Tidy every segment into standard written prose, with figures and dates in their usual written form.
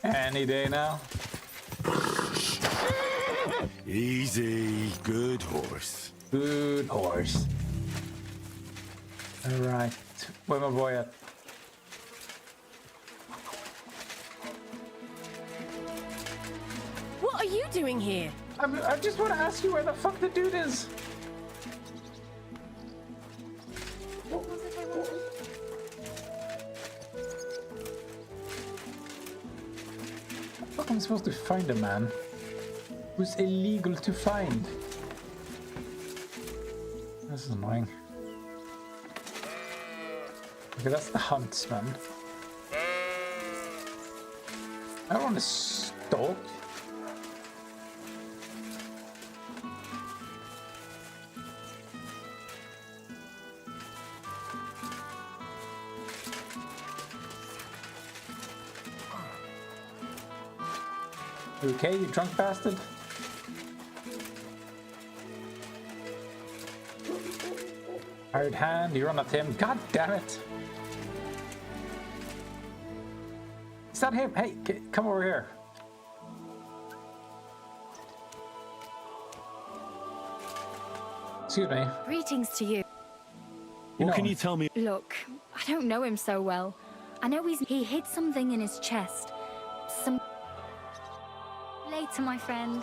Any day now. Easy, good horse. Good horse. Alright, where my boy at? What are you doing here? I just want to ask you where the fuck the dude is. How the fuck am I supposed to find a man who's illegal to find? This is annoying. Okay, that's the huntsman. I don't want to stalk. You okay, you drunk bastard? Hired hand, you're on at him. God damn it! Is that him? Hey, come over here. Excuse me. Greetings to you. What can you tell me? Look, I don't know him so well. I know he hid something in his chest. Some... Later, my friend.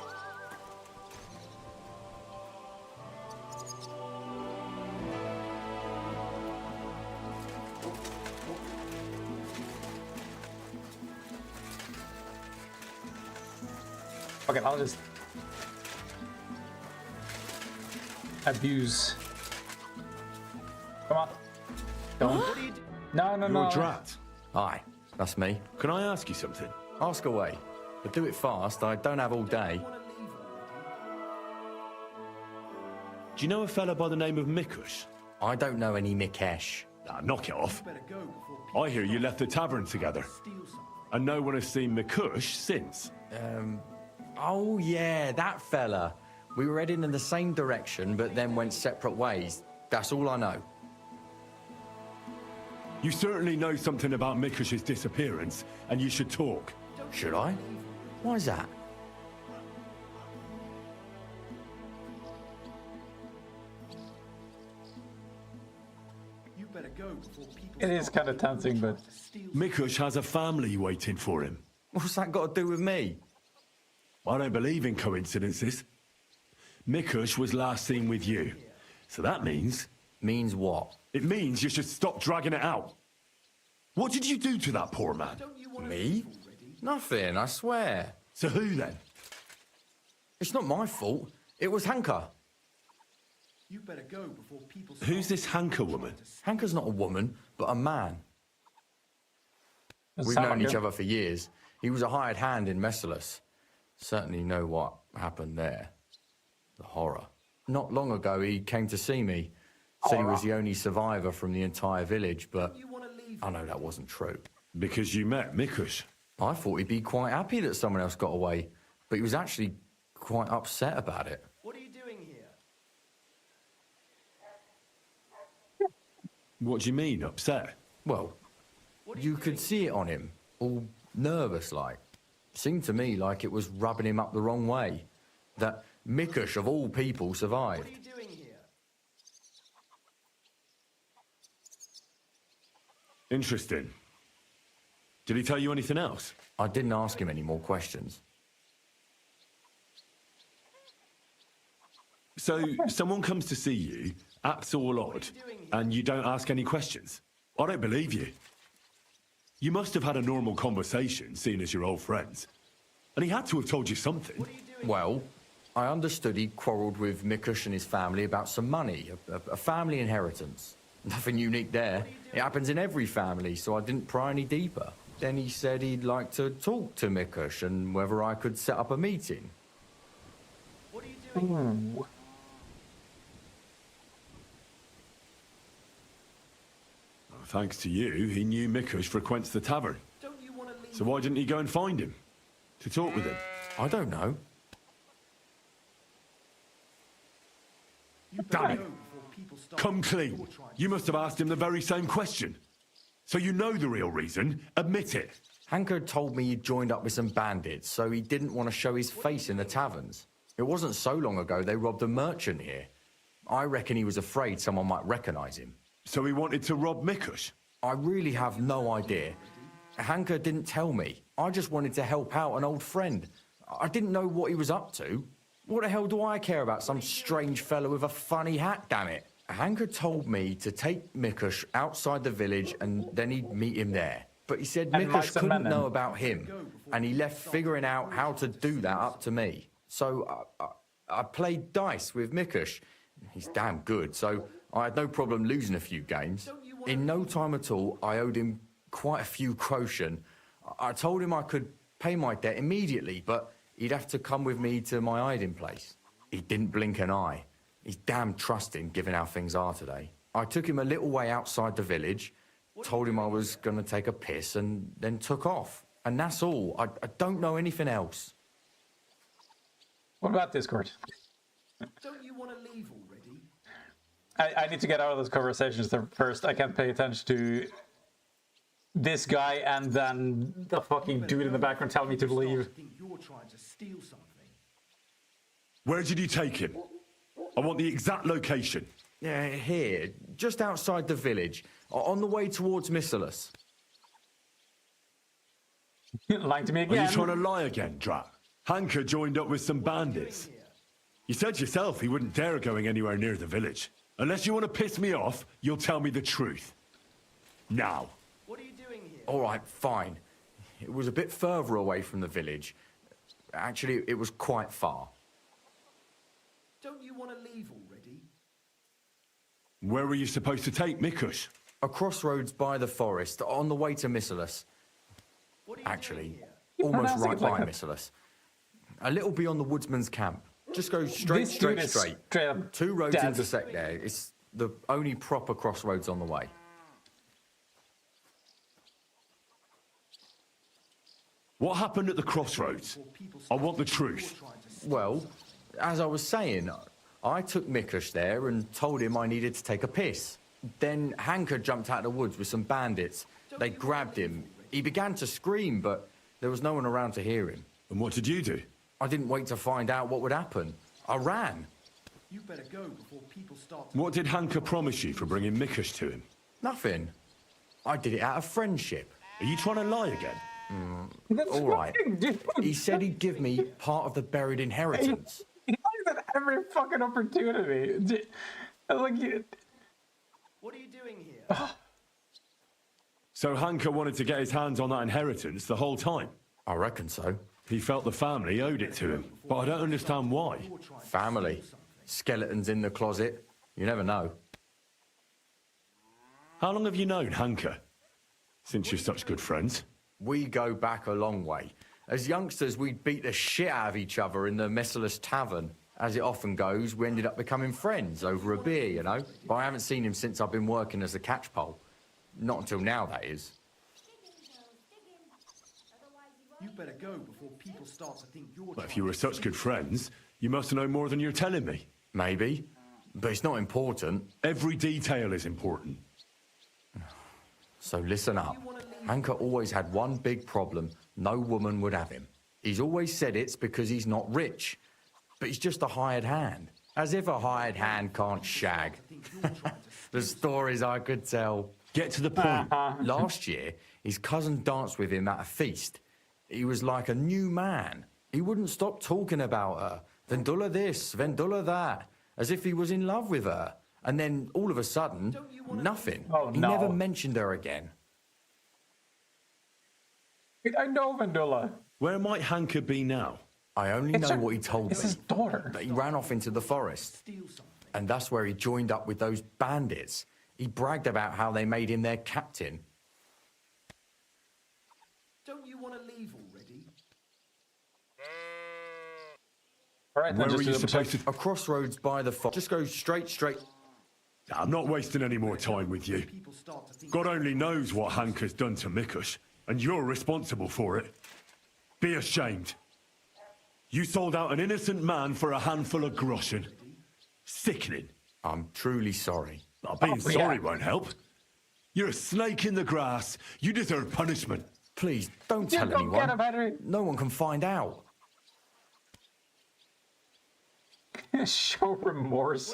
Okay, I'll just abuse. Come on. Don't. No. You're a drat. Hi, that's me. Can I ask you something? Ask away. But do it fast, I don't have all day. Do you know a fella by the name of Mikush? I don't know any Mikesh. Ah, knock it off. I hear you left the tavern together. And no one has seen Mikush since. Oh yeah, that fella. We were heading in the same direction, but then went separate ways. That's all I know. You certainly know something about Mikush's disappearance, and you should talk. Should I? Why is that? You better go before people. It is kind of tempting, but Mikush has a family waiting for him. What's that got to do with me? I don't believe in coincidences. Mikush was last seen with you. So that means... Means what? It means you should stop dragging it out. What did you do to that poor man? Me? Nothing, I swear. So who then? It's not my fault. It was Hanka. You better go before people. Who's this Hanka woman? Hanka's not a woman, but a man. doesn't We've sound known like each him. other for years. He was a hired hand in Messalus. Certainly know what happened there. The horror. Not long ago, he came to see me. Said he was the only survivor from the entire village, but I know that wasn't true. Because you met Mikush. I thought he'd be quite happy that someone else got away, but he was actually quite upset about it. What are you doing here? What do you mean, upset? Well, you could see it on him, all nervous like. Seemed to me like it was rubbing him up the wrong way. That Mikush, of all people, survived. What are you doing here? Interesting. Did he tell you anything else? I didn't ask him any more questions. So, someone comes to see you, acts all odd, and you don't ask any questions? I don't believe you. You must have had a normal conversation, seeing as you're old friends. And he had to have told you something. Well, I understood he quarrelled with Mikush and his family about some money, a family inheritance. Nothing unique there. It happens in every family, so I didn't pry any deeper. Then he said he'd like to talk to Mikush and whether I could set up a meeting. What are you doing? Ooh. Thanks to you, he knew Mikush frequents the tavern. Don't you want to leave? So why didn't he go and find him? To talk with him? I don't know. You Damn better it. go before people start. Come clean. You must have asked him the very same question. So you know the real reason. Admit it. Hanker had told me he'd joined up with some bandits, so he didn't want to show his face in the taverns. It wasn't so long ago they robbed a merchant here. I reckon he was afraid someone might recognize him. So he wanted to rob Mikush? I really have no idea. Hanker didn't tell me. I just wanted to help out an old friend. I didn't know what he was up to. What the hell do I care about some strange fellow with a funny hat, damn it? Hanker told me to take Mikush outside the village and then he'd meet him there. But he said And Mikush couldn't Manen. know about him, and he left figuring out how to do that up to me. So I played dice with Mikush. He's damn good, so I had no problem losing a few games. In no time at all, I owed him quite a few quotient. I told him I could pay my debt immediately, but he'd have to come with me to my hiding place. He didn't blink an eye. He's damn trusting, given how things are today. I took him a little way outside the village, told him I was going to take a piss, and then took off. And that's all. I don't know anything else. What about Discord? Don't you want to leave already? I need to get out of those conversations first. I can't pay attention to this guy and then the fucking dude in the background telling me to leave. I think you're trying to steal something. Where did you take him? I want the exact location. Yeah, here, just outside the village, on the way towards Missalus. Lying to me Are again. you trying to lie again, Drat? Hanker joined up with some bandits. You said yourself he wouldn't dare going anywhere near the village. Unless you want to piss me off, you'll tell me the truth. Now. What are you doing here? All right, fine. It was a bit further away from the village. Actually, it was quite far. Don't you want to leave already? Where were you supposed to take Mikush? A crossroads by the forest, on the way to Missalus. What are you Actually, doing here? almost pronouncing right it like by that. Missalus. A little beyond the woodsman's camp. Just go straight, This dude is straight. straight up Two roads dead. intersect there. It's the only proper crossroads on the way. What happened at the crossroads? I want the truth. Well, as I was saying, I took Mikush there and told him I needed to take a piss. Then Hanker jumped out of the woods with some bandits. They grabbed him. He began to scream, but there was no one around to hear him. And what did you do? I didn't wait to find out what would happen. I ran. You better go before people start to... What did Hanker promise you for bringing Mikush to him? Nothing. I did it out of friendship. Are you trying to lie again? That's All right. fucking dude. He said he'd give me part of the buried inheritance. He lies at every fucking opportunity. Like, What are you doing here? So Hanker wanted to get his hands on that inheritance the whole time? I reckon so. He felt the family owed it to him, but I don't understand why. Family. Skeletons in the closet. You never know. How long have you known Hanker? Since you're such good friends? We go back a long way. As youngsters, we'd beat the shit out of each other in the Messalus Tavern. As it often goes, we ended up becoming friends over a beer, you know? But I haven't seen him since I've been working as a catchpole. Not until now, that is. You better go before people start to think you're... But if you were such good friends, you must know more than you're telling me. Maybe. But it's not important. Every detail is important. So listen up. Hanker always had one big problem. No woman would have him. He's always said it's because he's not rich. But he's just a hired hand. As if a hired hand can't shag. The stories I could tell. Get to the point. Last year, his cousin danced with him at a feast. He was like a new man. He wouldn't stop talking about her. Vendula this, Vendula that. As if he was in love with her. And then, all of a sudden, nothing. Oh, He no. never mentioned her again. I know Vendula. Where might Hanker be now? I only know what he told It's me. his daughter. That he ran off into the forest. Steal something. And that's where he joined up with those bandits. He bragged about how they made him their captain. Don't you want to leave already? All right, then Where were just you do the supposed to... A crossroads by the forest. Just go straight. I'm not wasting any more time with you. People start to think... God only knows what Hanker's done to Mikush, and you're responsible for it. Be ashamed. You sold out an innocent man for a handful of groschen. Sickening. I'm truly sorry. But being Oh, yeah. sorry won't help. You're a snake in the grass. You deserve punishment. Please, don't You tell go get him, anyone. Henry. No one can find out. Show remorse.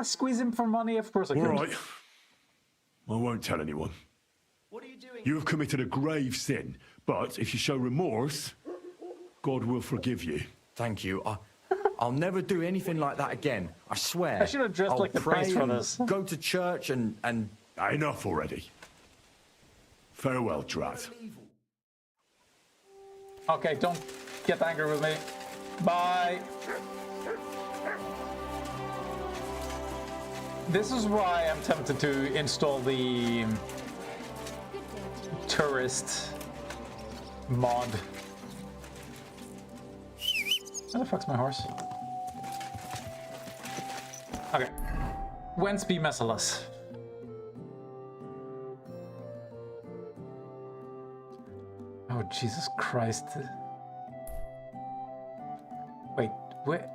Squeeze him for money, of course I All could. right. I won't tell anyone. What are you doing? You have committed a grave sin, but if you show remorse, God will forgive you. Thank you. I'll never do anything like that again. I swear. I should have dressed I'll like the pray priest for and this. Go to church and Enough already. Farewell, Drat. Okay, don't get angry with me. Bye. This is why I'm tempted to install the tourist mod. Where the fuck's my horse? Okay. Whence be merciless? Oh, Jesus Christ. Wait, where?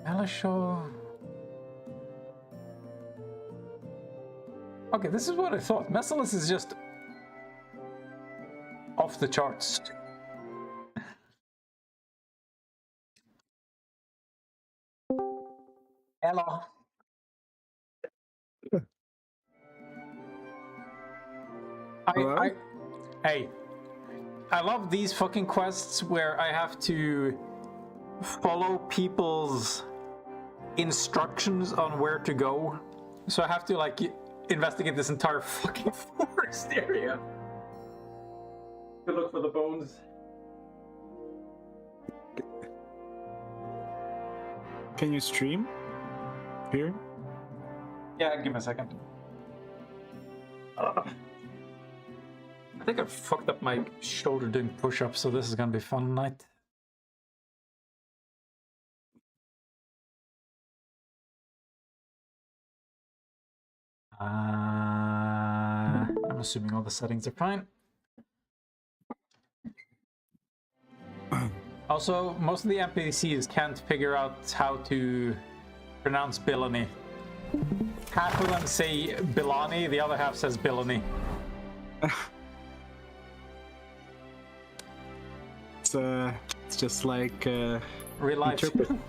Elisha. Okay, this is what I thought. Merciless is just off the charts. Hello. Hey, I love these fucking quests where I have to follow people's instructions on where to go. So I have to like investigate this entire fucking forest area to look for the bones. Can you stream here? Yeah, give me a second. I think I fucked up my shoulder doing push-ups, so this is gonna be fun tonight. I'm assuming all the settings are fine. Also, most of the NPCs can't figure out how to pronounce Billany. Half of them say Billani, the other half says Billany. It's just like Real life. interpret.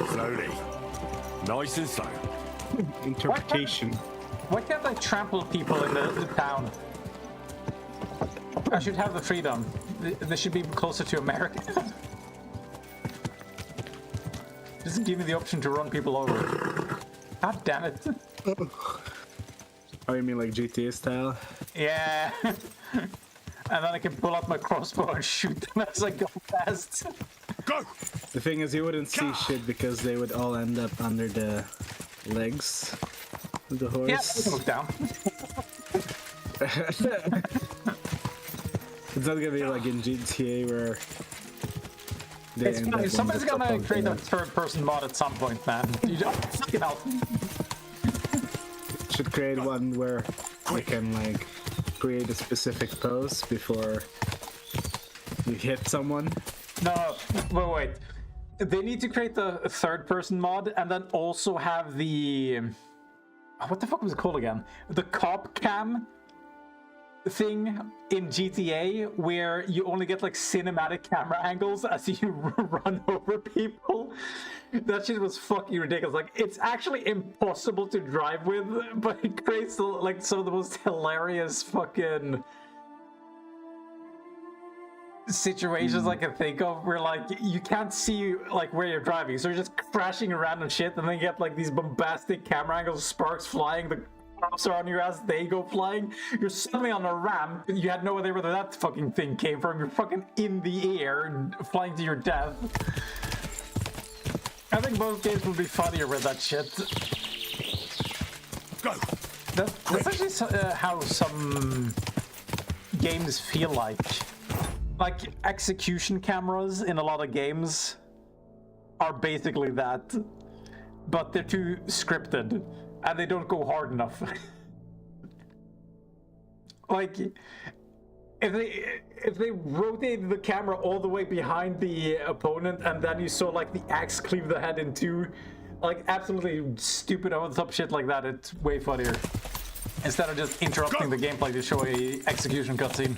Slowly. Nice and slow. Interpretation. Why can't I trample people in the town? I should have the freedom. They should be closer to America. Doesn't give me the option to run people over. God damn it. Oh, you mean like GTA style? Yeah. And then I can pull out my crossbow and shoot them as I go past. Go! The thing is, you wouldn't see shit because they would all end up under the legs of the Yeah, horse. move down. It's not gonna be like in GTA where they It's end funny, up somebody's on the top gonna of create the- a third-person mod at some point, man. You don't fucking help. Should create one where they can like create a specific pose before you hit someone. No, wait. They need to create the third-person mod and then also have the... What the fuck was it called again? The cop cam thing in GTA where you only get like cinematic camera angles as you run over people. That shit was fucking ridiculous. Like, it's actually impossible to drive with, but it creates like some of the most hilarious fucking situations I can think of where like you can't see like where you're driving, so you're just crashing around and shit, and then you get like these bombastic camera angles, sparks flying, the cops are on your ass, they go flying, you're suddenly on a ramp, you had no idea where that fucking thing came from, you're fucking in the air flying to your death. I think most games would be funnier with that shit. Go! That's actually how some games feel like. Like, execution cameras in a lot of games are basically that, but they're too scripted, and they don't go hard enough. Like, if they rotated the camera all the way behind the opponent, and then you saw, like, the axe cleave the head in two, like, absolutely stupid over-the-top shit like that, it's way funnier. instead of just interrupting the gameplay to show a execution cutscene.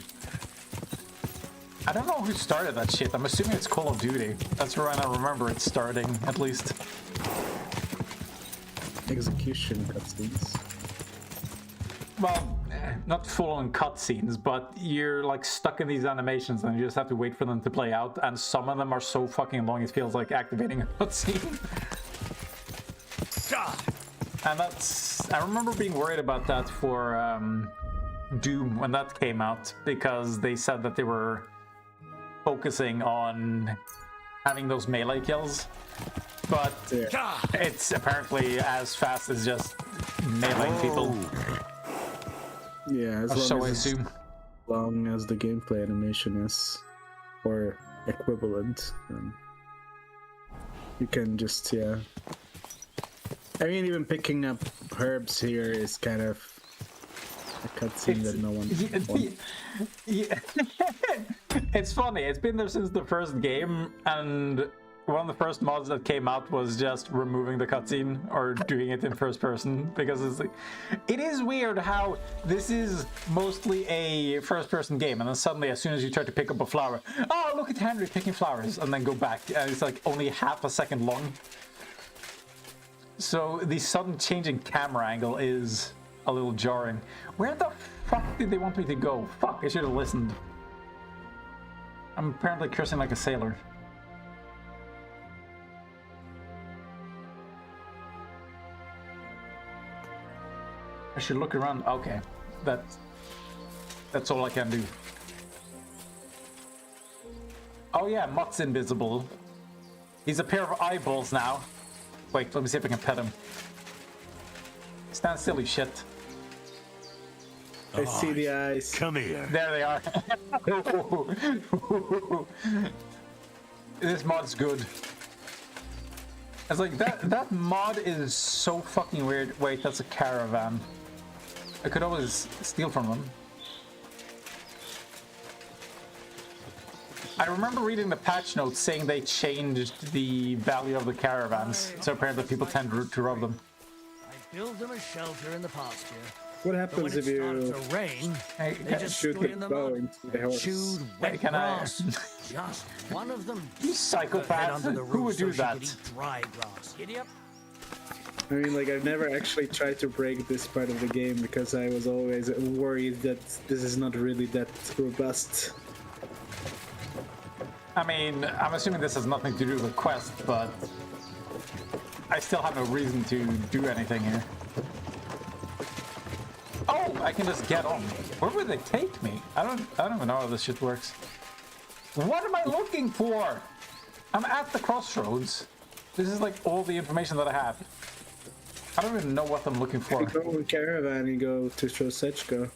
I don't know who started that shit. I'm assuming it's Call of Duty. That's where I remember it starting, at least. Execution cutscenes. Well, not full-on cutscenes, but you're like stuck in these animations and you just have to wait for them to play out, and some of them are so fucking long it feels like activating a cutscene. And I remember being worried about that for Doom when that came out, because they said that they were focusing on having those melee kills, but it's apparently as fast as just meleeing people. Yeah, as So long I as assume. long as the gameplay animation is or equivalent, you can just I mean, even picking up herbs here is kind of a cutscene that no one wants. Yeah. It's funny. It's been there since the first game, and one of the first mods that came out was just removing the cutscene or doing it in first person, because it's like, it is weird how this is mostly a first person game, and then suddenly as soon as you try to pick up a flower, oh look at Henry picking flowers, and then go back, and it's like only half a second long. So the sudden change in camera angle is a little jarring. Where the fuck did they want me to go? Fuck, I should have listened. I'm apparently cursing like a sailor. I should look around. Okay, that's all I can do. Oh yeah, Mutt's invisible. He's a pair of eyeballs now. Wait, let me see if I can pet him. Stand still, you shit. I see the eyes. Come here. There they are. This mod's good. It's like that mod is so fucking weird. Wait, that's a caravan. I could always steal from them. I remember reading the patch notes saying they changed the value of the caravans, so apparently people tend to rob them. I build them a shelter in the pasture. What But when happens it if you started to rain, Hey, they just shoot stood the in the bow mud, into the horse? chewed wet can I- grass. Just one of them. You Head psychopath! under the Who roof would do so she that? could eat dry grass. Giddy up. I mean, like, I've never actually tried to break this part of the game because I was always worried that this is not really that robust. I mean, I'm assuming this has nothing to do with the quest, but I still have no reason to do anything here. Oh, I can just get on. Where would they take me? I don't even know how this shit works. What am I looking for? I'm at the crossroads. This is like all the information that I have. I don't even know what I'm looking for. You go on caravan, you go to Trosechko,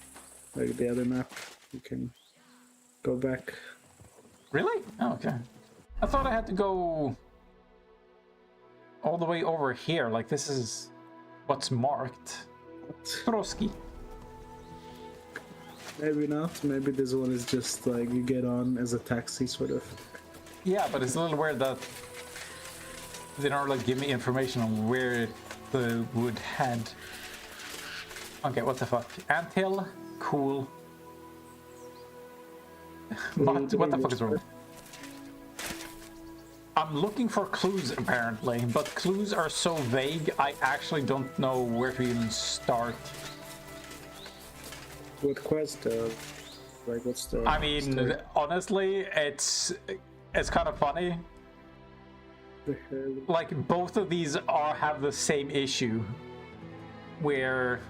like the other map. You can go back. Really? Oh, okay. I thought I had to go all the way over here. Like this is what's marked. Trotsky. Maybe not. Maybe this one is just like you get on as a taxi, sort of. Yeah, but it's a little weird that they don't really give me information on where the wood head. Okay, what the fuck? Anthill? Cool. But what the fuck is wrong? I'm looking for clues apparently, but clues are so vague I actually don't know where to even start. What quest? Like, what's the? I mean, story? honestly, it's kind of funny. Like both of these have the same issue, where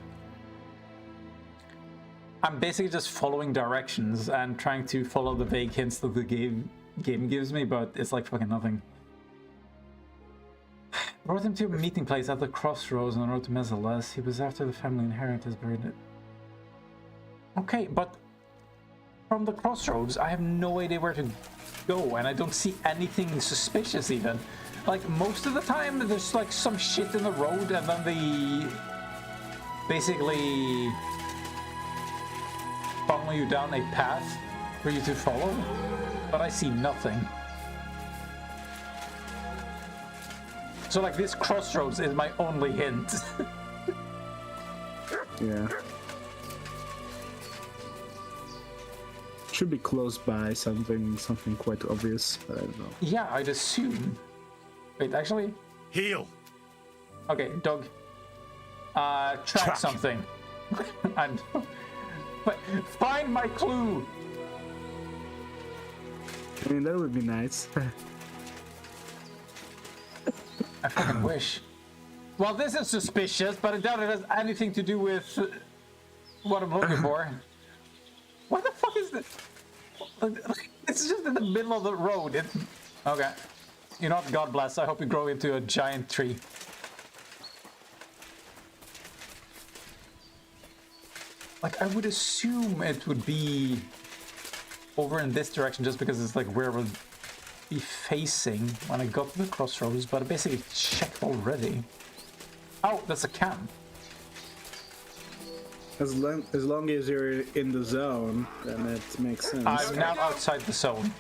I'm basically just following directions and trying to follow the vague hints that the game gives me, but it's like fucking nothing. Brought him to a meeting place at the crossroads on the road to Mesalas. He was after the family inheritance buried it. Okay, but from the crossroads, I have no idea where to go, and I don't see anything suspicious even. Like, most of the time, there's like some shit in the road, and then they basically funnel you down a path for you to follow, but I see nothing. So like, this crossroads is my only hint. Yeah. should be close by something quite obvious, but I don't know. Yeah, I'd assume. Wait, actually? Heal. Okay, Doug. Track something. And but find my clue. I mean, that would be nice. I fucking wish. Well, this is suspicious, but I doubt it has anything to do with what I'm looking for. What the fuck is this? It's just in the middle of the road. Okay. You know what? God bless. I hope you grow into a giant tree. Like, I would assume it would be over in this direction just because it's like where it would be facing when I got to the crossroads, but I basically checked already. Oh, that's a can. As long as you're in the zone, then it makes sense. I'm now outside the zone.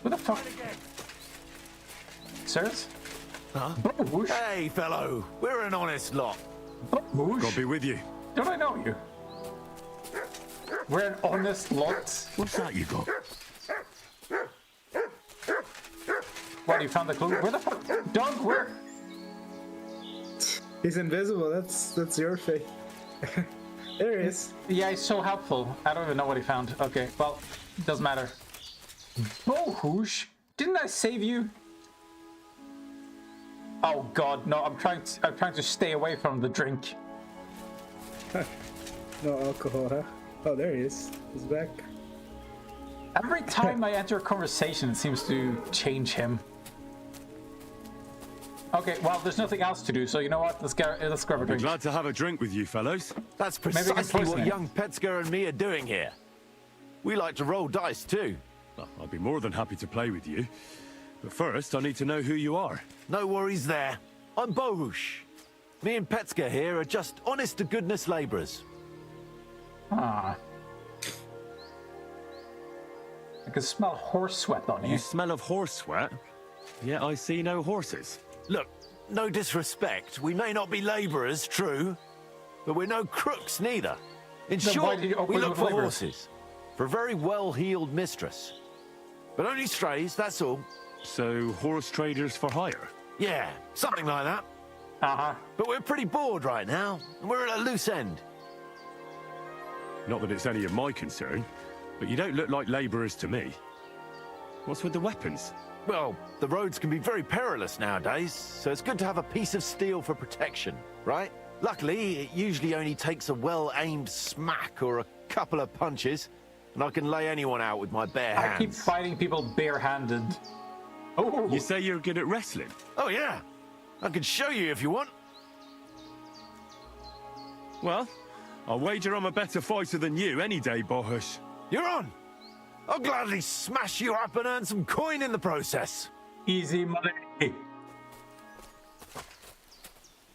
What the fuck? Serious? Huh? Whoosh. Hey, fellow, we're an honest lot. Whoosh. God be with you. Don't I know you? We're an honest lot. What's that you got? What, you found the clue? Where the fuck? Doug, where? He's invisible. That's your fate. There he is. Yeah, he's so helpful. I don't even know what he found. Okay, well, it doesn't matter. Bohoosh? Didn't I save you? Oh god, no, I'm trying to stay away from the drink. No alcohol, huh? Oh, there he is. He's back. Every time I enter a conversation, it seems to change him. Okay, well, there's nothing else to do, so you know what? Let's grab a drink. Glad to have a drink with you, fellows. That's Maybe we can precisely poison what it. young Petsker and me are doing here. We like to roll dice too. Well, I'll be more than happy to play with you. But first, I need to know who you are. No worries there. I'm Bohush. Me and Petsker here are just honest-to-goodness labourers. Ah. I can smell horse sweat on you. You smell of horse sweat, yet I see no horses. Look, no disrespect. We may not be labourers, true, but we're no crooks neither. In Then why short, did you open we look with for labourers? horses. For a very well-heeled mistress. But only strays, that's all. So, horse traders for hire? Yeah, something like that. Uh-huh. But we're pretty bored right now, and we're at a loose end. Not that it's any of my concern, but you don't look like labourers to me. What's with the weapons? Well, the roads can be very perilous nowadays, so it's good to have a piece of steel for protection, right? Luckily, it usually only takes a well-aimed smack or a couple of punches, and I can lay anyone out with my bare hands. I keep fighting people barehanded. Oh, You say you're good at wrestling? Oh, yeah. I can show you if you want. Well, I'll wager I'm a better fighter than you any day, Bohush. You're on. I'll gladly smash you up and earn some coin in the process. easy money.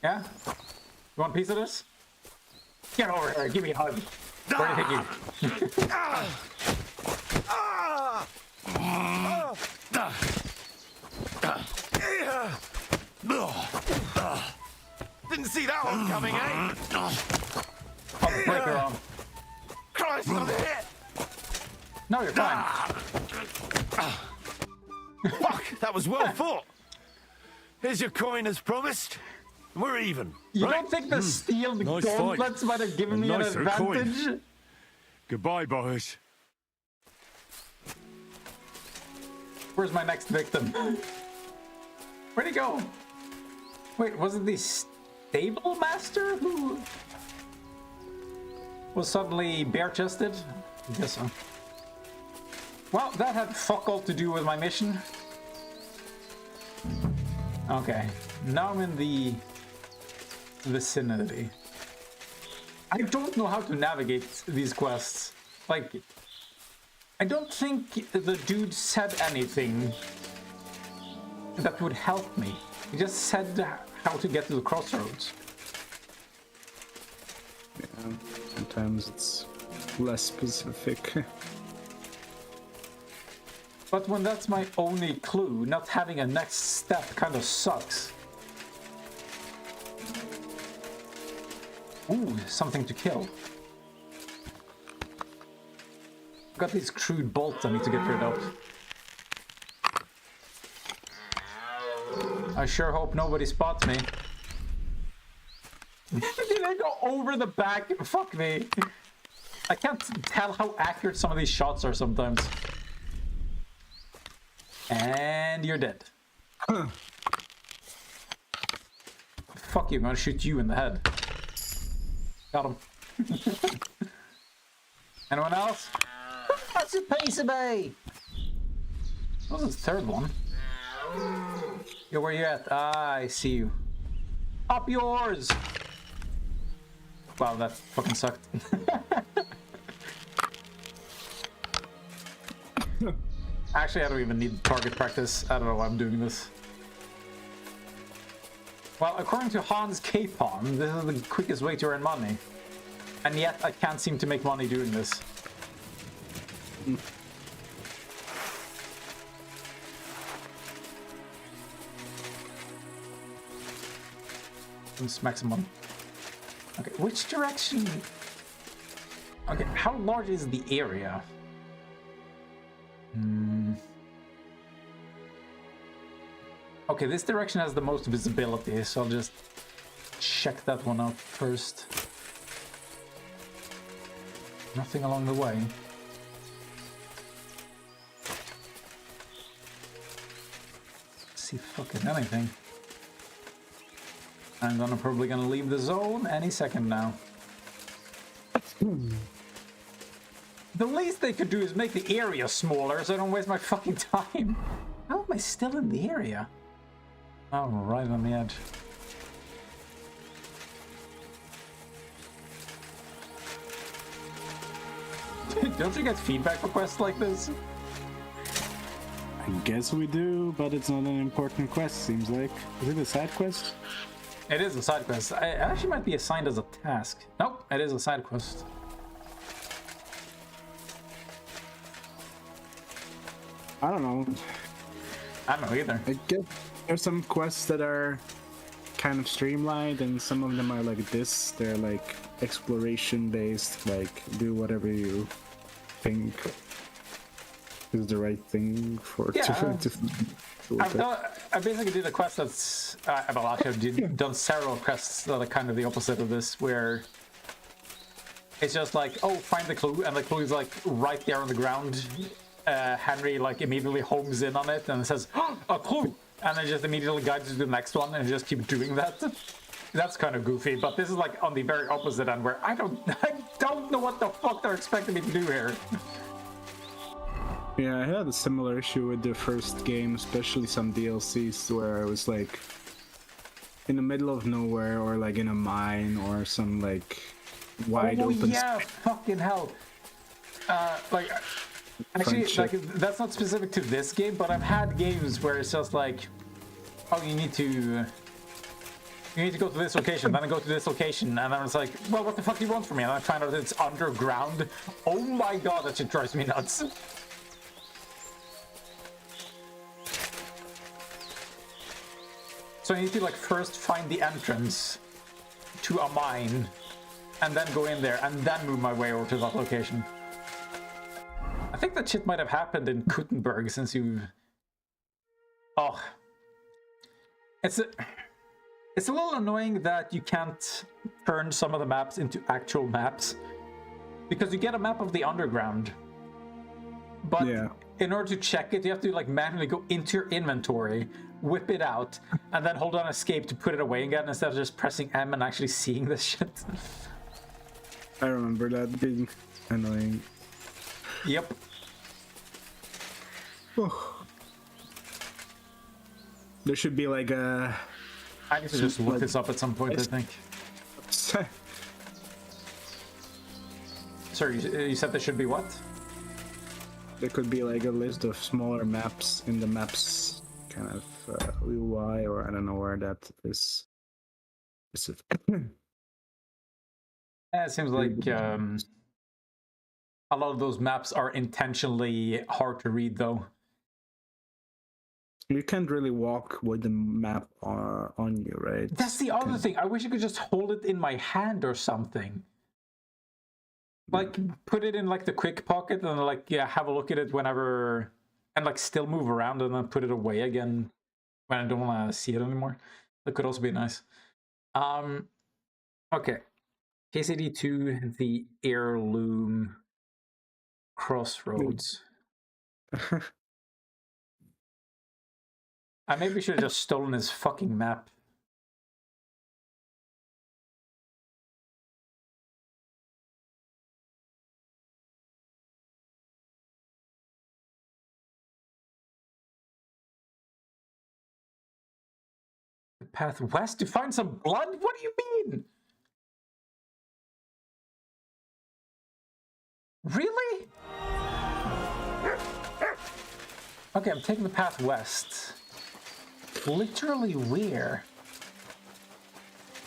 Yeah? You want a piece of this? Get over here, give me a hug. Where do you think you? Didn't see that one coming, eh? I'll break your arm. Christ, I'm hit! No, you're fine. Fuck, that was well fought. Here's your coin as promised. We're even. You right? don't think the steel Nice gauntlets fight. might have given me an Nicer coin. advantage? Goodbye, Bohush. Where's my next victim? Where'd he go? Wait, was it the stable master who was suddenly bare-chested? I guess so. Well, that had fuck all to do with my mission. Okay, now I'm in the vicinity. I don't know how to navigate these quests. Like, I don't think the dude said anything that would help me. He just said how to get to the crossroads. Yeah, sometimes it's less specific. But when that's my only clue, not having a next step kind of sucks. Ooh, something to kill. Got these crude bolts I need to get rid of. I sure hope nobody spots me. Did I go over the back? Fuck me. I can't tell how accurate some of these shots are sometimes. And you're dead. Fuck you, I'm gonna shoot you in the head. Got him. Anyone else? That's a piece of me! What was the third one? Yo, where you at? Ah, I see you. Up yours! Wow, that fucking sucked. Actually, I don't even need target practice. I don't know why I'm doing this. Well, according to Hans Capon, this is the quickest way to earn money. And yet, I can't seem to make money doing this. Smack someone. Okay, which direction? Okay, how large is the area? Okay, this direction has the most visibility, so I'll just check that one out first. Nothing along the way. See fucking anything. I'm probably gonna leave the zone any second now. The least they could do is make the area smaller so I don't waste my fucking time. How am I still in the area? Oh, right on the edge. Don't you get feedback requests like this? I guess we do, but it's not an important quest, seems like. Is it a side quest? It is a side quest. It actually might be assigned as a task. Nope, it is a side quest. I don't know. I don't know either. I guess there's some quests that are kind of streamlined, and some of them are like this. They're like exploration based, like do whatever you think is the right thing for I basically did a quest that's well, actually I've done several quests that are kind of the opposite of this, where it's just like, oh, find the clue, and the clue is like right there on the ground. Henry like immediately homes in on it and says, oh, a clue, and then just immediately guides you to the next one and just keep doing that. That's kind of goofy, but this is like on the very opposite end, where I don't know what the fuck they're expecting me to do here. Yeah, I had a similar issue with the first game, especially some DLCs where I was like in the middle of nowhere, or like in a mine, or some like wide open yeah, fucking hell. Like actually, like that's not specific to this game, but I've had games where it's just like, oh, you need to go to this location, then I go to this location, and then it's like, well, what the fuck do you want from me? And I find out it's underground. Oh my god, that shit drives me nuts. So I need to like first find the entrance to a mine, and then go in there, and then move my way over to that location. I think that shit might have happened in Kuttenberg, since you... Oh. It's a little annoying that you can't turn some of the maps into actual maps, because you get a map of the underground, but in order to check it, you have to like manually go into your inventory, whip it out, and then hold on escape to put it away again, instead of just pressing M and actually seeing this shit. I remember that being annoying. Yep. There should be like a... I need to just look this up at some point, I think. Sorry, you said there should be what? There could be like a list of smaller maps in the maps kind of UI, or I don't know where that is specific. It seems like a lot of those maps are intentionally hard to read, though. You can't really walk with the map on you, right? That's the other thing. I wish I could just hold it in my hand or something. like put it in like the quick pocket and like yeah, have a look at it whenever, and like still move around and then put it away again when I don't want to see it anymore. That could also be nice. Okay. KCD2, the heirloom crossroads. I maybe should have just stolen his fucking map. The path west to find some blood? What do you mean? Really? Okay, I'm taking the path west. Literally where?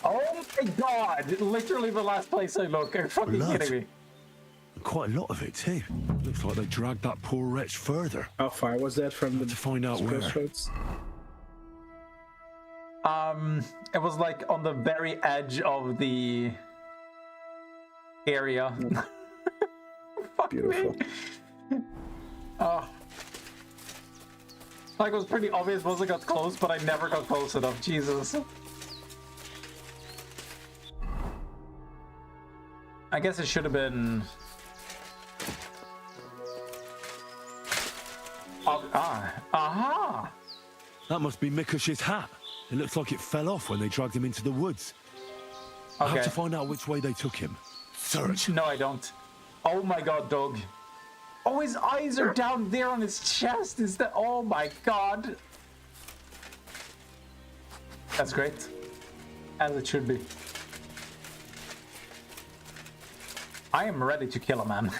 Oh my god! Literally the last place I look. Are you fucking Blood. kidding me? Quite a lot of it, too. Looks like they dragged that poor wretch further. How far was that from the To find out where. crossroads? It was like on the very edge of the area. Fuck Beautiful. me. Oh. Like it was pretty obvious once I got close, but I never got close enough. Jesus. I guess it should have been. Aha! That must be Mikush's hat. It looks like it fell off when they dragged him into the woods. I have Okay. to find out which way they took him. Search. No, I don't. Oh my god, Doug. Oh, his eyes are down there on his chest. Is that? Oh my god. That's great. As it should be. I am ready to kill a man.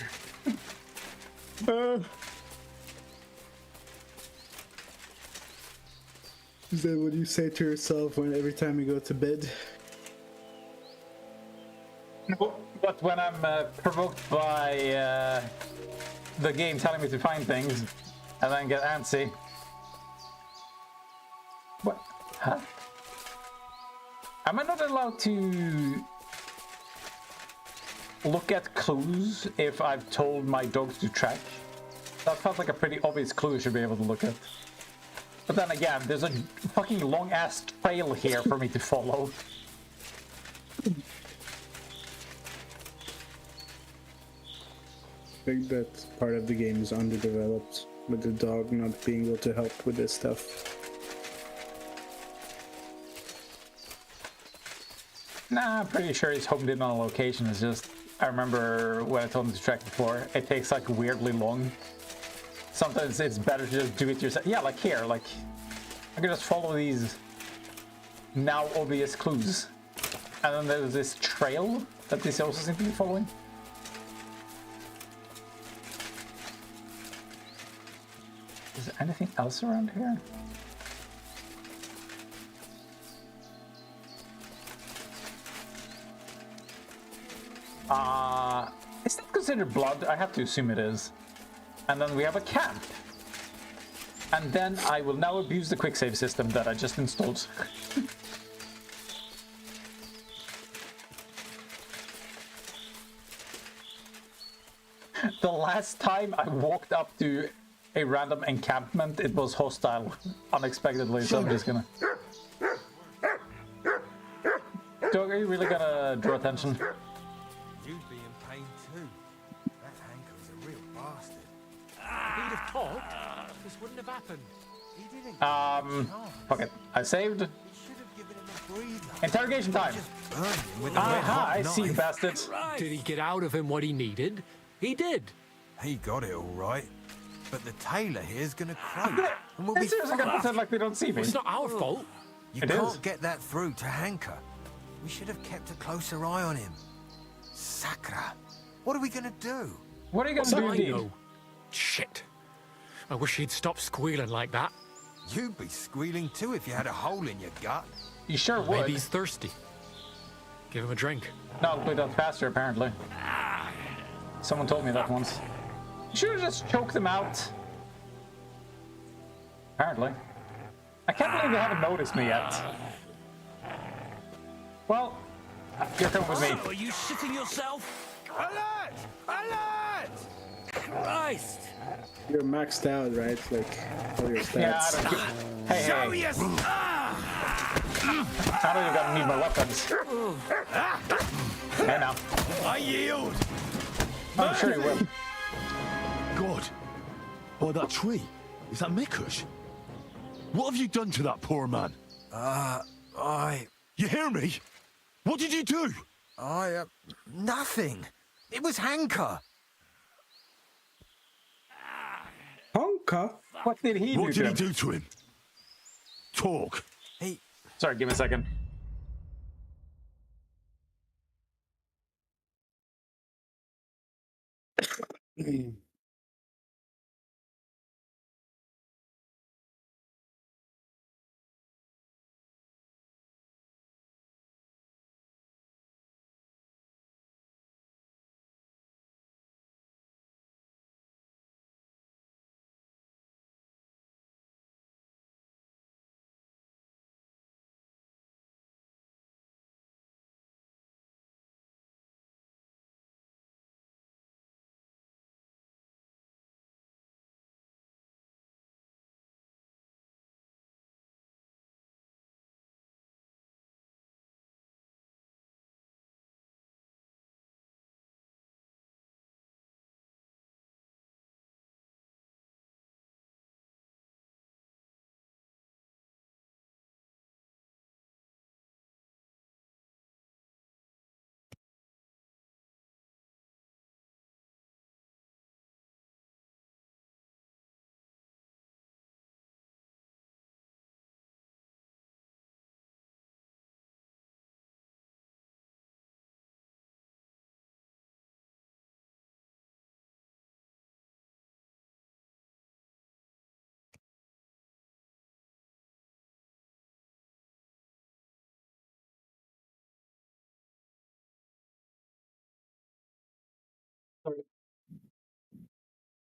Is that what you say to yourself when every time you go to bed? But when I'm provoked by the game telling me to find things, and then get antsy. What? Huh? Am I not allowed to look at clues if I've told my dogs to track? That felt like a pretty obvious clue I should be able to look at. But then again, there's a fucking long-ass trail here for me to follow. I think that part of the game is underdeveloped, with the dog not being able to help with this stuff. Nah, I'm pretty sure he's homed in on a location. It's just, I remember when I told him to track before, it takes like weirdly long. Sometimes it's better to just do it yourself. Yeah, like here, like, I can just follow these now obvious clues. And then there's this trail that this also seems to be following. Is there anything else around here? Is that considered blood? I have to assume it is. And then we have a camp. And then I will now abuse the quick save system that I just installed. The last time I walked up to a random encampment, it was hostile unexpectedly, so I'm just gonna... Dog, are you really gonna draw attention? You'd be in pain too. That Hanker's a real bastard. If he'd have talked, this wouldn't have happened. He didn't give him a chance. Fuck it. I saved. You should have given him a breather. Interrogation time. Just burn him with a red Aha, hot I see, knife. bastards. Did he get out of him what he needed? He did. He got it all right. But the tailor here's gonna croak. And we'll They be seriously gonna fucked. pretend like they don't see me. It's not our fault. You It can't is. get that through to Hanker. We should have kept a closer eye on him. Sakra. What are we gonna do? What are you gonna So do I indeed? know. Shit. I wish he'd stop squealing like that. You'd be squealing too if you had a hole in your gut. You sure would. Maybe he's thirsty. Give him a drink. No, it'll be done faster, apparently. Someone told me that once. You should have just choked them out. Apparently. I can't believe they haven't noticed me yet. Well, you're coming with me. Are you shitting yourself? Alert! Alert! Christ! You're maxed out, right? Like all your stats. Yeah, I don't hey, Show hey. us! I don't even gotta need my weapons. Hey now. I yield! I'm sure you will. God. By that tree. Is that Mikush? What have you done to that poor man? You hear me? What did you do? Nothing. It was Hanker. Honka? What did he What do? did he to him? do to him? Talk. Sorry, give me a second.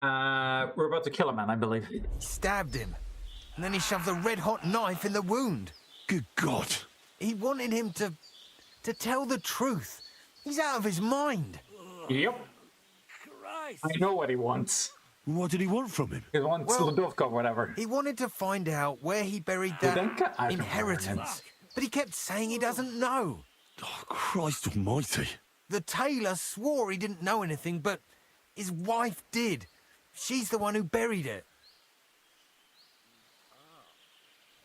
We're about to kill a man, I believe. He stabbed him. And then he shoved a red-hot knife in the wound. Good God. He wanted him to tell the truth. He's out of his mind. Yep. I know what he wants. What did he want from him? He wants Well, Ludovka or whatever. He wanted to find out where he buried that Ludenka? I don't know. inheritance. But he kept saying he doesn't know. Oh, Christ almighty. The tailor swore he didn't know anything, but his wife did. She's the one who buried it.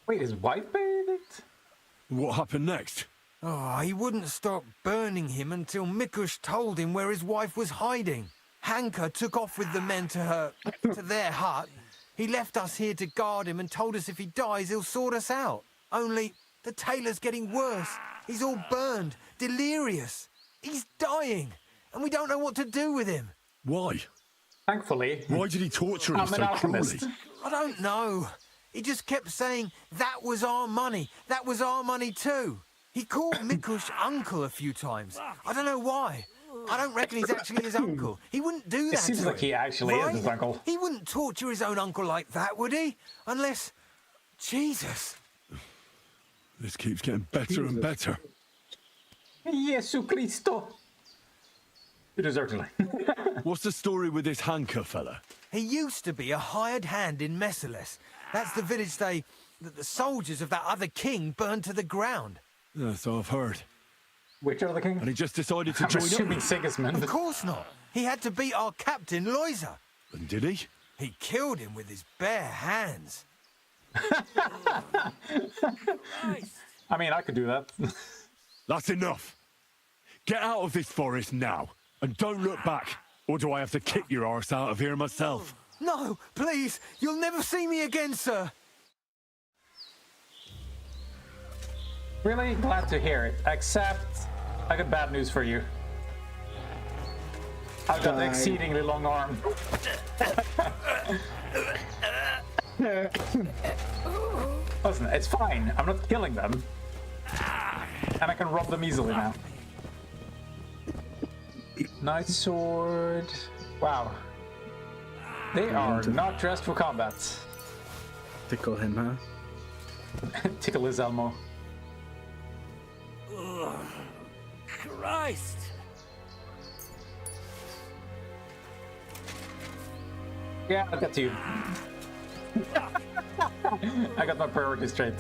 Wait, his wife buried it? What happened next? Oh, he wouldn't stop burning him until Mikush told him where his wife was hiding. Hanker took off with the men to their hut. He left us here to guard him and told us if he dies, he'll sort us out. Only the tailor's getting worse. He's all burned, delirious. He's dying, and we don't know what to do with him. Why? Thankfully, Why did he torture him I'm an so alchemist. cruelly? I don't know. He just kept saying, that was our money. That was our money too. He called Mikush uncle a few times. I don't know why. I don't reckon he's actually his uncle. He wouldn't do that. It seems to like him, he actually is right? his uncle. He wouldn't torture his own uncle like that, would he? Unless... Jesus. This keeps getting better and better. Jesu Cristo. You deserve to. What's the story with this Hanker fella? He used to be a hired hand in Messales. That's the village that the soldiers of that other king burned to the ground. Yeah, so I've heard. Which other king? And he just decided to I'm join assuming up. Sigismund. Of course not. He had to beat our captain, Loiser. And did he? He killed him with his bare hands. I mean, I could do that. That's enough. Get out of this forest now. And don't look back. Or do I have to kick your arse out of here myself? No, please, you'll never see me again, sir. Really glad to hear it, except I got bad news for you. I've got an exceedingly long arm. Listen, it's fine. I'm not killing them. And I can rob them easily now. Night sword. Wow. They are not dressed for combat. Tickle him, huh? Tickle his Elmo. Christ! Yeah, I'll get to you. I got my priorities straight.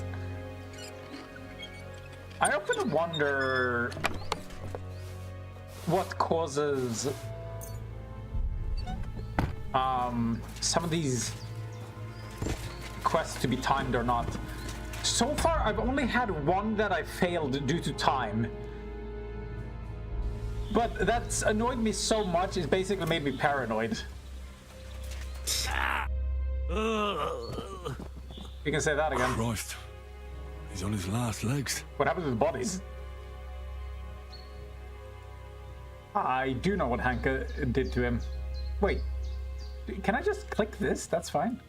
I often wonder what causes some of these quests to be timed or not. So far, I've only had one that I failed due to time. But that's annoyed me so much, it basically made me paranoid. You can say that again. Christ. He's on his last legs. What happened to the bodies? I do know what Hanka did to him. Wait, can I just click this? That's fine.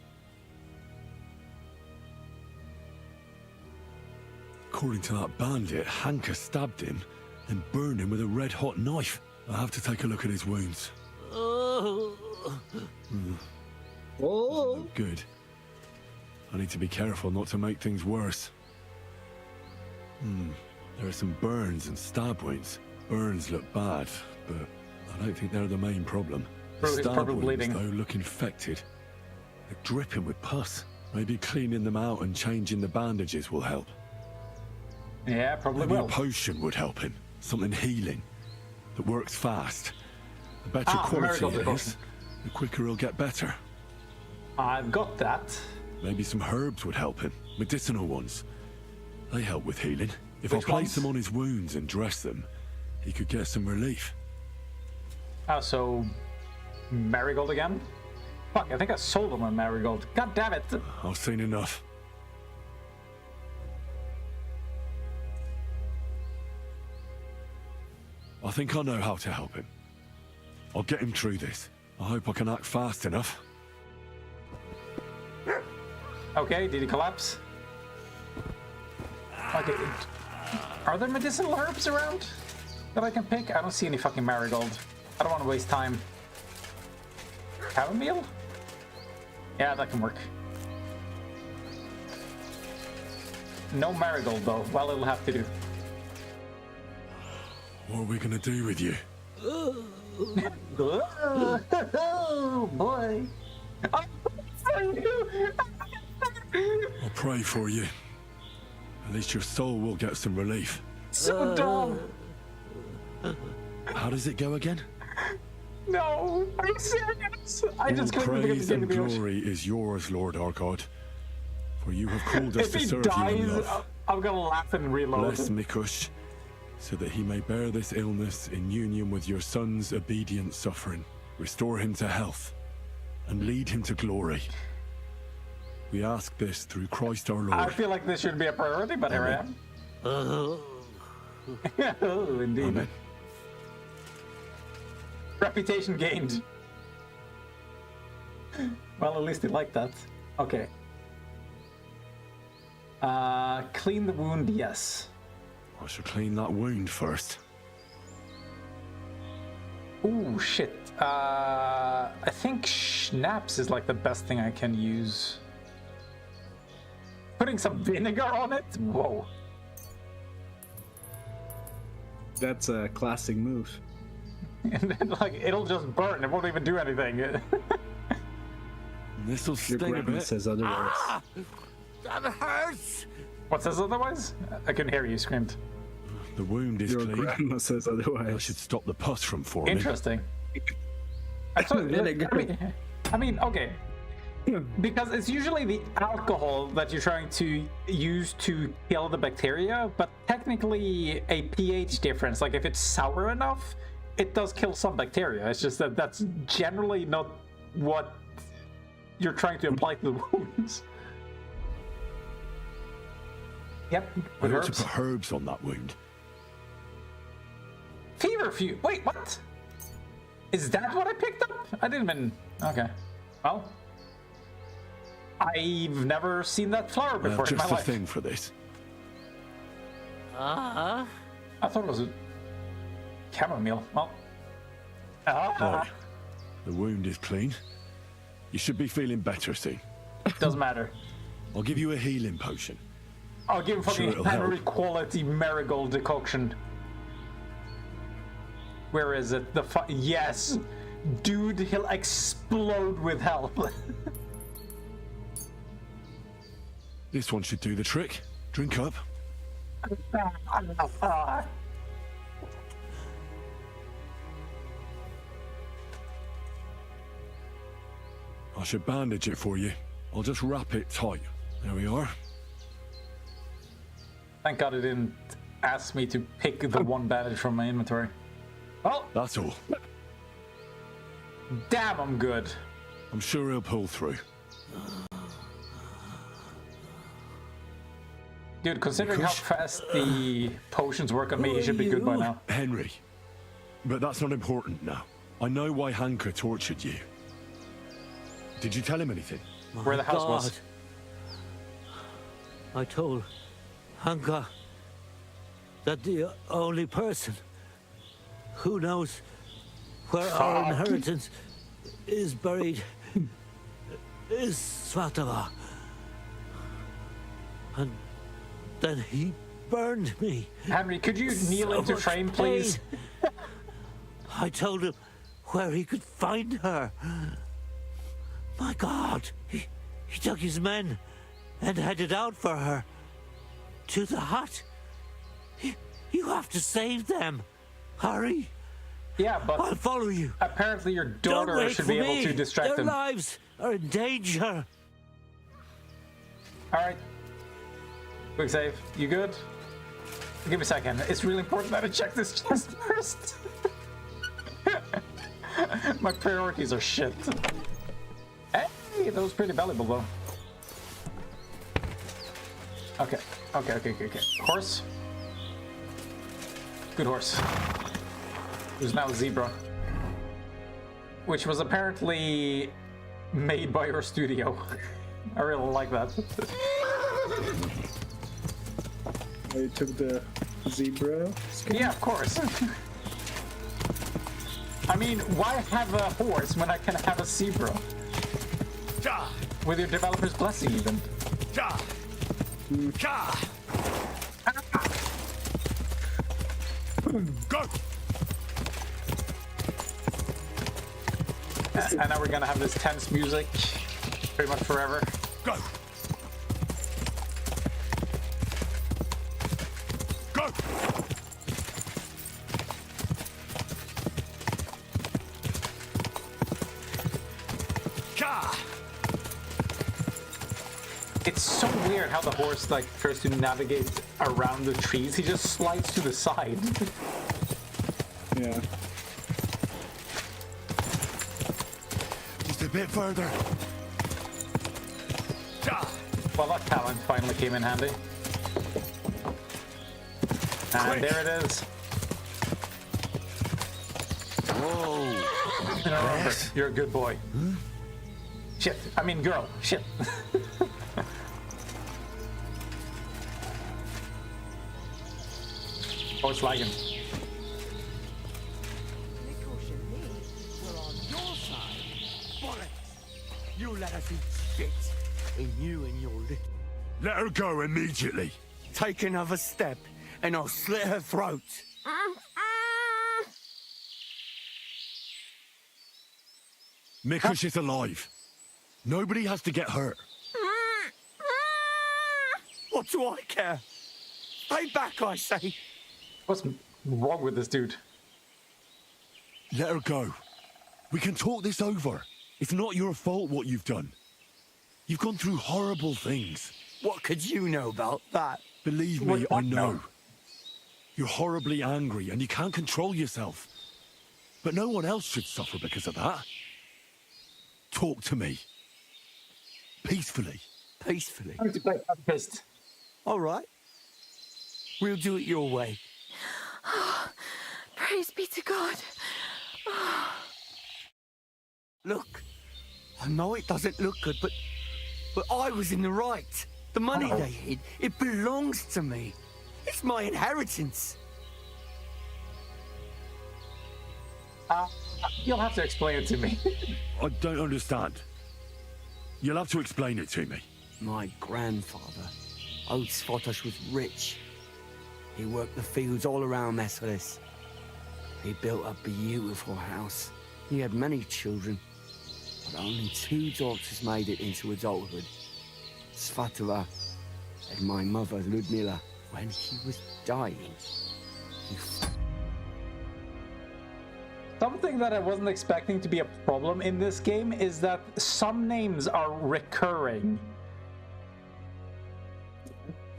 According to that bandit, Hanka stabbed him and burned him with a red-hot knife. I have to take a look at his wounds. Oh. Good. I need to be careful not to make things worse. There are some burns and stab wounds. Burns look bad, but I don't think they're the main problem. The Bro, he's stab probably wounds, bleeding. though, look infected. They're dripping with pus. Maybe cleaning them out and changing the bandages will help. Yeah, probably Maybe will. a potion would help him. Something healing that works fast. The better quality miracle it potion. is, the quicker he'll get better. I've got that. Maybe some herbs would help him. Medicinal ones. They help with healing. If Which I place ones? them on his wounds and dress them, he could get some relief. Oh, so Marigold again? Fuck, I think I sold him a Marigold. God damn it. I've seen enough. I think I know how to help him. I'll get him through this. I hope I can act fast enough. Okay, did he collapse? Okay. Are there medicinal herbs around that I can pick? I don't see any fucking Marigold. I don't want to waste time. Chamomile? Yeah, that can work. No Marigold though. Well, it'll have to do. What are we gonna do with you? Oh boy. Oh, thank you. I'll pray for you. At least your soul will get some relief. So dumb. How does it go again? No, are you serious? I just All couldn't praise and the ocean. glory is yours, Lord our God. For you have called us If to he serve you in dies, love. I'm gonna laugh and reload. Bless Mikush, so that he may bear this illness in union with your son's obedient suffering. Restore him to health, and lead him to glory. We ask this through Christ our Lord. I feel like this should be a priority, but here I am. Oh, indeed. Amen. Reputation gained. Well, at least he liked that. Okay. Clean the wound, yes. I should clean that wound first. Ooh, shit. I think schnapps is like the best thing I can use. Putting some vinegar on it? Whoa. That's a classic move. And then, like, it'll just burn. It won't even do anything. This'll Your sting a grandma bit. says otherwise. That hurts! What says otherwise? I couldn't hear you screamed. The wound is Your clean. grandma says I otherwise. should stop the pus from forming. Interesting. I thought, Vinegar. I mean, okay. Because it's usually the alcohol that you're trying to use to kill the bacteria, but technically a pH difference, like if it's sour enough, it does kill some bacteria. It's just that that's generally not what you're trying to apply to the wounds. Yep. I with ought to herbs. put herbs on that wound. Feverfew. Wait, what? Is that what I picked up? I didn't even. Okay. Well, I've never seen that flower before in my Just the life. thing for this. I thought it was a chamomile. Well. Right. The wound is clean. You should be feeling better soon. Doesn't matter. I'll give you a healing potion. I'll give him Sure, fucking it'll Henry help. quality marigold decoction. Where is it? Yes! dude, he'll explode with hell. This one should do the trick. Drink up. I should bandage it for you. I'll just wrap it tight. There we are. Thank God it didn't ask me to pick the one bandage from my inventory. Oh, That's all. damn, I'm good. I'm sure he'll pull through. Dude, considering how fast the potions work on me, he should be good by now. Henry. But that's not important now. I know why Hanka tortured you. Did you tell him anything? Where the house was. I told Hanka that the only person who knows where our inheritance is buried is Svatava. And then he burned me. Henry, could you kneel into much frame, please? pain. I told him where he could find her. My God, he took his men and headed out for her to the hut. You have to save them. Hurry. Yeah, but I'll follow you. apparently your Don't daughter wait should for be able me. to distract Their them. lives are in danger. Alright. Quick save. You good? Give me a second. It's really important that I check this chest first. My priorities are shit. Hey, that was pretty valuable though. Okay. Horse. Good horse. Who's now a zebra. Which was apparently made by your studio. I really like that. I took the zebra skin. Yeah, of course. I mean, why have a horse when I can have a zebra? With your developer's blessing, even. Go! And now we're gonna have this tense music pretty much forever. Go! Go! It's so weird how the horse like tries to navigate around the trees. He just slides to the side. Yeah. Just a bit further. Well, that talent finally came in handy. And Quick. there it is. Whoa! And remember, you're a good boy. Shit. I mean, girl. Shit. Oh, it's lagging. Mikosh and me were on your side. Bollocks! You let us eat shit. And you and your little... Let her go immediately. Take another step, and I'll slit her throat. Mikush is alive. Nobody has to get hurt. What do I care? Stay back, I say. What's wrong with this dude? Let her go. We can talk this over. It's not your fault what you've done. You've gone through horrible things. What could you know about that? Believe What me, do I I know? know. You're horribly angry and you can't control yourself. But no one else should suffer because of that. Talk to me. Peacefully. Peacefully. I'm pissed. All right. We'll do it your way. Praise be to God. Look, I know it doesn't look good, but I was in the right. The money they hid, it belongs to me. It's my inheritance. You'll have to explain it to me. I don't understand. You'll have to explain it to me. My grandfather, old Svotosh, was rich. He worked the fields all around Messeris. He built a beautiful house. He had many children, but only 2 daughters made it into adulthood. Svatova and my mother, Ludmila. When he was dying, he... Something that I wasn't expecting to be a problem in this game is that some names are recurring.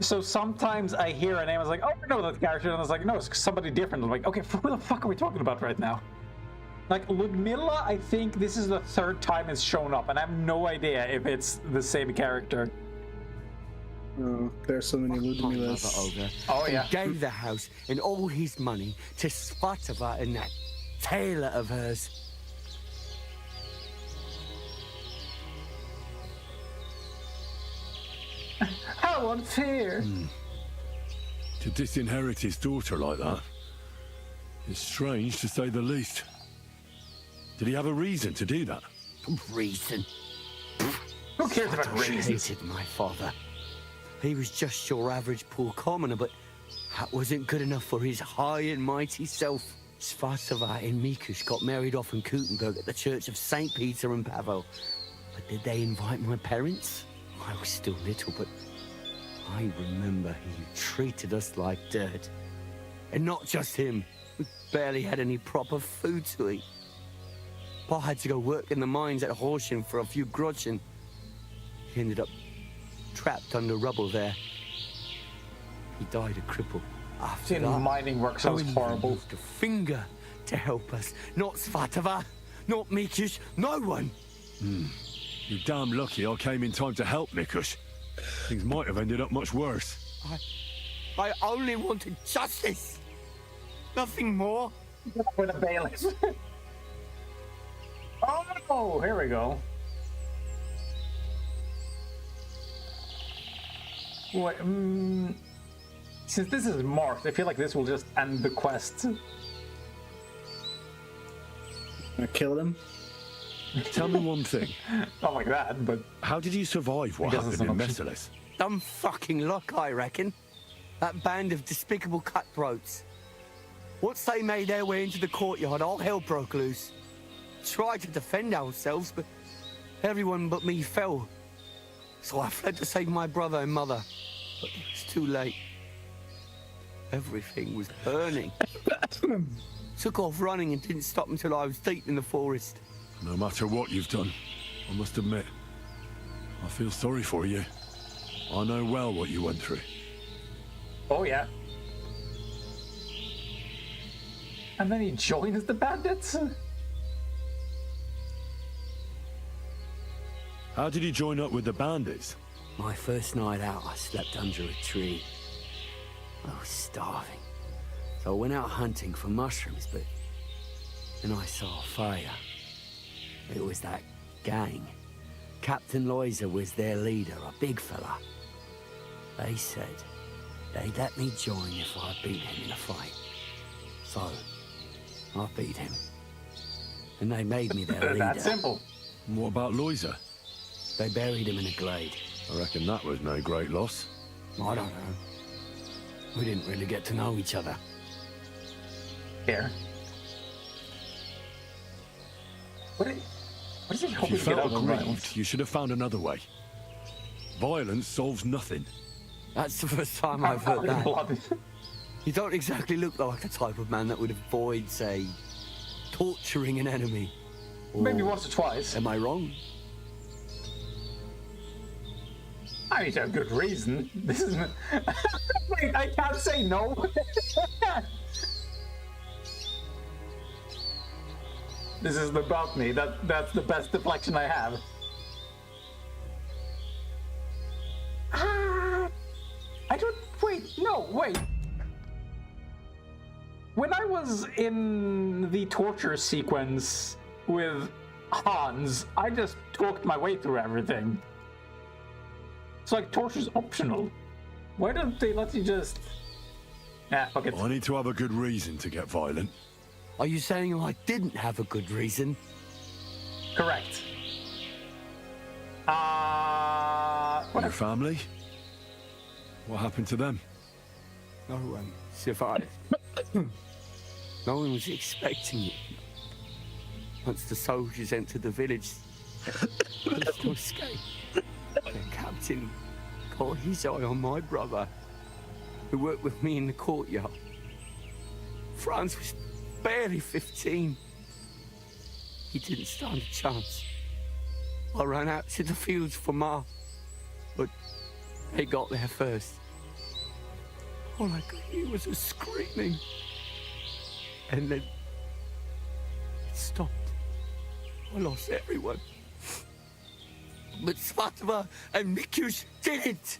So sometimes I hear a name, I was like, oh, I know that character, and I was like, no, it's somebody different. I'm like, okay, who the fuck are we talking about right now? Like, Ludmilla, I think this is the 3rd time it's shown up, and I have no idea if it's the same character. Oh, there's so many Ludmillas. Oh, yeah. He gave the house and all his money to Svatova and that tailor of hers. How unfair! To disinherit his daughter like that is strange, to say the least. Did he have a reason to do that? Reason? Who cares about Svatova reasons? hated my father. He was just your average poor commoner, but that wasn't good enough for his high and mighty self. Svatova and Mikush got married off in Kuttenberg at the Church of St. Peter and Pavel. But did they invite my parents? I was still little, but I remember he treated us like dirt. And not just him. We barely had any proper food to eat. Pa had to go work in the mines at Horsham for a few groschen. He ended up trapped under rubble there. He died a cripple. After Seeing that, mining work sounds horrible. moved a finger to help us. Not Svatova, not Mikush, no one. You're damn lucky I came in time to help, Mikush. Things might have ended up much worse. I only wanted justice. Nothing more. With a bailiff. Oh, here we go. Wait, since this is marked, I feel like this will just end the quest. I killed him. Tell me one thing. Not like that, but How did you survive what Because it's happened in an option. Messalis? Dumb fucking luck, I reckon. That band of despicable cutthroats. Once they made their way into the courtyard, all hell broke loose. Tried to defend ourselves, but everyone but me fell. So I fled to save my brother and mother. But it was too late. Everything was burning. Took off running and didn't stop until I was deep in the forest. No matter what you've done, I must admit, I feel sorry for you. I know well what you went through. oh yeah. And then he joins the bandits? How did you join up with the bandits? My first night out, I slept under a tree. I was starving. So I went out hunting for mushrooms, but then I saw a fire. It was that gang. Captain Loiser was their leader, a big fella. They said they'd let me join if I beat him in a fight. So, I beat him. And they made me their leader. That simple. And what about Loiser? They buried him in a glade. I reckon that was no great loss. I don't know. We didn't really get to know each other. Here. What is he If hoping you to get out felt of aggrieved, violence? you should have found another way. Violence solves nothing. That's the first time I've heard that. Blood. You don't exactly look like the type of man that would avoid, say, torturing an enemy. Or... Maybe once or twice. Am I wrong? I need a good reason. This isn't. Wait, I can't say no. This isn't about me. That's the best deflection I have. I don't. Wait. No. Wait. When I was in the torture sequence with Hans, I just talked my way through everything. It's like torture's optional. Why don't they let you just... fuck it. I need to have a good reason to get violent. Are you saying I didn't have a good reason? Correct. Your family? What happened to them? No one survived. No one was expecting it. Once the soldiers entered the village, there was no escape. The captain got his eye on my brother, who worked with me in the courtyard. Franz was barely 15. He didn't stand a chance. I ran out to the fields for Ma, but they got there first. All I could hear was a screaming. And then it stopped. I lost everyone. But Svatova and Mikush didn't.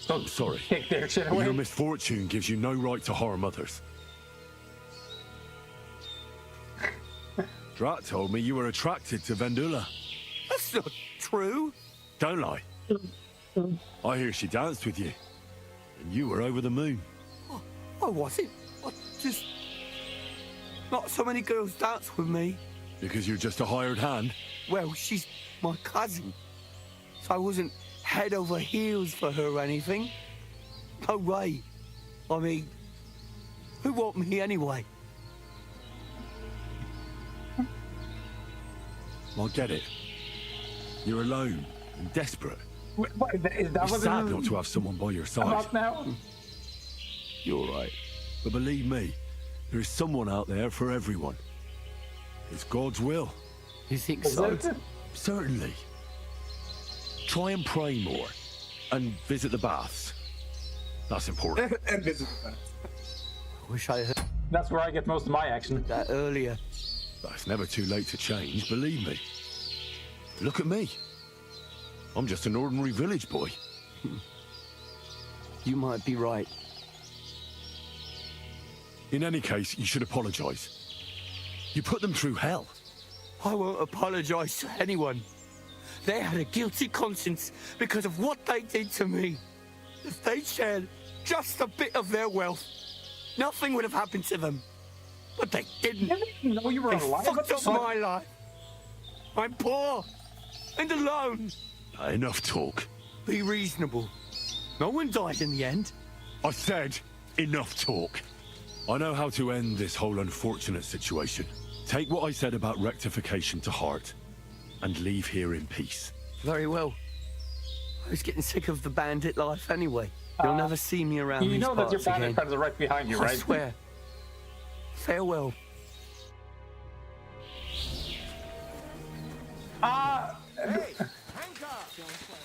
I'm sorry. Take their shit away. Your misfortune gives you no right to harm others. Drat told me you were attracted to Vendula. That's not true. Don't lie. I hear she danced with you, and you were over the moon. I wasn't. I just... Not so many girls dance with me. Because you're just a hired hand? Well, she's my cousin. So I wasn't head over heels for her or anything. No way. I mean, who want me anyway? I get it. You're alone and desperate. That It's was sad not to have someone by your side. about now. You're right. But believe me, there is someone out there for everyone. It's God's will. You think Is so? it? Certainly. Try and pray more. And visit the baths. That's important. And visit that. I wish I heard That's where I get most of my action. that earlier. But it's never too late to change, believe me. Look at me. I'm just an ordinary village boy. You might be right. In any case, you should apologize. You put them through hell. I won't apologize to anyone. They had a guilty conscience because of what they did to me. If they shared just a bit of their wealth, nothing would have happened to them. But they didn't. I didn't know you were They alive. fucked up my life. I'm poor and alone. Enough talk. Be reasonable. No one died in the end. I said enough talk. I know how to end this whole unfortunate situation. Take what I said about rectification to heart and leave here in peace. Very well. I was getting sick of the bandit life anyway. You'll never see me around You these know that your parts bandit again. friends are right behind you, I right? swear. Farewell.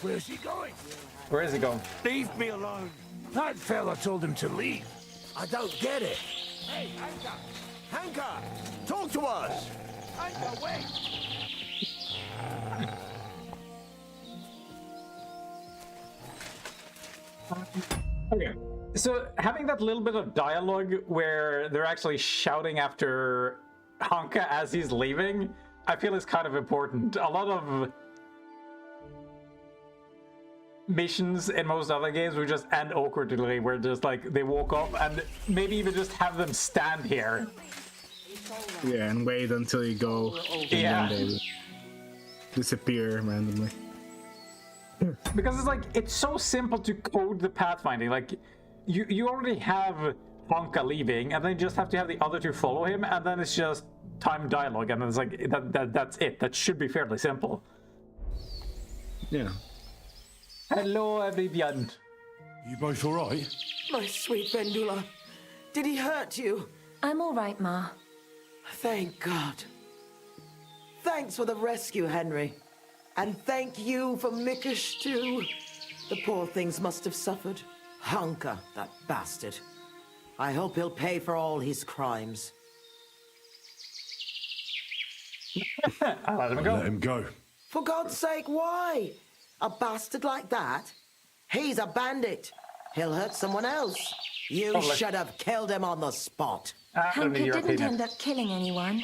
Where's he going? Where is he going? Leave me alone. That fella told him to leave. I don't get it. Hey, Hanka! Hanka! Talk to us! Hanka, wait! Okay. So having that little bit of dialogue where they're actually shouting after Hanka as he's leaving, I feel is kind of important. A lot of missions in most other games would just end awkwardly, where just like they walk off and maybe even just have them stand here. Yeah, and wait until you go. And Yeah. then they disappear randomly. Because it's like, it's so simple to code the pathfinding. Like, you already have Hanka leaving, and then you just have to have the other two follow him, and then it's just time dialogue, and then it's like, that's it. That should be fairly simple. Yeah. Hello, everyone. You both all right? My sweet Vendula. Did he hurt you? I'm all right, Ma. Thank God. Thanks for the rescue, Henry. And thank you for Mikush, too. The poor things must have suffered. Hanka, that bastard. I hope he'll pay for all his crimes. I'll let him go. Let him go. For God's sake, why? A bastard like that? He's a bandit. He'll hurt someone else. You should have killed him on the spot. Hanka didn't end up killing anyone.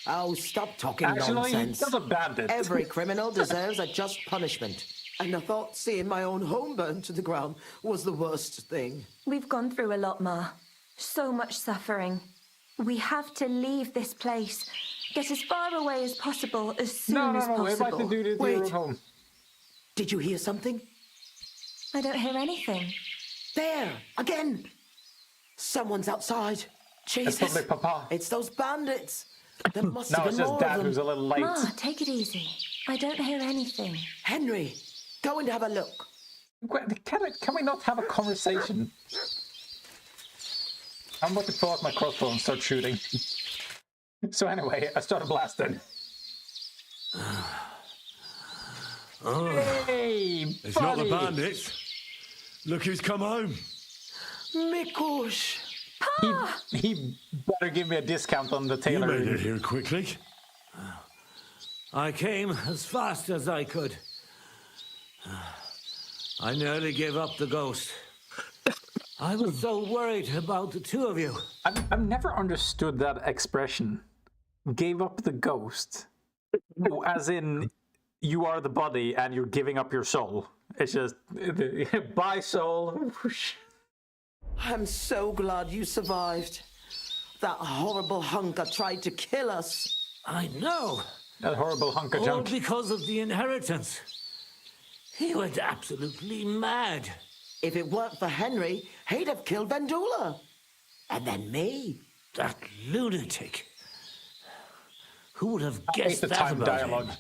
Oh, stop talking Actually, nonsense. he's a bandit. Every criminal deserves a just punishment. And I thought seeing my own home burned to the ground was the worst thing. We've gone through a lot, Ma. So much suffering. We have to leave this place. Get as far away as possible, as soon as No, we'd like possible. to do this Wait. at home. Did you hear something? I don't hear anything. There, again. Someone's outside. Jesus. It's probably Papa. It's those bandits. There must No, have it's been just more Dad of them. who's a little late. Ma, take it easy. I don't hear anything. Henry, go and have a look. Can we not have a conversation? I'm about to pull out my crossbow and start shooting. So anyway, I started blasting. Hey, It's not the buddy! bandits. Look who's come home. Mikush! He better give me a discount on the You tailor. made it here quickly. I came as fast as I could. I nearly gave up the ghost. I was so worried about the two of you. I've never understood that expression. Gave up the ghost. As in, you are the body and you're giving up your soul. It's just, bye soul. I'm so glad you survived. That horrible hunker tried to kill us. I know. That horrible hunk of All junk. because of the inheritance. He went absolutely mad. If it weren't for Henry, he'd have killed Vendula. And then me. That lunatic. Who would have I hate guessed the that time about dialogue. him?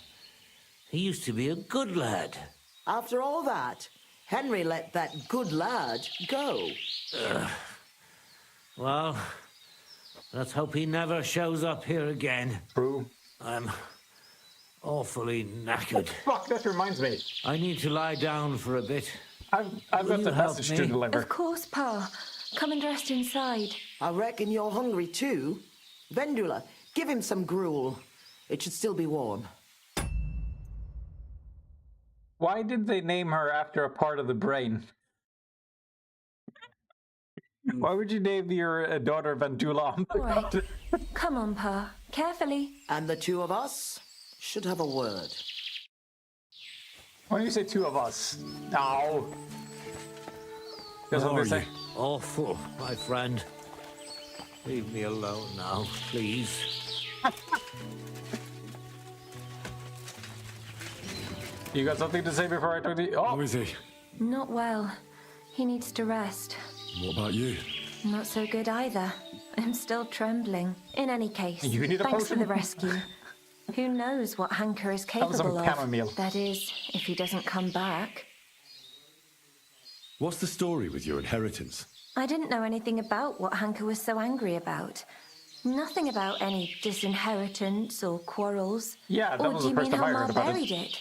He used to be a good lad. After all that, Henry let that good lad go. Well, let's hope he never shows up here again. True. I'm awfully knackered. Fuck, that reminds me. I need to lie down for a bit. I've Will got you a help message me? to deliver. Of course, Pa. Come and rest inside. I reckon you're hungry too. Vendula, give him some gruel. It should still be warm. Why did they name her after a part of the brain? Why would you name your daughter Vendula? All right. Come on, Pa. Carefully. And the two of us should have a word. Why do you say two of us? No. That's what How they are say. you? Awful, my friend. Leave me alone now, please. You got something to say before I talk to you? How Oh, is he? Not well. He needs to rest. What about you? Not so good either. I'm still trembling. In any case, You need a thanks for potion? the rescue. Who knows what Hanker is Have some capable of? chamomile. That is, if he doesn't come back. What's the story with your inheritance? I didn't know anything about what Hanker was so angry about. Nothing about any disinheritance or quarrels. Yeah, that or was do the you first mean time I how heard Ma about it. buried it?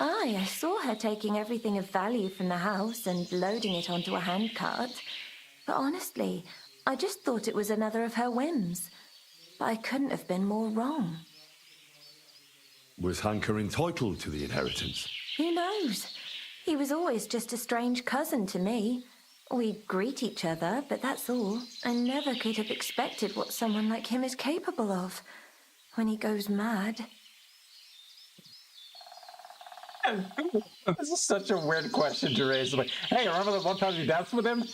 Aye, I saw her taking everything of value from the house and loading it onto a handcart. But honestly, I just thought it was another of her whims. But I couldn't have been more wrong. Was Hanker entitled to the inheritance? Who knows? He was always just a strange cousin to me. We greet each other, but that's all. I never could have expected what someone like him is capable of. When he goes mad. this is such a weird question to raise. Like, hey, remember the one time you danced with him? What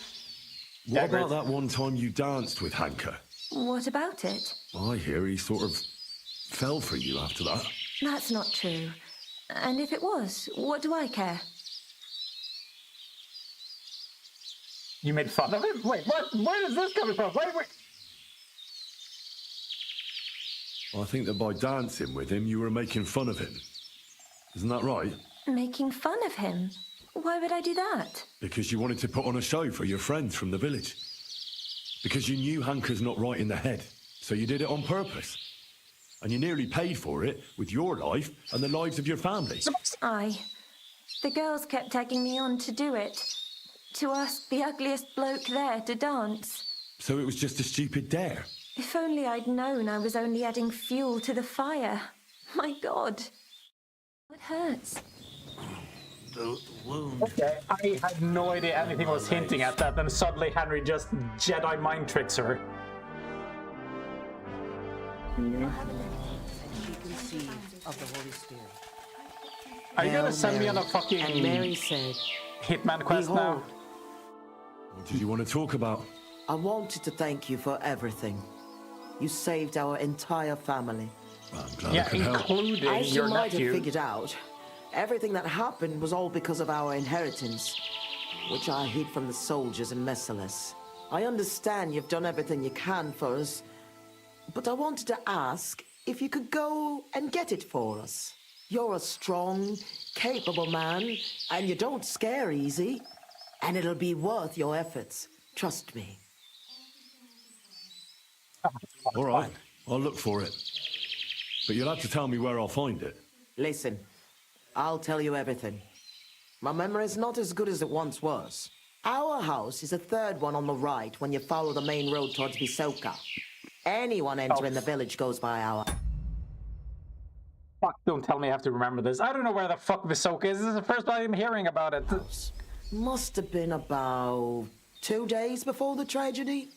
Yeah, about great. that one time you danced with Hanker? What about it? I hear he sort of fell for you after that. That's not true. And if it was, what do I care? You made fun of him? Wait, what? Where is this coming from? Wait. I think that by dancing with him, you were making fun of him. Isn't that right? Making fun of him? Why would I do that? Because you wanted to put on a show for your friends from the village. Because you knew Hanker's not right in the head, so you did it on purpose. And you nearly paid for it with your life and the lives of your family. Aye. The girls kept tagging me on to do it. To ask the ugliest bloke there to dance. So it was just a stupid dare. If only I'd known I was only adding fuel to the fire. My God. It hurts. The wound. Okay, I had no idea anything was hinting at that, then suddenly Henry just Jedi mind tricks her. Of the Holy Spirit. Are you gonna Hail send me on a Mary. fucking And Mary said, hitman quest now? Behold, What did you want to talk about? I wanted to thank you for everything. You saved our entire family. Well, I'm glad I Yeah, could help. including As you your might nephew. have figured out, everything that happened was all because of our inheritance, which I hid from the soldiers in Messalis. I understand you've done everything you can for us, But I wanted to ask if you could go and get it for us. You're a strong, capable man, and you don't scare easy. And it'll be worth your efforts. Trust me. All right, I'll look for it. But you'll have to tell me where I'll find it. Listen, I'll tell you everything. My memory's not as good as it once was. Our house is the third one on the right when you follow the main road towards Visoka. Anyone entering the village goes by our... Fuck, don't tell me I have to remember this. I don't know where the fuck Visoka is. This is the first time I'm hearing about it. Must have been about 2 days before the tragedy.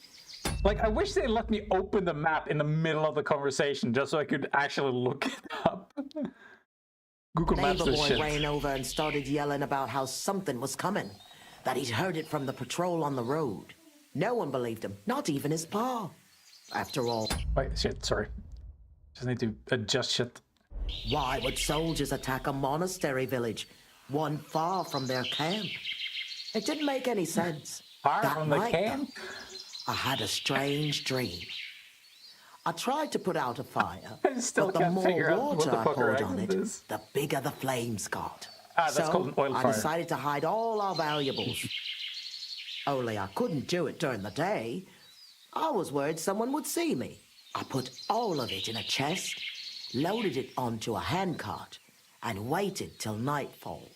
Like, I wish they let me open the map in the middle of the conversation just so I could actually look it up. Google Maps Neighbor this boy shit. ran over and started yelling about how something was coming. That he'd heard it from the patrol on the road. No one believed him, not even his pa. After all... Wait, shit, sorry. Just need to adjust shit. Why would soldiers attack a monastery village, one far from their camp? It didn't make any sense. Far That from the night, camp? though, I had a strange dream. I tried to put out a fire, I still but the can't more figure out what water the I fuck her poured on accent it, is. the bigger the flames got. Ah, that's called an oil I fire. decided to hide all our valuables. Only I couldn't do it during the day. I was worried someone would see me. I put all of it in a chest, loaded it onto a handcart, and waited till nightfall.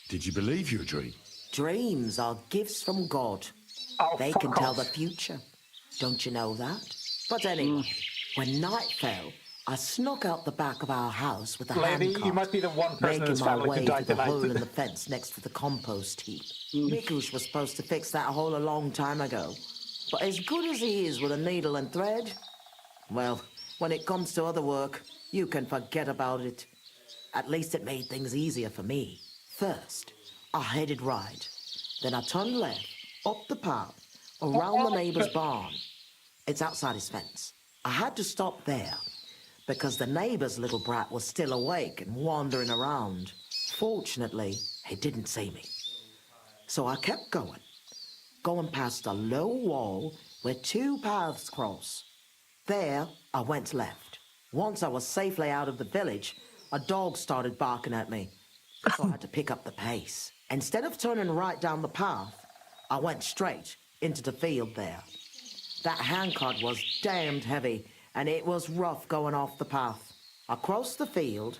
Did you believe your dream? Dreams are gifts from God. Oh, They fuck can tell off. the future. Don't you know that? But anyway, when night fell, I snuck out the back of our house with a Lady, handcart, you must be the one person in making this my family way to die to the tonight. hole in the fence next to the compost heap. Mikush was supposed to fix that hole a long time ago. But as good as he is with a needle and thread, well, when it comes to other work, you can forget about it. At least it made things easier for me. First, I headed right. Then I turned left, up the path, around the neighbor's barn. It's outside his fence. I had to stop there because the neighbor's little brat was still awake and wandering around. Fortunately, he didn't see me. So I kept going past a low wall where two paths cross. There, I went left. Once I was safely out of the village, a dog started barking at me, so I had to pick up the pace. Instead of turning right down the path, I went straight into the field there. That handcart was damned heavy, and it was rough going off the path. I crossed the field,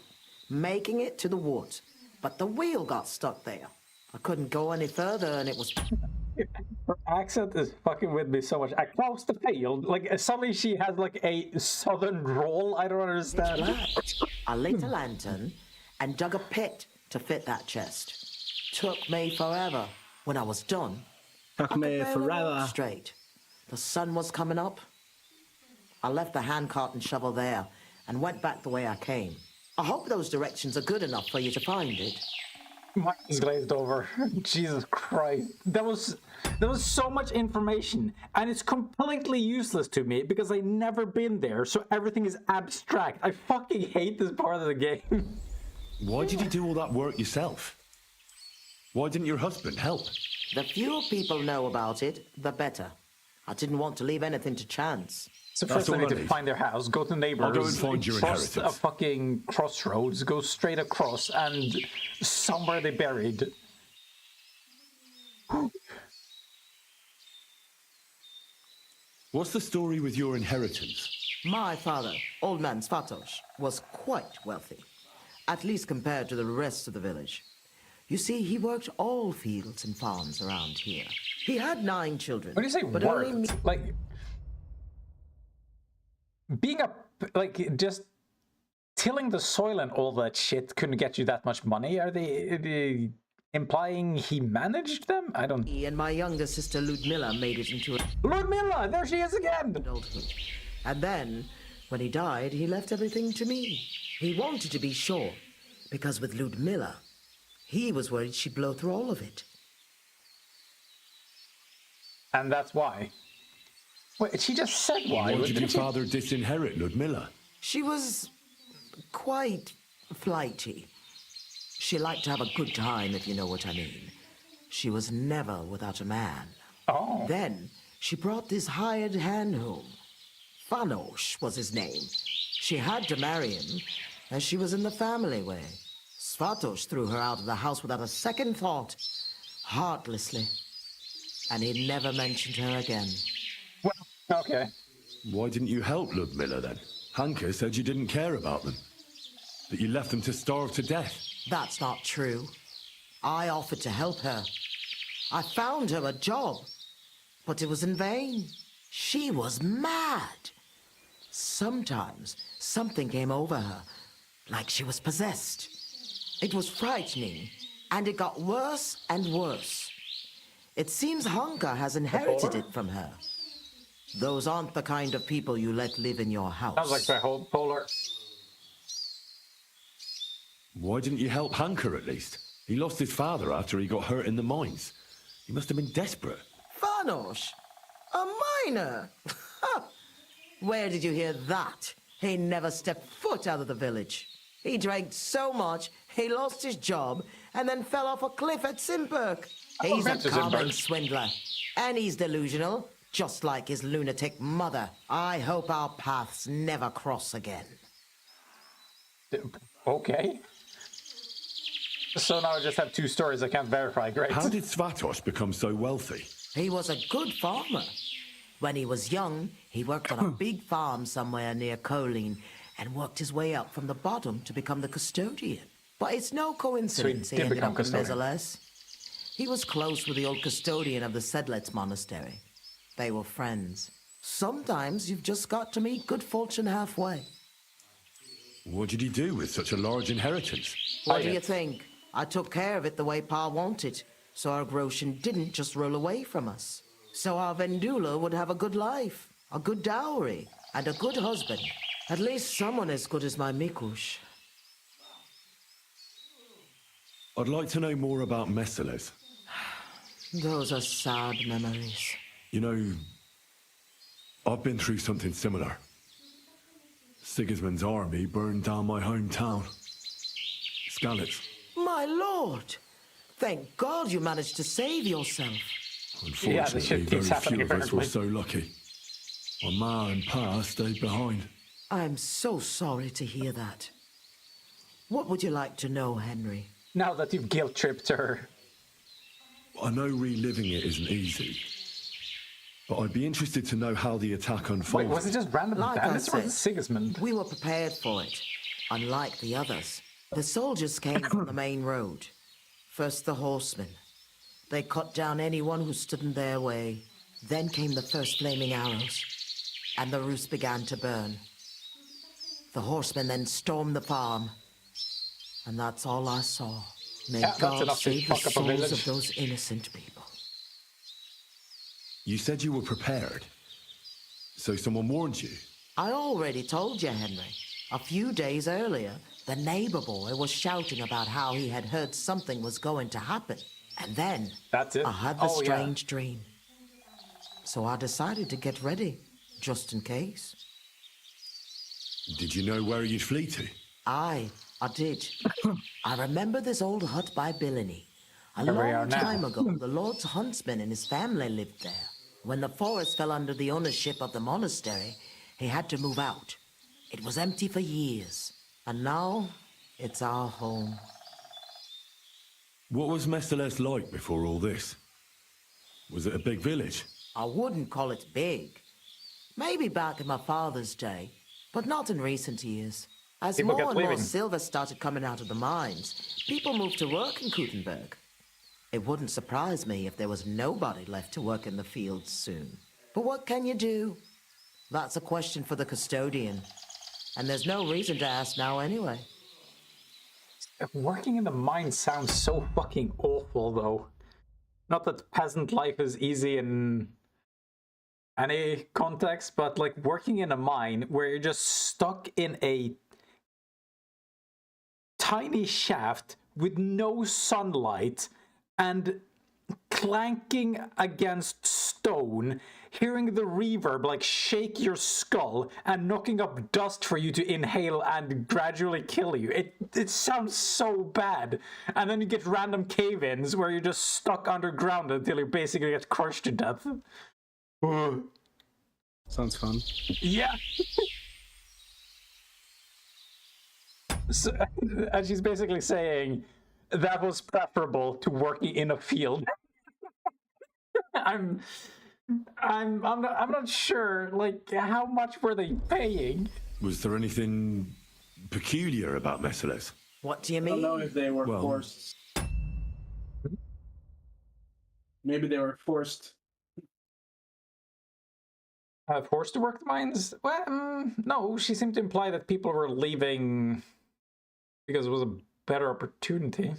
making it to the woods, but the wheel got stuck there. I couldn't go any further, and it was... Her accent is fucking with me so much. Across the field, like suddenly she has like a southern drawl. I don't understand. I lit a lantern and dug a pit to fit that chest. Took me forever. When I was done, I could Me barely forever. walk straight. The sun was coming up. I left the handcart and shovel there and went back the way I came. I hope those directions are good enough for you to find it. Mine is glazed over. Jesus Christ. That was so much information, and it's completely useless to me because I've never been there, so everything is abstract. I fucking hate this part of the game. Why did you do all that work yourself? Why didn't your husband help? The fewer people know about it, the better. I didn't want to leave anything to chance. So That's first I all need I to need. find their house, go to neighbors, I'll go and find your cross a inheritance. fucking crossroads, go straight across, and somewhere they buried. What's the story with your inheritance? My father, Old Man Svatos, was quite wealthy, at least compared to the rest of the village. You see, he worked all fields and farms around here. He had 9 children. When you say but work, only me- like being a like just tilling the soil and all that shit couldn't get you that much money. Are they implying he managed them? I don't. He and my younger sister Ludmilla made it into Ludmilla, there she is again. adulthood. And then, when he died, he left everything to me. He wanted to be sure, because with Ludmilla, he was worried she'd blow through all of it. And that's why. Wait, she just said why. Why did didn't your she? father disinherit Ludmilla? She was quite flighty. She liked to have a good time, if you know what I mean. she was never without a man. Oh. Then she brought this hired hand home. Fanos was his name. She had to marry him, as she was in the family way. Svatos threw her out of the house without a second thought, heartlessly. And he never mentioned her again. Well, okay. Why didn't you help Ludmilla then? Hanka said you didn't care about them. That you left them to starve to death. That's not true. I offered to help her. I found her a job, but it was in vain. She was mad. Sometimes something came over her, like she was possessed. It was frightening, and it got worse and worse. It seems Hanka has inherited it from her. Those aren't the kind of people you let live in your house. Sounds like bipolar. Why didn't you help Hanka at least? He lost his father after he got hurt in the mines. He must have been desperate. Fanos? A miner? Where did you hear that? He never stepped foot out of the village. He drank so much, he lost his job, and then fell off a cliff at Simperk. He's a common swindler, and he's delusional, just like his lunatic mother. I hope our paths never cross again. Okay. So now I just have two stories I can't verify. Great. How did Svatos become so wealthy? He was a good farmer. When he was young, he worked on a big farm somewhere near Colleen and worked his way up from the bottom to become the custodian. But it's no coincidence he ended up in Mezeles. He was close with the old custodian of the Sedlets monastery. They were friends. Sometimes you've just got to meet good fortune halfway. What did he do with such a large inheritance? What do you think? I took care of it the way Pa wanted, so our Groshen didn't just roll away from us. So our Vendula would have a good life, a good dowry, and a good husband. At least someone as good as my Mikush. I'd like to know more about Mezeles. Those are sad memories. You know, I've been through something similar. Sigismund's army burned down my hometown. Skalitz. My lord! Thank God you managed to save yourself. Unfortunately, very few of us were so lucky. My ma and pa stayed behind. I'm so sorry to hear that. What would you like to know, Henry? Now that you've guilt-tripped her. I know reliving it isn't easy, but I'd be interested to know how the attack unfolded. Wait, was it just random bandits or was it Sigismund? We were prepared for it. Unlike the others, the soldiers came from the main road. First the horsemen. They cut down anyone who stood in their way. Then came the first flaming arrows, and the roofs began to burn. The horsemen then stormed the farm, and that's all I saw. May God save the souls of those innocent people. You said you were prepared, so someone warned you? I already told you, Henry. A few days earlier, the neighbor boy was shouting about how he had heard something was going to happen. And then that's it. I had the strange dream. So I decided to get ready, just in case. Did you know where you'd flee to? I did. I remember this old hut by Billiny. A long time ago, the Lord's huntsman and his family lived there. When the forest fell under the ownership of the monastery, he had to move out. It was empty for years, and now it's our home. What was Mezeles like before all this? Was it a big village? I wouldn't call it big. Maybe back in my father's day, but not in recent years. As People more and leaving. more silver started coming out of the mines, people moved to work in Kutenberg. It wouldn't surprise me if there was nobody left to work in the fields soon. But what can you do? That's a question for the custodian. And there's no reason to ask now anyway. Working in the mine sounds so fucking awful, though. Not that peasant life is easy in any context, but like working in a mine where you're just stuck in a tiny shaft with no sunlight and clanking against stone hearing the reverb like shake your skull and knocking up dust for you to inhale and gradually kill you. It sounds so bad. And then you get random cave-ins where you're just stuck underground until you basically get crushed to death. Sounds fun. Yeah. So, and she's basically saying that was preferable to working in a field. I'm not sure. Like, how much were they paying? Was there anything peculiar about Messales? What do you I don't mean? know if they were Well- forced. Maybe they were forced. Forced to work the mines? Well, no. She seemed to imply that people were leaving because it was a better opportunity.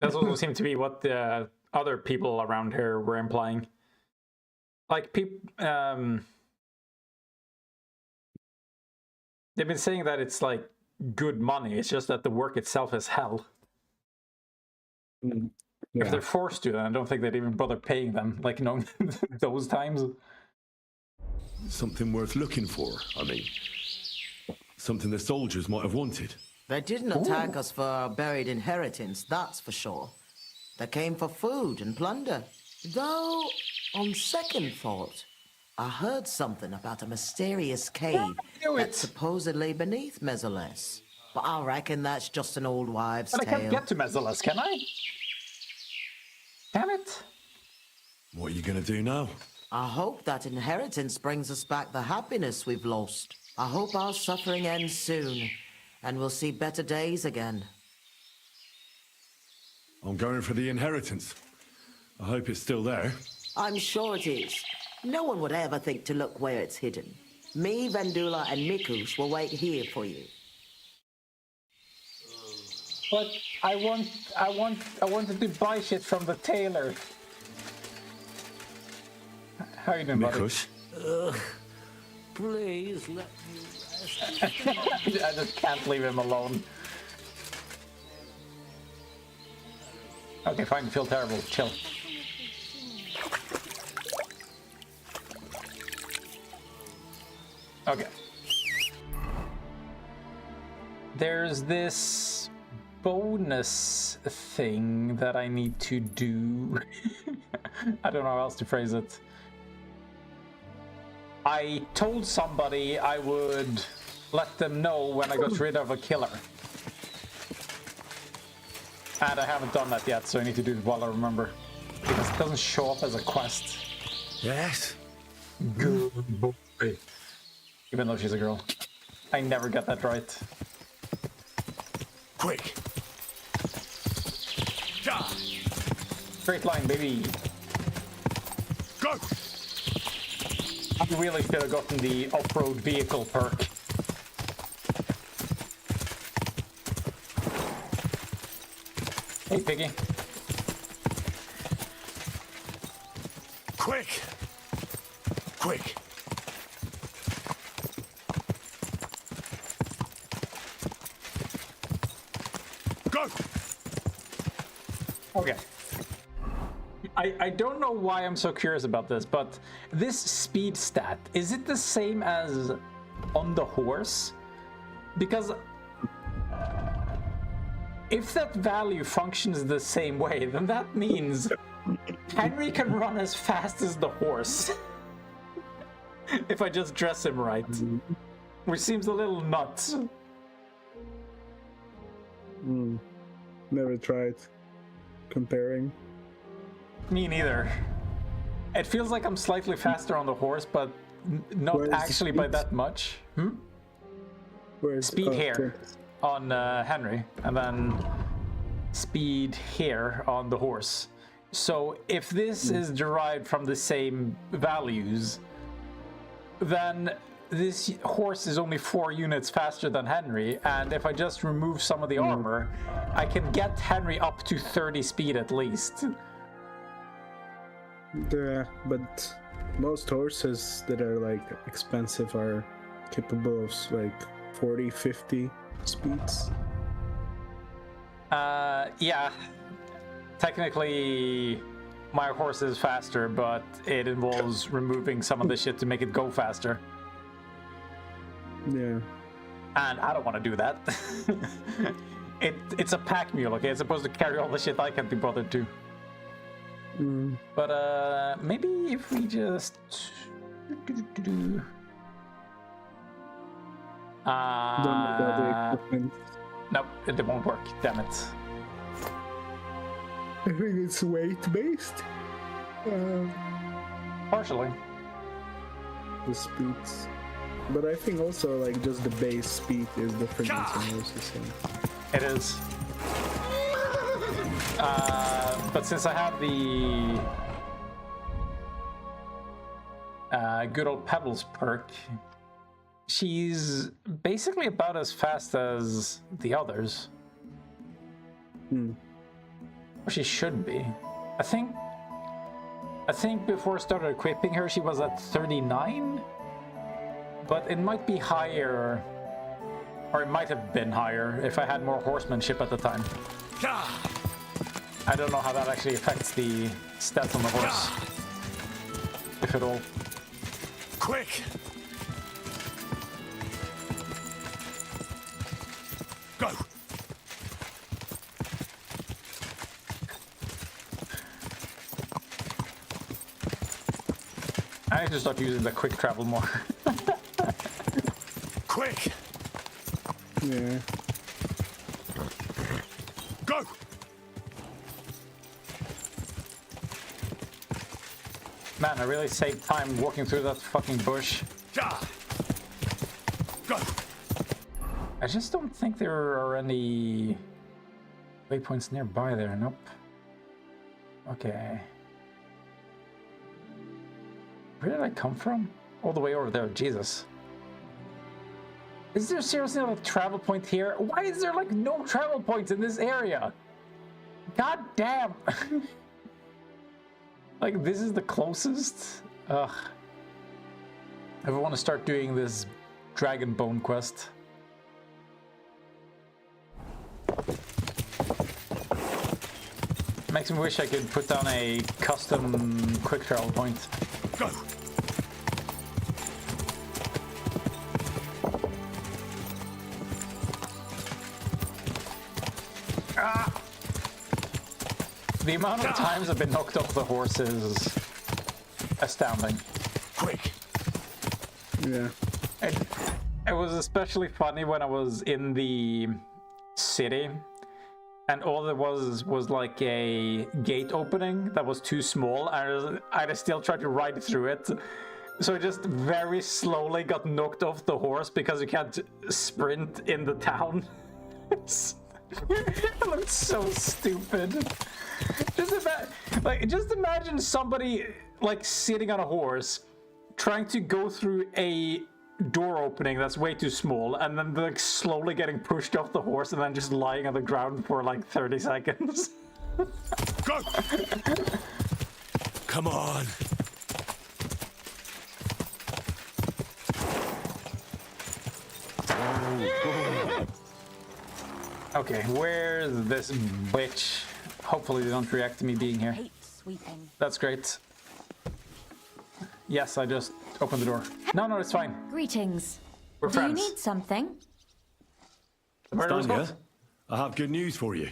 That's also seemed to be what the other people around here were implying. Like, people, they've been saying that it's like good money. It's just that the work itself is hell. Yeah. If they're forced to, then I don't think they'd even bother paying them. Like, you know, those times. Something worth looking for, I mean. Something the soldiers might have wanted. They didn't attack us for our buried inheritance, that's for sure. They came for food and plunder. Though, on second thought, I heard something about a mysterious cave that's supposedly beneath Messales. But I reckon that's just an old wives' But I tale. can't get to Messales, can I? Damn it. What are you going to do now? I hope that inheritance brings us back the happiness we've lost. I hope our suffering ends soon, and we'll see better days again. I'm going for the inheritance. I hope it's still there. I'm sure it is. No one would ever think to look where it's hidden. Me, Vendula, and Mikush will wait here for you. But I wanted to buy shit from the tailor. How are you doing, buddy? Mikush? Please let me rest. I just can't leave him alone. Okay, fine. Feel terrible. Chill. Okay. There's this bonus thing that I need to do. I don't know how else to phrase it. I told somebody I would let them know when I got rid of a killer. And I haven't done that yet, so I need to do it while I remember. Because it doesn't show up as a quest. Yes. Good boy. Even though she's a girl. I never get that right. Quick. Ja. Straight line, baby. Go. I really should have gotten the off-road vehicle perk. Hey, Piggy. Quick. Quick. Go. Okay. I don't know why I'm so curious about this, but this speed stat, is it the same as on the horse? Because if that value functions the same way, then that means Henry can run as fast as the horse. If I just dress him right. Which seems a little nuts. Never tried comparing. Me neither. It feels like I'm slightly faster on the horse, but not Where's actually by that much. Where's Speed here on Henry, and then speed here on the horse. So if this is derived from the same values, then this horse is only 4 units faster than Henry, and if I just remove some of the armor, I can get Henry up to 30 speed at least. Yeah, but most horses that are like expensive are capable of like 40, 50 speeds. Yeah. Technically, my horse is faster, but it involves removing some of the shit to make it go faster. Yeah. And I don't want to do that. It's a pack mule, okay? It's supposed to carry all the shit I can't be bothered to. But maybe if we just... Nope, it won't work. Damn it. I think it's weight-based. Partially. The speeds. But I think also, like, just the base speed is different in some horses. It is. But since I have the good old Pebbles perk, she's basically about as fast as the others. Or she should be. I think before I started equipping her, she was at 39. But it might be higher, or it might have been higher if I had more horsemanship at the time. I don't know how that actually affects the stats on the horse, if at all. Quick! Go! I need to start using the quick travel more. Quick! Yeah. Go! Man, I really saved time walking through that fucking bush. Go! I just don't think there are any waypoints nearby there. Nope. Okay. Where did I come from? All the way over there. Jesus. Is there seriously a travel point here? Why is there like no travel points in this area? God damn. Like this is the closest? Ugh. I want to start doing this Dragon Bone quest. Makes me wish I could put down a custom quick travel point. Go! The amount of times I've been knocked off the horse is astounding. Quick! Yeah. It was especially funny when I was in the city and all there was like a gate opening that was too small and I still tried to ride through it. So I just very slowly got knocked off the horse because you can't sprint in the town. It looked so stupid. Just imagine somebody like sitting on a horse trying to go through a door opening that's way too small and then like slowly getting pushed off the horse and then just lying on the ground for like 30 seconds. Go! Come on! Okay, where's this bitch? Hopefully they don't react to me being here. Hate sweeping. That's great. Yes, I just opened the door. No, it's fine. Greetings. We're Do friends. you need something? The murder was Stanya, caught? I have good news for you.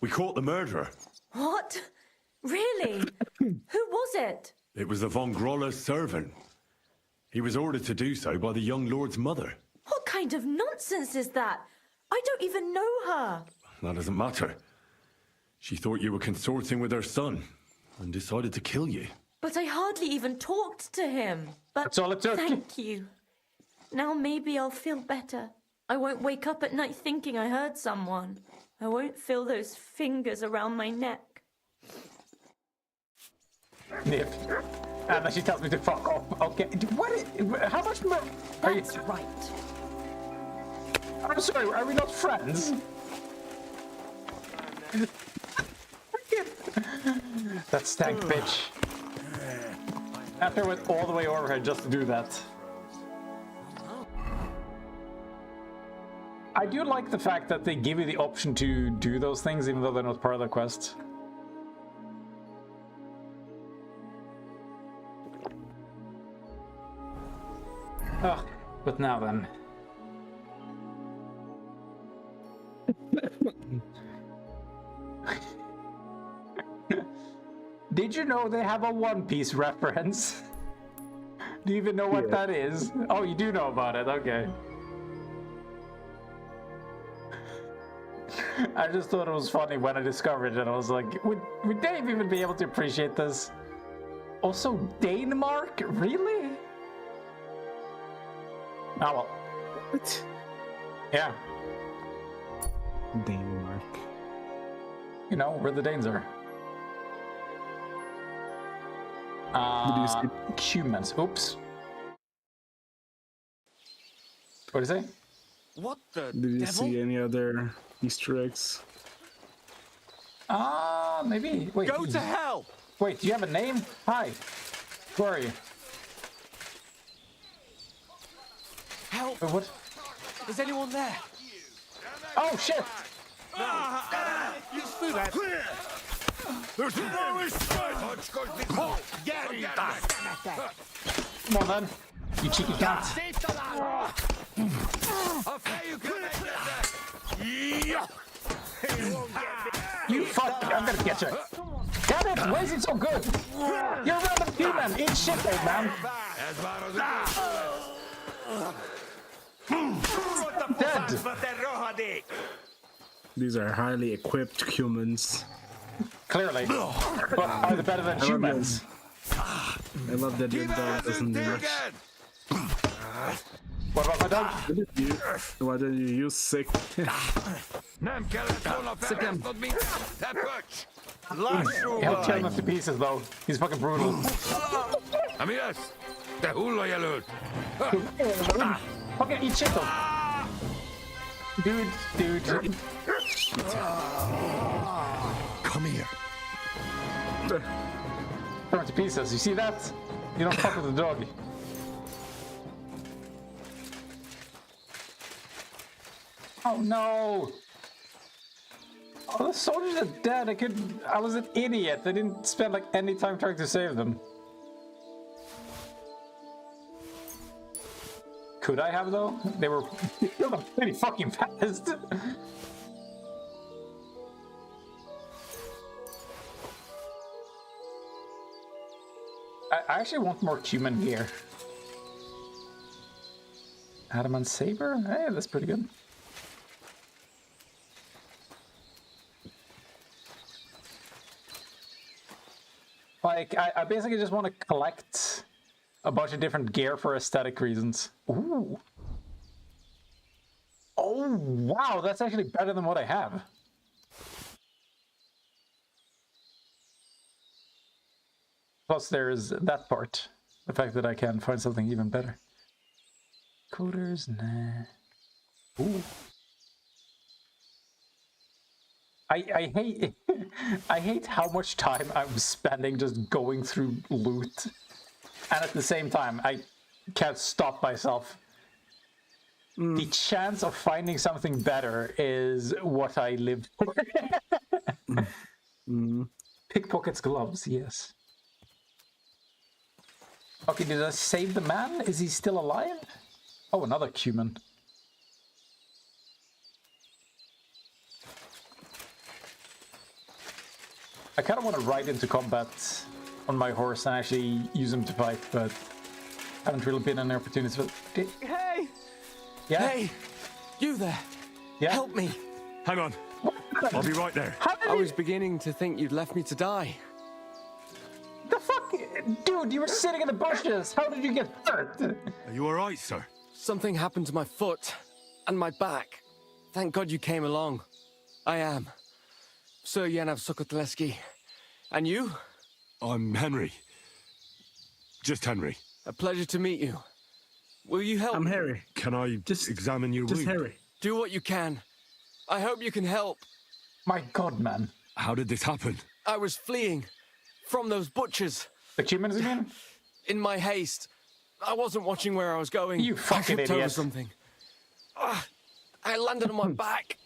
We caught the murderer. What? Really? Who was it? It was the von Groller's servant. He was ordered to do so by the young lord's mother. What kind of nonsense is that? I don't even know her. That doesn't matter. She thought you were consorting with her son and decided to kill you. But I hardly even talked to him. But That's all it took. thank you. Now maybe I'll feel better. I won't wake up at night thinking I hurt someone. I won't feel those fingers around my neck. Nip. And then she tells me to fuck off. Okay. How much more? That's right. I'm sorry, are we not friends? That stank bitch. After I went all the way over here just to do that. I do like the fact that they give you the option to do those things even though they're not part of the quest. But now then. Did you know they have a One Piece reference? Do you even know what that is? Oh, you do know about it, okay. I just thought it was funny when I discovered it. I was like, would Dave even be able to appreciate this? Also, Denmark? Really? Oh well. What? Yeah. Denmark. You know, where the Danes are. Humans. Oops. What did you say? What the Did you devil? see any other Easter eggs? Maybe. Wait. Go to hell! Wait, do you have a name? Hi. Who are you? Help! What? Is anyone there? Oh shit! You see that? There's no respect! Come on then. You cheeky cat. You fuck! I'm gonna get you. Damn it! Why is it so good? You're a random human. Eat shit, old man. Dead. These are highly equipped humans. Clearly. But are they better than humans? I love that your dog doesn't rush. What about my dog? Why don't you use sick? Sit him. He'll tear him to pieces though. He's fucking brutal. Amigas, te hulo ya lud. Fucking eat shit though. Dude. Come here. Tear him to pieces. You see that? You don't fuck with the dog. Oh no! Oh, the soldiers are dead. I was an idiot. I didn't spend like any time trying to save them. Could I have though? They were pretty fucking fast. I actually want more cumin here. Adamant Saber? Hey, that's pretty good. Like, I basically just want to collect a bunch of different gear for aesthetic reasons. Ooh. Oh, wow, that's actually better than what I have. Plus, there's that part. The fact that I can find something even better. Coders, nah. Ooh. I hate I hate how much time I'm spending just going through loot, and at the same time I can't stop myself. The chance of finding something better is what I live for. Pickpockets gloves, yes. Okay, did I save the man? Is he still alive? Oh, another cumin. I kind of want to ride into combat on my horse and actually use him to fight, but haven't really been an opportunity for it. Hey! Yeah? Hey! You there! Yeah? Help me! Hang on. I'll be right there. I was beginning to think you'd left me to die. The fuck? Dude, you were sitting in the bushes! How did you get hurt? Are you alright, sir? Something happened to my foot and my back. Thank God you came along. I am Sir Yanav Sokotleski. And you? I'm Henry. Just Henry. A pleasure to meet you. Will you help? I'm Harry. Can I examine your wound? Harry. Do what you can. I hope you can help. My God, man. How did this happen? I was fleeing from those butchers. The humans, you mean? In my haste, I wasn't watching where I was going. You fucking I tripped over idiot. something. I landed on my back.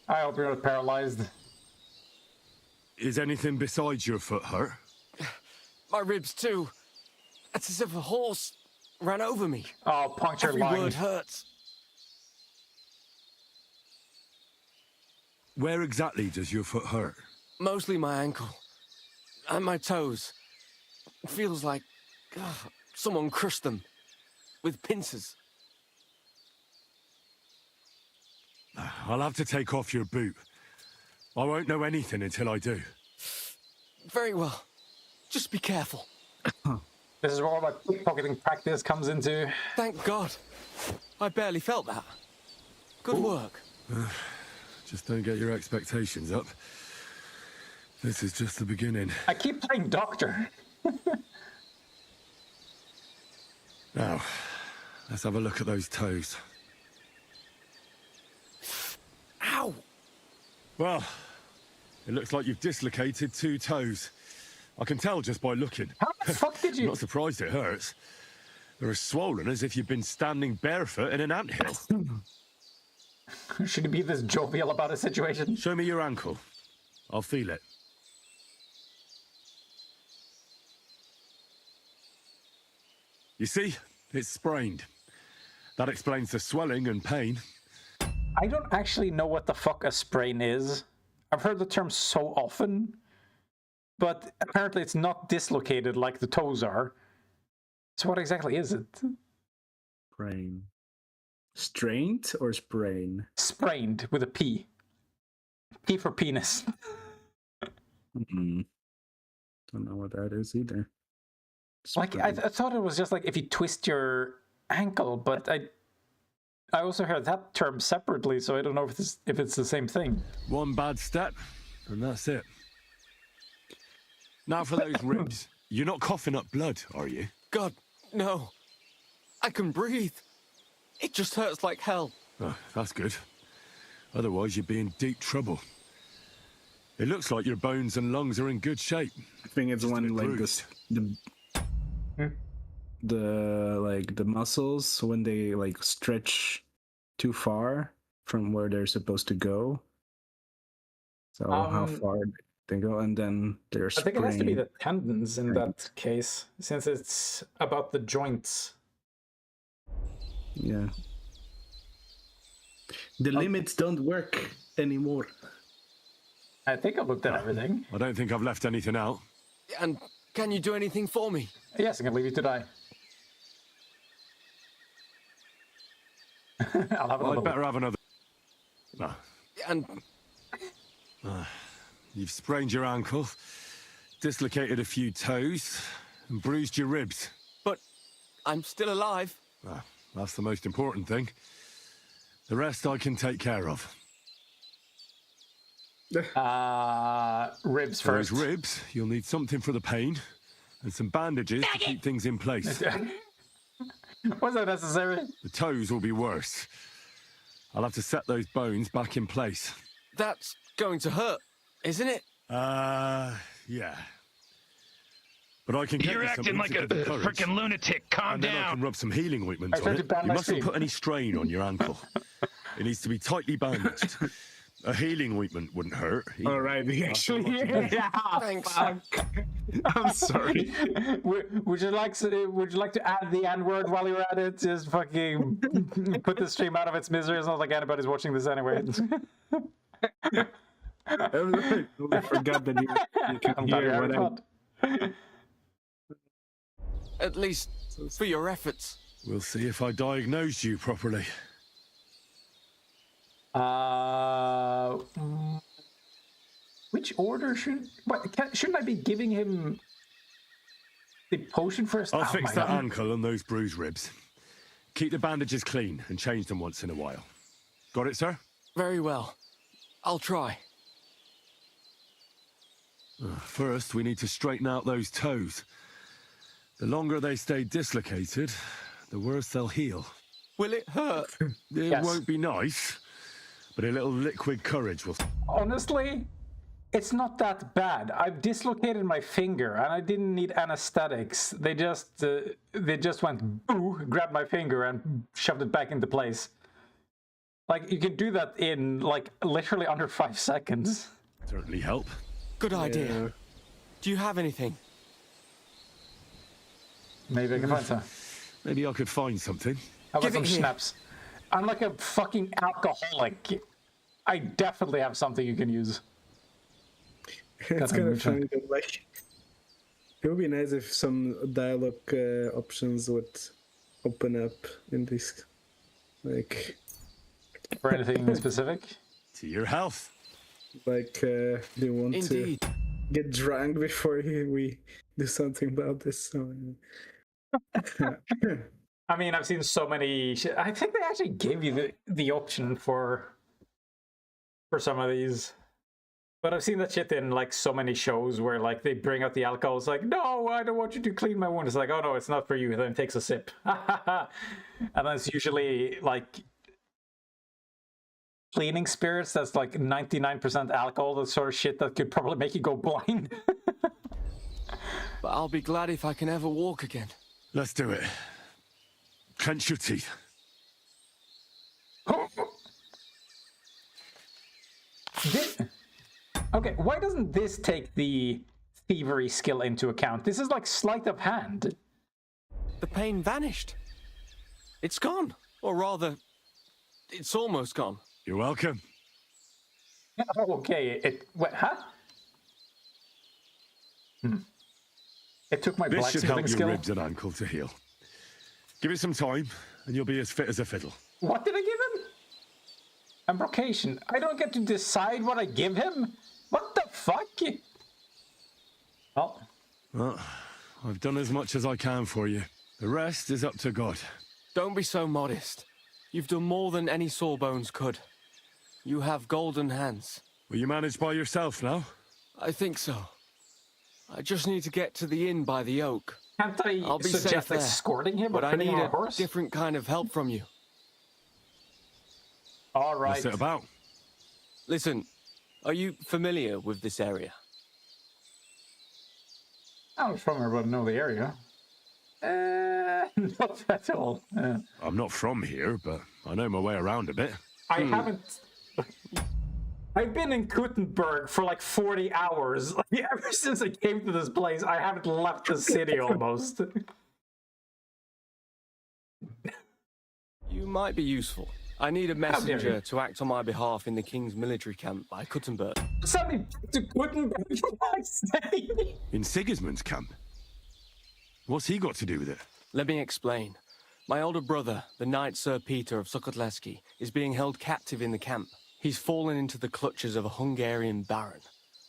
I hope you're not paralyzed. Is anything besides your foot hurt? My ribs too. It's as if a horse ran over me. Oh, puncture Every lung. word hurts. Where exactly does your foot hurt? Mostly my ankle. And my toes. It feels like someone crushed them. With pincers. I'll have to take off your boot. I won't know anything until I do. Very well. Just be careful. This is where all my pickpocketing practice comes into. Thank God. I barely felt that. Good work. Just don't get your expectations up. This is just the beginning. I keep playing doctor. Now, let's have a look at those toes. Ow! Well, it looks like you've dislocated 2 toes. I can tell just by looking. How the fuck did you... I'm not surprised it hurts. They're as swollen as if you've been standing barefoot in an anthill. Should he be this jovial about a situation? Show me your ankle. I'll feel it. You see? It's sprained. That explains the swelling and pain. I don't actually know what the fuck a sprain is. I've heard the term so often, but apparently it's not dislocated like the toes are. So what exactly is it? Sprain. Strained or sprain? Sprained with a P. P for penis. Don't know what that is either. Like I thought it was just like if you twist your ankle, but I also heard that term separately, so I don't know if it's the same thing. One bad step, and that's it. Now for those ribs. You're not coughing up blood, are you? God, no. I can breathe. It just hurts like hell. Oh, that's good. Otherwise, you'd be in deep trouble. It looks like your bones and lungs are in good shape. I think it's when like bruised. the muscles when they like stretch too far from where they're supposed to go. So how far they go, and then they're I think it has to be sprained. the tendons in that case, since it's about the joints. Yeah. The limits don't work anymore. I think I looked at everything. I don't think I've left anything out. And can you do anything for me? Yes, I can leave you to die. I'll have another. I'd better have another. No. And You've sprained your ankle, dislocated a few toes, and bruised your ribs. But I'm still alive. Ah, that's the most important thing. The rest I can take care of. Ribs For first. those ribs, you'll need something for the pain, and some bandages to keep things in place. Was that necessary? The toes will be worse. I'll have to set those bones back in place. That's going to hurt, isn't it? Yeah. But I can get You're you acting something like to a give the courage. freaking lunatic. Calm And then I down. can rub some healing ointment I on tried to it. ban You my mustn't stream. put any strain on your ankle. It needs to be tightly bandaged. A healing ointment wouldn't hurt. All right, we actually. Yeah, Thanks. fuck. I'm sorry. Would you like to add the N word while you're at it? Just fucking put the stream out of its misery. It's not like anybody's watching this anyway. I forgot that you can I'm glad hear you're what having fun. At least for your efforts. We'll see if I diagnosed you properly. Which order shouldn't I be giving him the potion first? I'll Oh fix my that God. ankle and those bruised ribs. Keep the bandages clean and change them once in a while. Got it, sir? Very well. I'll try. First, we need to straighten out those toes. The longer they stay dislocated, the worse they'll heal. Will it hurt? It Yes. won't be nice, but a little liquid courage will... Honestly, it's not that bad. I've dislocated my finger and I didn't need anesthetics. They just went boo, grabbed my finger and shoved it back into place. Like, you can do that in like literally under 5 seconds. Certainly help. Good idea. Do you have anything? Maybe I can find some. Maybe I could find something. How about Give it some here. schnapps? I'm like a fucking alcoholic. I definitely have something you can use. It's Gotta kind of move on. funny that, like, it would be nice if some dialogue options would open up in this, like, For anything specific? To your health. like, do you want Indeed. to get drunk before we do something about this? So, I mean, I've seen so many. I think they actually gave you the option for some of these, but I've seen that shit in like so many shows where like they bring out the alcohol. It's like, no, I don't want you to clean my wound. It's like, oh no, it's not for you. Then it takes a sip, and then it's usually like cleaning spirits that's like 99% alcohol. That sort of shit that could probably make you go blind. But I'll be glad if I can ever walk again. Let's do it. Clench your teeth. Okay, why doesn't this take the thievery skill into account? This is like sleight of hand. The pain vanished. It's gone. Or rather, it's almost gone. You're welcome. Oh, okay. Huh? It took my This should help blacksmithing your skill. ribs and ankle to heal. Give it some time, and you'll be as fit as a fiddle. What did I give him? Embrocation. I don't get to decide what I give him? What the fuck? Oh. Well, I've done as much as I can for you. The rest is up to God. Don't be so modest. You've done more than any Sawbones could. You have golden hands. Will you manage by yourself now? I think so. I just need to get to the inn by the oak. Can't I I'll be safe suggest there, escorting him or but I putting need him on a a horse? different kind of help from you. All right. What's it about? Listen, are you familiar with this area? I'm from here, but I know the area. Not at all. I'm not from here, but I know my way around a bit. I haven't. I've been in Gutenberg for like 40 hours. Like, ever since I came to this place, I haven't left the city almost. You might be useful. I need a dare messenger you. to act on my behalf in the King's military camp by Gutenberg. Send me to Gutenberg, for Christ's sake. In Sigismund's camp? What's he got to do with it? Let me explain. My older brother, the Knight Sir Peter of Sukotleski, is being held captive in the camp. He's fallen into the clutches of a Hungarian baron.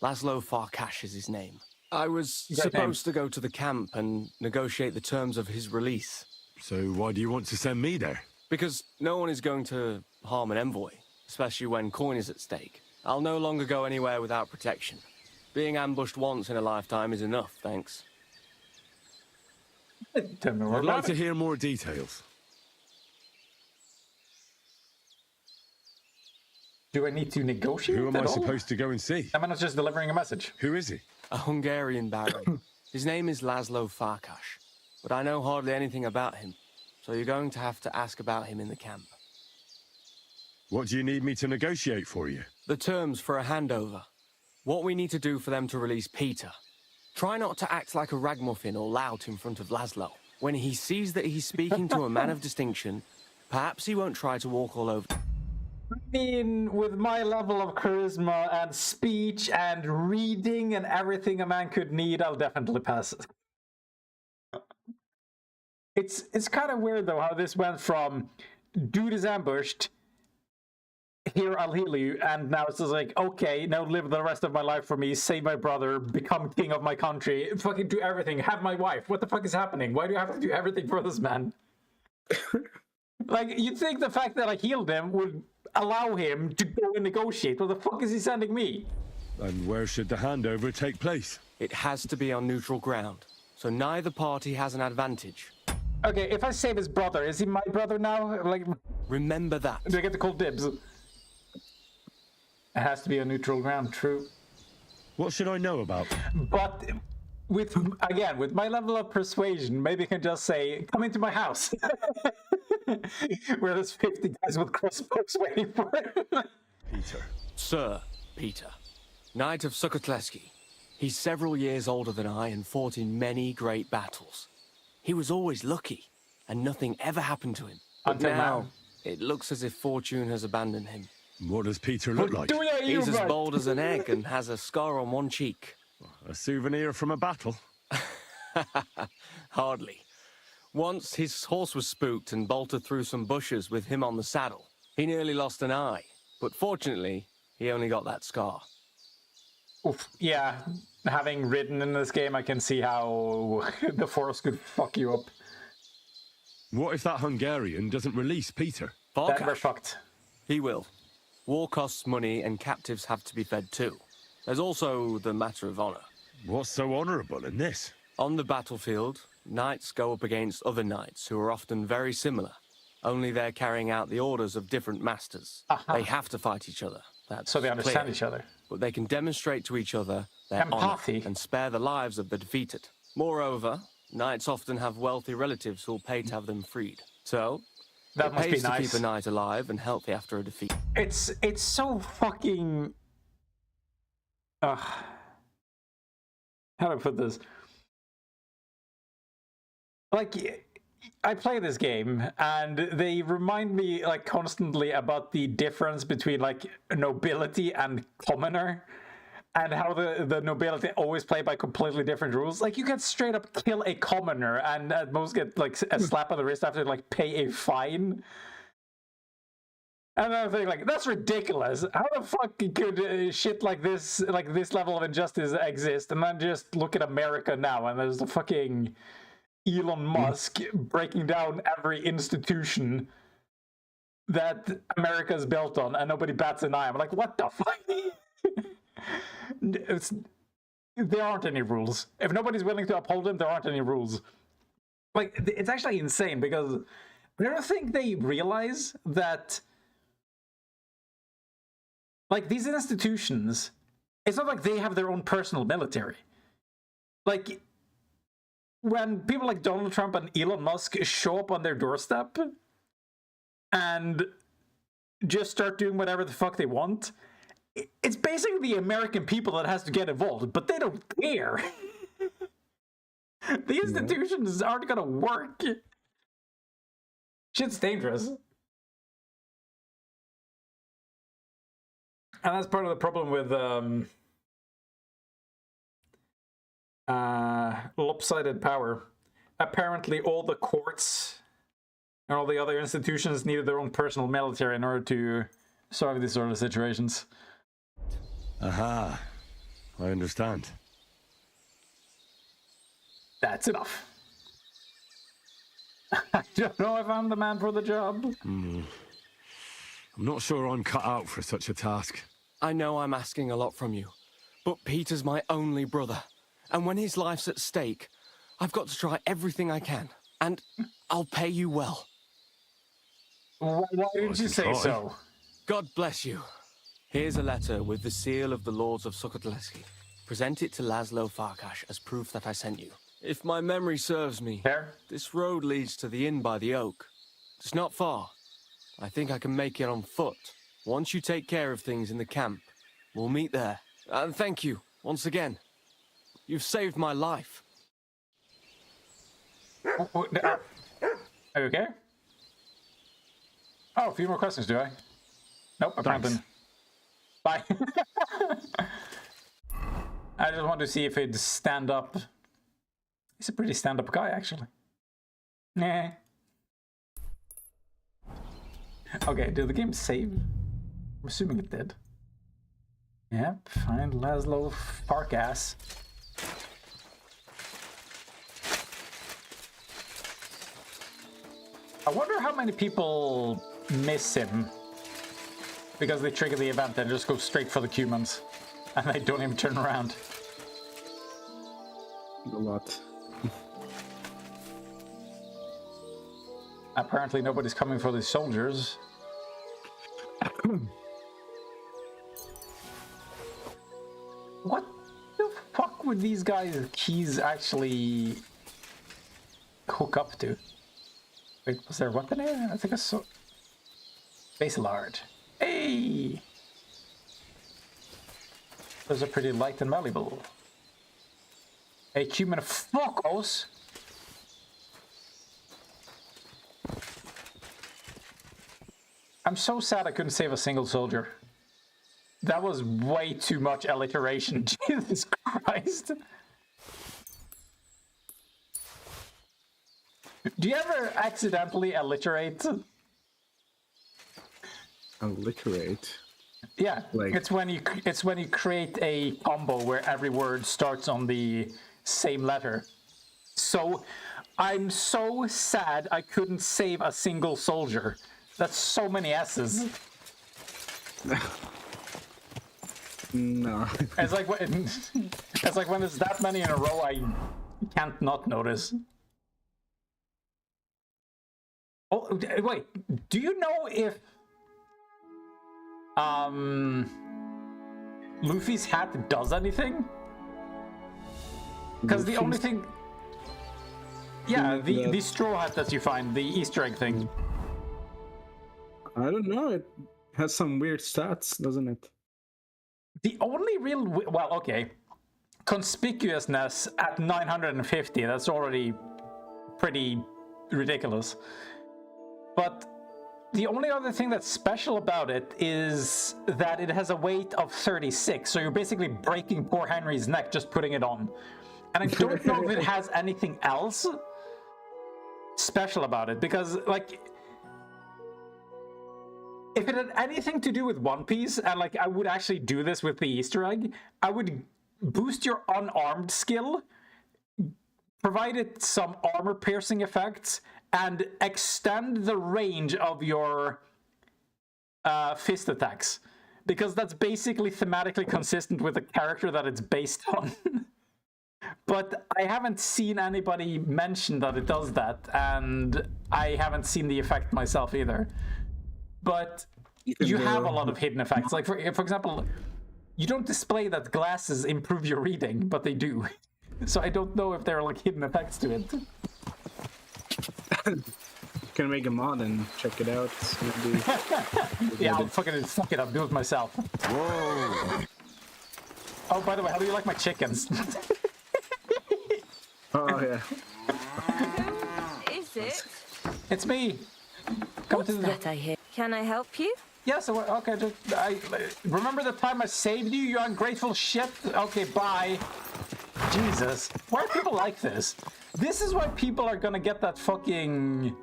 Laszlo Farkas is his name. I was Great supposed to go to the camp and negotiate the terms of his release. So why do you want to send me there? Because no one is going to harm an envoy, especially when coin is at stake. I'll no longer go anywhere without protection. Being ambushed once in a lifetime is enough, thanks. Tell me more I'd like about to it. hear more details. Do I need to negotiate? Who am I at all? supposed to go and see? Am I not just delivering a message? Who is he? A Hungarian baron. His name is Laszlo Farkas, but I know hardly anything about him, so you're going to have to ask about him in the camp. What do you need me to negotiate for you? The terms for a handover. What we need to do for them to release Peter. Try not to act like a ragamuffin or lout in front of Laszlo. When he sees that he's speaking to a man of distinction, perhaps he won't try to walk all over. I mean, with my level of charisma and speech and reading and everything a man could need, I'll definitely pass. It's kind of weird though how this went from dude is ambushed, here I'll heal you, and now it's just like, okay, now live the rest of my life for me, save my brother, become king of my country, fucking do everything, have my wife. What the fuck is happening? Why do I have to do everything for this man? Like, you'd think the fact that I healed him would allow him to go and negotiate. What the fuck is he sending me? And where should the handover take place? It has to be on neutral ground, so neither party has an advantage. Okay, if I save his brother, is he my brother now? Like, Remember that. do I get to call dibs? It has to be on neutral ground, true. What should I know about? But with my level of persuasion, maybe I can just say, come into my house. Where there's 50 guys with crossbows waiting for him. Peter. Sir Peter, Knight of Sukotleski. He's several years older than I and fought in many great battles. He was always lucky, and nothing ever happened to him. But Until now. It looks as if fortune has abandoned him. What does Peter look like? He's as bold as an egg and has a scar on one cheek. A souvenir from a battle? Hardly. Once his horse was spooked and bolted through some bushes with him on the saddle. He nearly lost an eye, but fortunately, he only got that scar. Oof. Yeah, having ridden in this game, I can see how the forest could fuck you up. What if that Hungarian doesn't release Peter? Then we're fucked. He will. War costs money and captives have to be fed too. There's also the matter of honor. What's so honorable in this? On the battlefield, knights go up against other knights who are often very similar. Only they're carrying out the orders of different masters. They have to fight each other. That's so they understand clear. each other. But they can demonstrate to each other their empathy honor and spare the lives of the defeated. Moreover, knights often have wealthy relatives who'll pay to have them freed. So, that it must pays be nice to keep a knight alive and healthy after a defeat. It's so fucking... how do I put this? Like, I play this game, and they remind me, like, constantly about the difference between, like, nobility and commoner, and how the nobility always play by completely different rules. Like, you can straight up kill a commoner, and at most get, like, a slap on the wrist after, like, pay a fine. And I think, like, that's ridiculous. How the fuck could shit like this level of injustice exist? And then just look at America now, and there's the fucking Elon Musk breaking down every institution that America's built on, and nobody bats an eye. I'm like, what the fuck? There aren't any rules. If nobody's willing to uphold them, there aren't any rules. Like, it's actually insane, because I don't think they realize that, like, these institutions, it's not like they have their own personal military. Like, when people like Donald Trump and Elon Musk show up on their doorstep and just start doing whatever the fuck they want, it's basically the American people that has to get involved, but they don't care. The institutions aren't gonna work. Shit's dangerous. And that's part of the problem with lopsided power. Apparently all the courts and all the other institutions needed their own personal military in order to solve these sort of situations. Aha, I understand. That's enough. I don't know if I'm the man for the job. I'm not sure I'm cut out for such a task. I know I'm asking a lot from you, but Peter's my only brother. And when his life's at stake, I've got to try everything I can. And I'll pay you well. Why didn't you say so? God bless you. Here's a letter with the seal of the Lords of Sokotelski. Present it to Laszlo Farkas as proof that I sent you. If my memory serves me, this road leads to the inn by the oak. It's not far. I think I can make it on foot. Once you take care of things in the camp, we'll meet there. And thank you, once again. You've saved my life. Are you okay? Oh, a few more questions, do I? Nope, apparently. Bye. I just want to see if he'd stand up. He's a pretty stand-up guy, actually. Nah. Okay, did the game save? I'm assuming it did. Yep, find Laszlo Farkas. I wonder how many people miss him because they trigger the event and just go straight for the humans and they don't even turn around. A lot. Apparently nobody's coming for these soldiers. What the fuck would these guys' keys actually hook up to? Wait, was there a weapon here? I think I saw... Basil art. Hey! Those are pretty light and malleable. A human focus. I'm so sad I couldn't save a single soldier. That was way too much alliteration. Jesus Christ. Do you ever accidentally alliterate? Alliterate? Yeah, Like... it's when you create a combo where every word starts on the same letter. So I'm so sad I couldn't save a single soldier. That's so many S's. No. It's like when there's that many in a row, I can't not notice. Oh wait, do you know if Luffy's hat does anything? Because the only thing, yeah, the straw hat that you find, the Easter egg thing. I don't know. It has some weird stats, doesn't it? The only real, well, okay, conspicuousness at 950. That's already pretty ridiculous. But the only other thing that's special about it is that it has a weight of 36. So you're basically breaking poor Henry's neck just putting it on. And I don't know if it has anything else special about it, because, like, if it had anything to do with One Piece, and, like, I would actually do this with the Easter egg, I would boost your unarmed skill, provide it some armor-piercing effects, and extend the range of your fist attacks. Because that's basically thematically consistent with the character that it's based on. But I haven't seen anybody mention that it does that, and I haven't seen the effect myself either. But you have a lot of hidden effects. Like, for example, you don't display that glasses improve your reading, but they do. So I don't know if there are, like, hidden effects to it. Can make a mod and check it out. Maybe... Yeah, I'll fucking fuck it up, do it myself. Whoa! Oh, by the way, how do you like my chickens? Oh, yeah. Who is it? It's me. Come What's to the... that I hear? Can I help you? Yes, okay, I remember the time I saved you, you ungrateful shit? Okay, bye. Jesus. Why are people like this? This is why people are gonna get that fucking...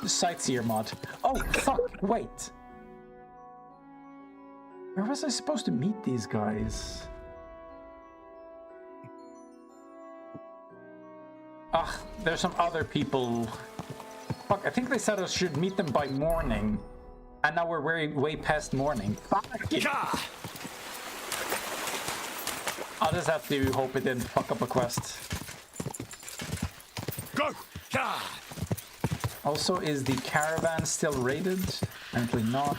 Sightseer mod. Oh, fuck, wait. Where was I supposed to meet these guys? Ugh, there's some other people. Fuck, I think they said I should meet them by morning. And now we're way past morning. Fuck it. I'll just have to hope it didn't fuck up a quest. Go! Also, is the caravan still raided? Apparently not.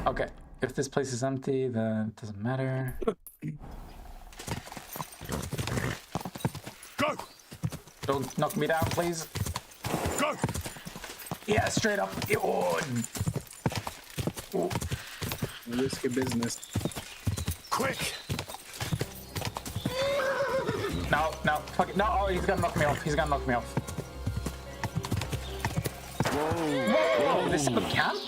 Okay, if this place is empty, then it doesn't matter. Go! Don't knock me down, please. Go! Yeah, straight up. Oh. Oh. Risky business. Quick! No, fuck it. No, oh, he's gonna knock me off. He's gonna knock me off. Whoa, this is the camp?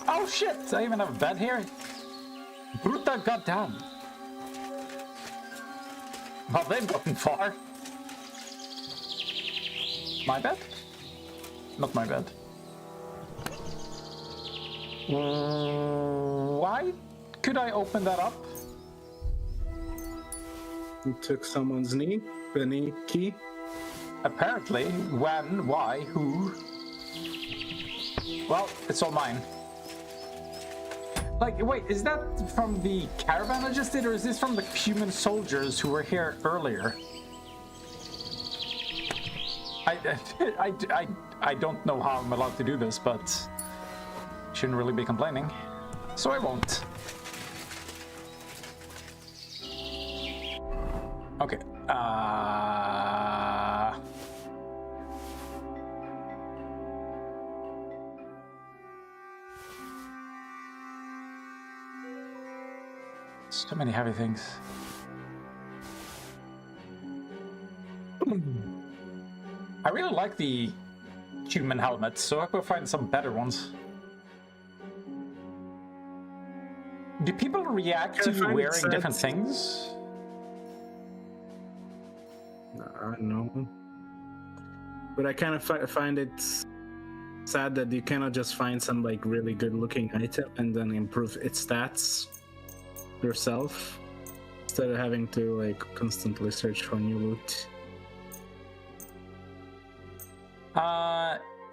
Oh shit, I even have a bed here? Bruta goddamn. Well, they've gotten far. My bed? Not my bed. Why could I open that up? You took someone's knee? The knee key? Apparently. When? Why? Who? Well, it's all mine. Like, wait, is that from the caravan I just did, or is this from the human soldiers who were here earlier? I don't know how I'm allowed to do this, but shouldn't really be complaining, so I won't. Okay. So many heavy things. I really like the human helmets, so I hope we'll find some better ones. Do people react to you wearing different things? I don't know. But I kind of find it sad that you cannot just find some like really good looking item and then improve its stats yourself instead of having to like constantly search for new loot.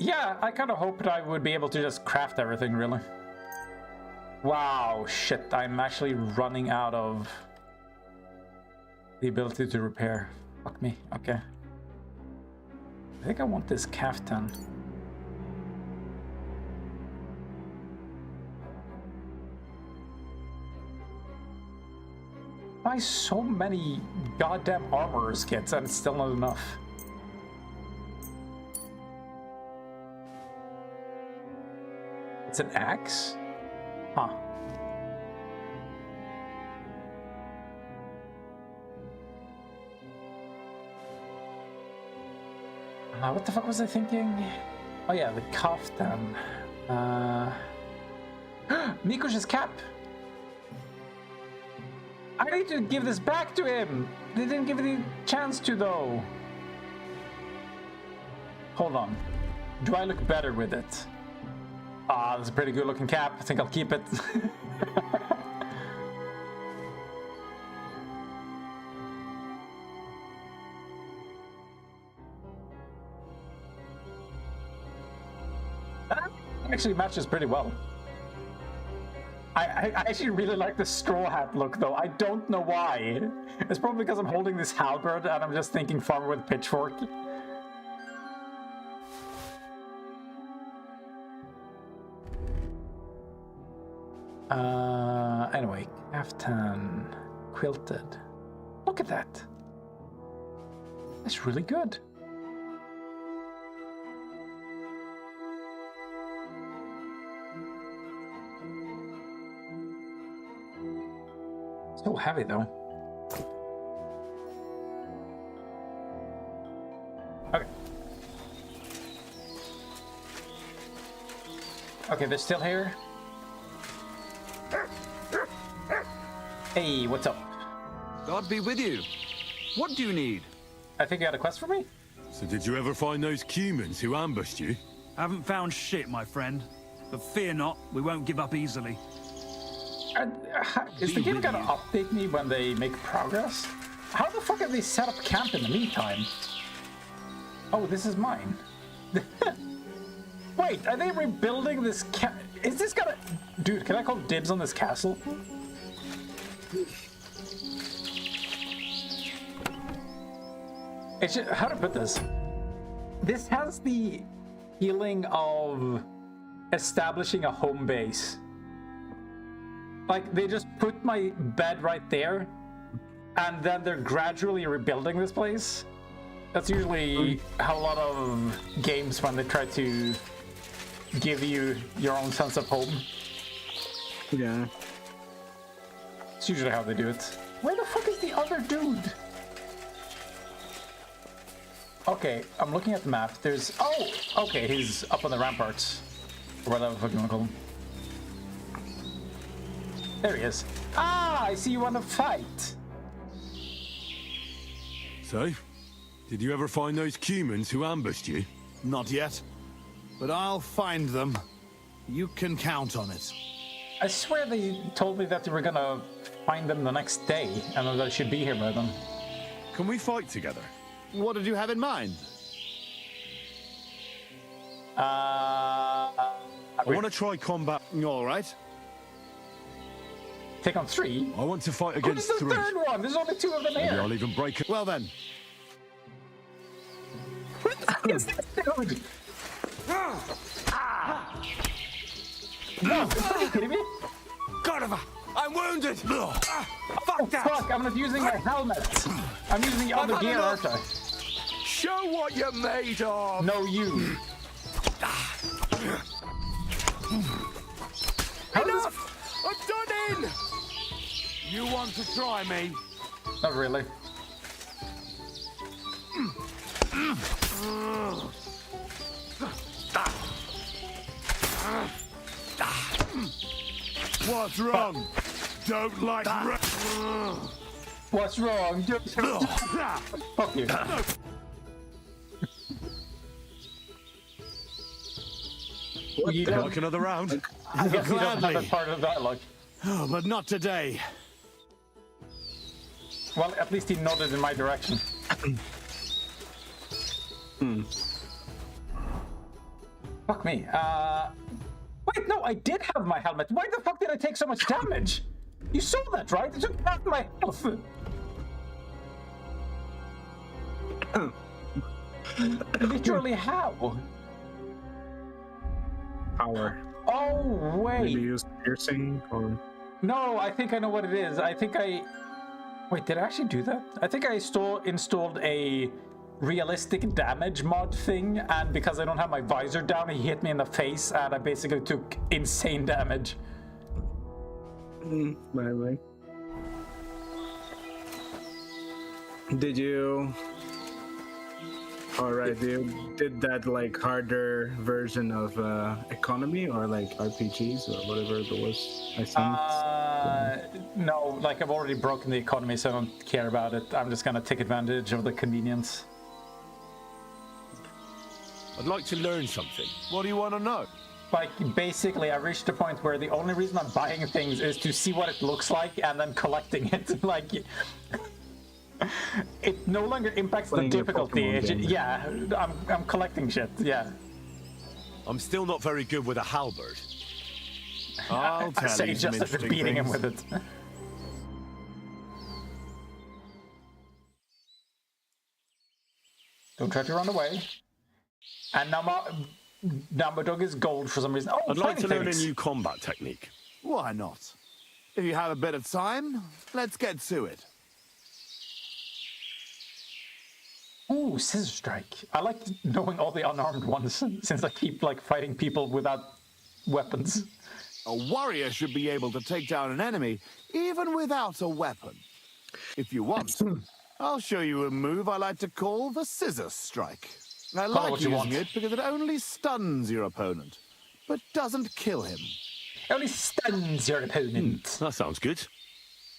Yeah, I kind of hoped I would be able to just craft everything, really. Wow, shit, I'm actually running out of the ability to repair. Fuck me, okay. I think I want this caftan. Buy so many goddamn armorers kits and it's still not enough. It's an axe? Huh. What the fuck was I thinking? Oh yeah, the kaftan. Mikosh's cap! I need to give this back to him! They didn't give me the chance to, though. Hold on. Do I look better with it? Ah, that's a pretty good looking cap. I think I'll keep it. That actually matches pretty well. I actually really like the straw hat look, though. I don't know why. It's probably because I'm holding this halberd and I'm just thinking farmer with pitchfork. Anyway, kaftan, quilted. Look at that. That's really good. So heavy, though. Okay. Okay, they're still here. Hey, what's up? God be with you. What do you need? I think you had a quest for me? So did you ever find those humans who ambushed you? Haven't found shit, my friend. But fear not, we won't give up easily. Is the game gonna update me when they make progress? How the fuck have they set up camp in the meantime? Oh, this is mine. Wait, are they rebuilding this Is this gonna... Dude, can I call dibs on this castle? It's just, how to put this? This has the feeling of establishing a home base. Like, they just put my bed right there, and then they're gradually rebuilding this place. That's usually how a lot of games when they try to give you your own sense of home. Yeah. It's usually how they do it. Where the fuck is the other dude? Okay, I'm looking at the map. There's... Oh! Okay, he's up on the ramparts. Or whatever the fuck you want to call him. There he is. Ah! I see you want to fight! So, did you ever find those humans who ambushed you? Not yet. But I'll find them. You can count on it. I swear they told me that they were gonna find them the next day, and that I should be here by then. Can we fight together? What did you have in mind? I want to try combat. All right. Take on 3? I want to fight against against 3. Who's the third one? There's only 2 of them Maybe here. I'll even break it. Well then. What the fuck is this dude? No, are you kidding me? God, I'm wounded! Fuck that! Fuck, I'm not using my helmet. I'm using the other gear, aren't I? Show what you're made of! No, you. Enough! I'm done in! You want to try me? Not really. What's wrong? Don't like What's wrong? Fuck you. Would you like another round? I guess you don't have Gladly. that part of the dialogue. Oh, but not today. Well, at least he nodded in my direction. Fuck me. Wait, no, I did have my helmet. Why the fuck did I take so much damage? You saw that, right? It took half my health. Literally how? Power. Oh, wait. Maybe use piercing or... No, I think I know what it is. I think I... Wait, did I actually do that? I think I installed a realistic damage mod thing, and because I don't have my visor down, he hit me in the face, and I basically took insane damage. Maybe. Did you... Alright, you did that like harder version of economy or like RPGs or whatever it was I sent? No, like I've already broken the economy, so I don't care about it. I'm just gonna take advantage of the convenience. I'd like to learn something. What do you want to know? Like, basically, I reached a point where the only reason I'm buying things is to see what it looks like and then collecting it. Like, it no longer impacts the difficulty. Yeah, I'm collecting shit. Yeah. I'm still not very good with a halberd. I'll I tell say you some just after interesting beating him things. with it. Don't try to run away. And now my dog is gold for some reason. Oh, I'd like to learn a things. new combat technique. Why not? If you have a bit of time, let's get to it. Ooh, scissor strike. I like knowing all the unarmed ones since I keep like fighting people without weapons. A warrior should be able to take down an enemy even without a weapon. If you want, I'll show you a move I like to call the scissor strike. I like what you want. using it because it only stuns your opponent, but doesn't kill him. Only stuns your opponent. That sounds good.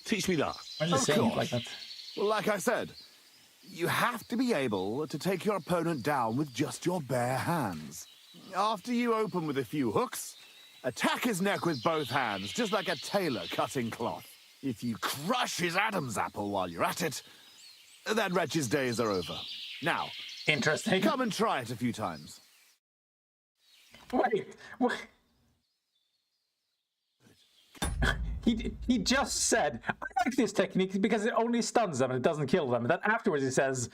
Teach me that. Why is it Of saying it course. like that? Well, like I said, you have to be able to take your opponent down with just your bare hands. After you open with a few hooks, attack his neck with both hands, just like a tailor cutting cloth. If you crush his Adam's apple while you're at it, that wretch's days are over. Now, interesting. Come and try it a few times. Wait. He just said, I like this technique because it only stuns them and it doesn't kill them. And then afterwards he says,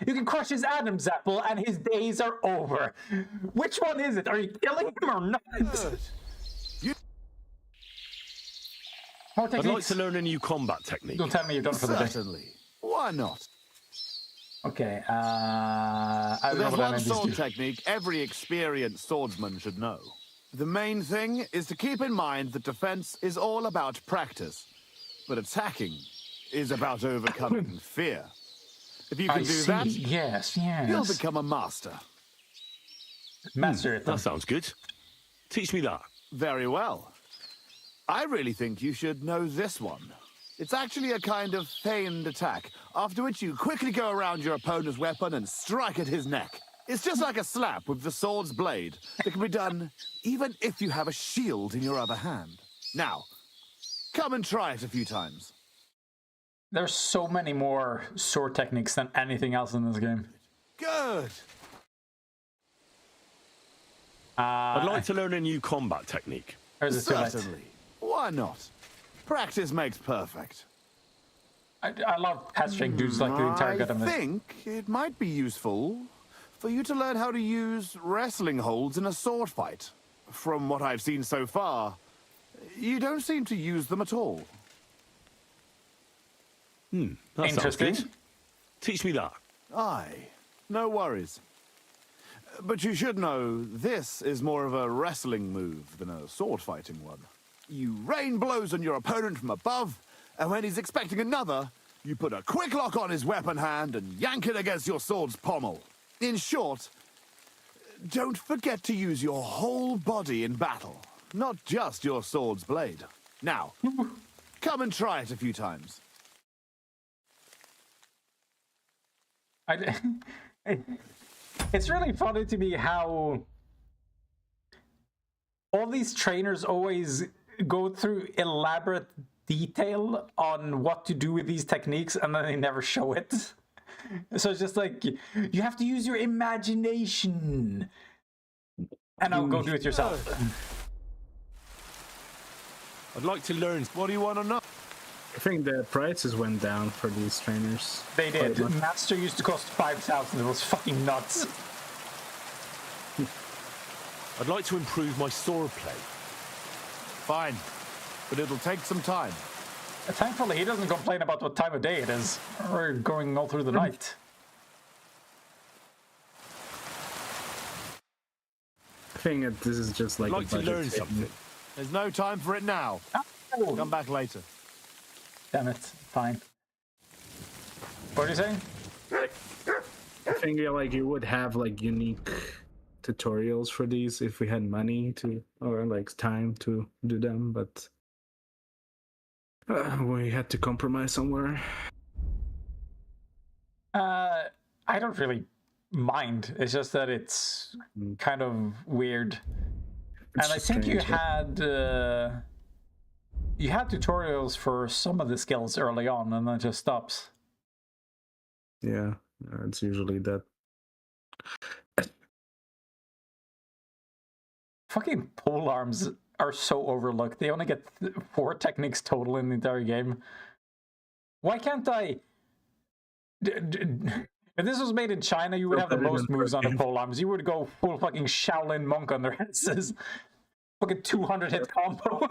you can crush his Adam's apple and his days are over. Which one is it? Are you killing him or not? More I'd techniques? like to learn a new combat technique. Don't tell me you're done for the day. Certainly. Why not? Okay, I don't know There's what I one meant these sword two. technique every experienced swordsman should know. The main thing is to keep in mind that defense is all about practice, but attacking is about overcoming fear. If you can do that, Yes. you'll become a master. Master it. That sounds good. Teach me that. Very well. I really think you should know this one. It's actually a kind of feigned attack, after which you quickly go around your opponent's weapon and strike at his neck. It's just like a slap with the sword's blade that can be done even if you have a shield in your other hand. Now, come and try it a few times. There's so many more sword techniques than anything else in this game. Good. I'd like to learn a new combat technique. Or is it too late? Certainly. Why not? Practice makes perfect. I love pasturing dudes like the entire I goddamn thing. think it might be useful for you to learn how to use wrestling holds in a sword fight. From what I've seen so far, you don't seem to use them at all. That sounds Interesting. good. Teach me that. Aye, no worries. But you should know, this is more of a wrestling move than a sword fighting one. You rain blows on your opponent from above, and when he's expecting another, you put a quick lock on his weapon hand and yank it against your sword's pommel. In short, don't forget to use your whole body in battle, not just your sword's blade. Now, come and try it a few times. It's really funny to me how all these trainers always go through elaborate detail on what to do with these techniques, and then they never show it. So it's just like, you have to use your imagination. And now go do it yourself. I'd like to learn. What do you want to know? I think the prices went down for these trainers. They did. Master used to cost 5,000. It was fucking nuts. I'd like to improve my sword play. Fine, but it'll take some time. Thankfully, he doesn't complain about what time of day it is. We're going all through the night. I think that this is just like I'd like a to budget learn thing. something. There's no time for it now. Oh. Come back later. Damn it. Fine. What are you saying? I think like you would have like unique tutorials for these if we had money to, or like time to do them, but we had to compromise somewhere. I don't really mind. It's just that it's kind of weird. It's and I think strange, you had tutorials for some of the skills early on, and then it just stops. Yeah, it's usually that. Fucking pole arms are so overlooked. They only get 4 techniques total in the entire game. Why can't I? If this was made in China, you would have the most moves on the pole arms. You would go full fucking Shaolin monk on their asses. Fucking 200 hit combo.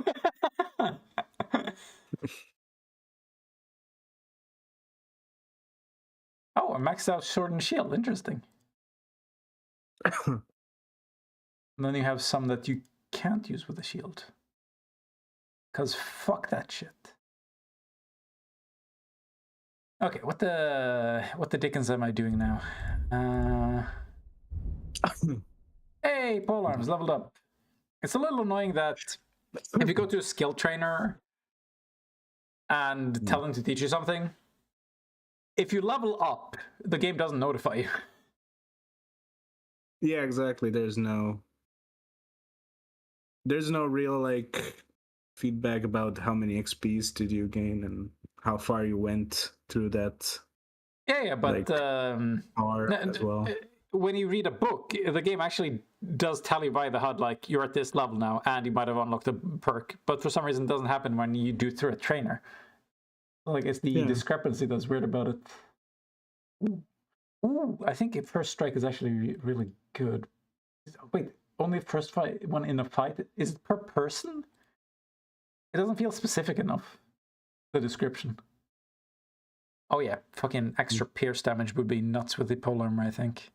Oh, a maxed out sword and shield. Interesting. And then you have some that you can't use with a shield. Because fuck that shit. Okay, what the dickens am I doing now? Hey, polearms leveled up. It's a little annoying that if you go to a skill trainer and tell them to teach you something, if you level up, the game doesn't notify you. Yeah, exactly. There's no real like feedback about how many XPs did you gain and how far you went through that. Yeah, but like, as well. When you read a book, the game actually does tell you by the HUD, like, you're at this level now, and you might have unlocked a perk, but for some reason it doesn't happen when you do through a trainer. Like, it's the discrepancy that's weird about it. Ooh, I think First Strike is actually really good. Wait, only first one in a fight? Is it per person? It doesn't feel specific enough, the description. Oh yeah, fucking extra pierce damage would be nuts with the polearm, I think.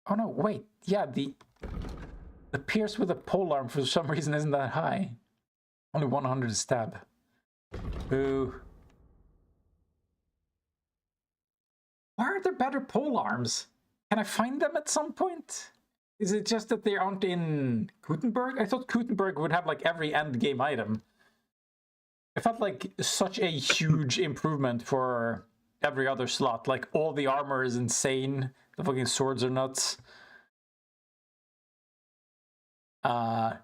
Oh no, wait, yeah, the pierce with a polearm for some reason isn't that high. Only 100 stab. Boo. Why aren't there better polearms? Can I find them at some point? Is it just that they aren't in Gutenberg? I thought Gutenberg would have like every end game item. It felt like such a huge improvement for every other slot. Like, all the armor is insane. The fucking swords are nuts. And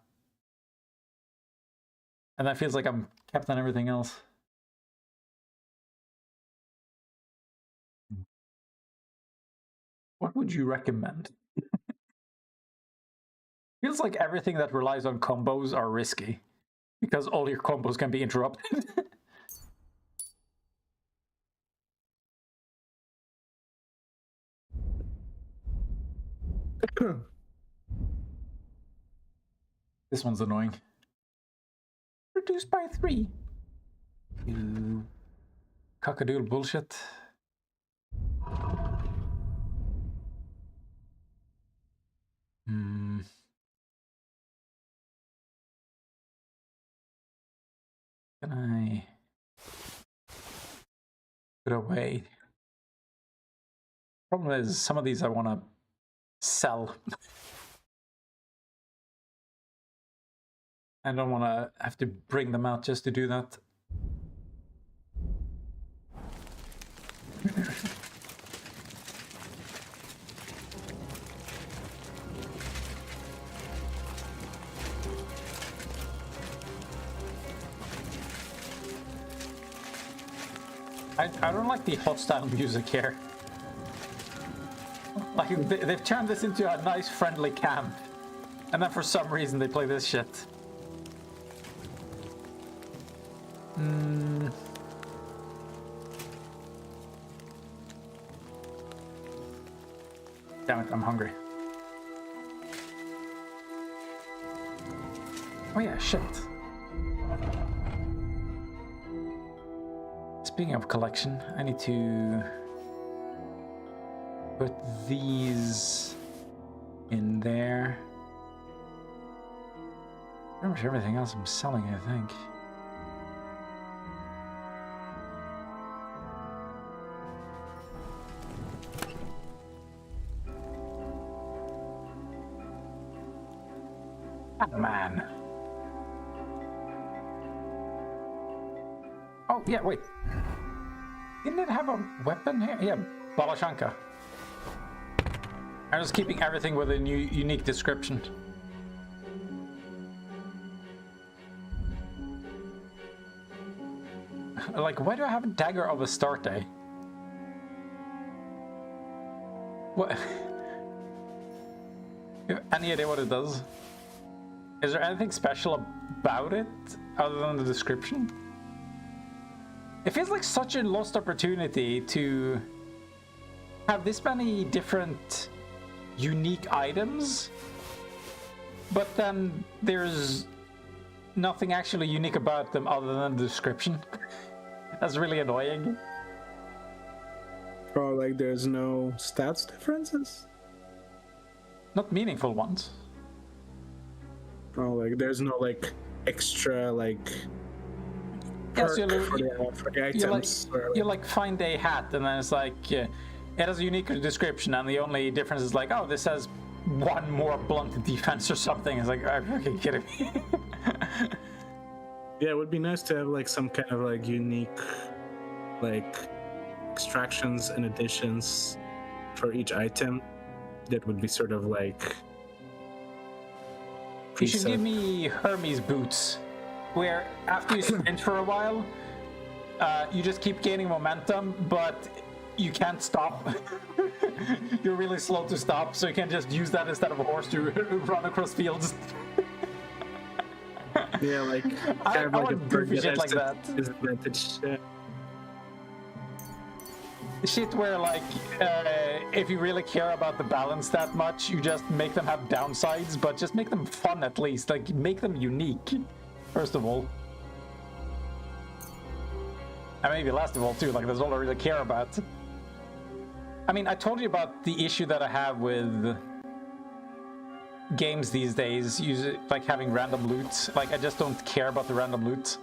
that feels like I'm kept on everything else. What would you recommend? Feels like everything that relies on combos are risky, because all your combos can be interrupted. This one's annoying. Reduced by 3. You cockadoodle bullshit. Can I put away? Problem is, some of these I want to sell. I don't want to have to bring them out just to do that. I don't like the hostile music here. Like, they've turned this into a nice, friendly camp. And then for some reason they play this shit. Damn it, I'm hungry. Oh yeah, shit. Speaking of collection, I need to put these in there. Pretty much everything else I'm selling, I think. Ah, man. Oh, yeah, wait. Didn't it have a weapon here? Yeah, Balashanka. I'm just keeping everything with a new unique description. Like, why do I have a dagger of Astarte? What? Any idea what it does? Is there anything special about it other than the description? It feels like such a lost opportunity to have this many different unique items, but then there's nothing actually unique about them other than the description. That's really annoying. Oh, like there's no stats differences? Not meaningful ones. Oh, like there's no like extra like Yes, for the items. You like find a hat and then it's like it has a unique description and the only difference is like, oh, this has one more blunt defense or something. It's like, are you fucking kidding me? Yeah, it would be nice to have like some kind of like unique like extractions and additions for each item that would be sort of like you should give me Hermes boots, where after you sprint for a while, you just keep gaining momentum, but you can't stop. You're really slow to stop, so you can just use that instead of a horse to run across fields. Yeah, like I want goofy shit like that. Shit where like if you really care about the balance that much, you just make them have downsides, but just make them fun at least. Like make them unique, first of all. And maybe last of all too, like that's all I really care about. I mean, I told you about the issue that I have with games these days, like having random loot. Like I just don't care about the random loot.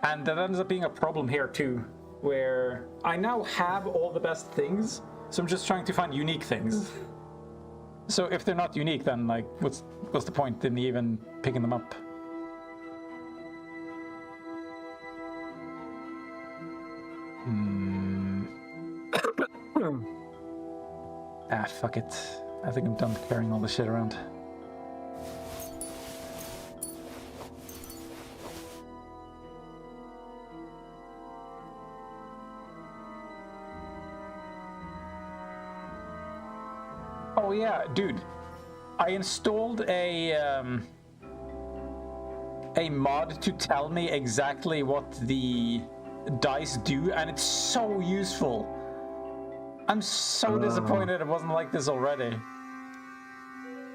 And that ends up being a problem here too, where I now have all the best things, so I'm just trying to find unique things. So if they're not unique, then like what's the point in even picking them up? Ah, fuck it. I think I'm done carrying all this shit around. Oh yeah, dude. I installed a mod to tell me exactly what the dice do, and it's so useful. I'm so disappointed it wasn't like this already.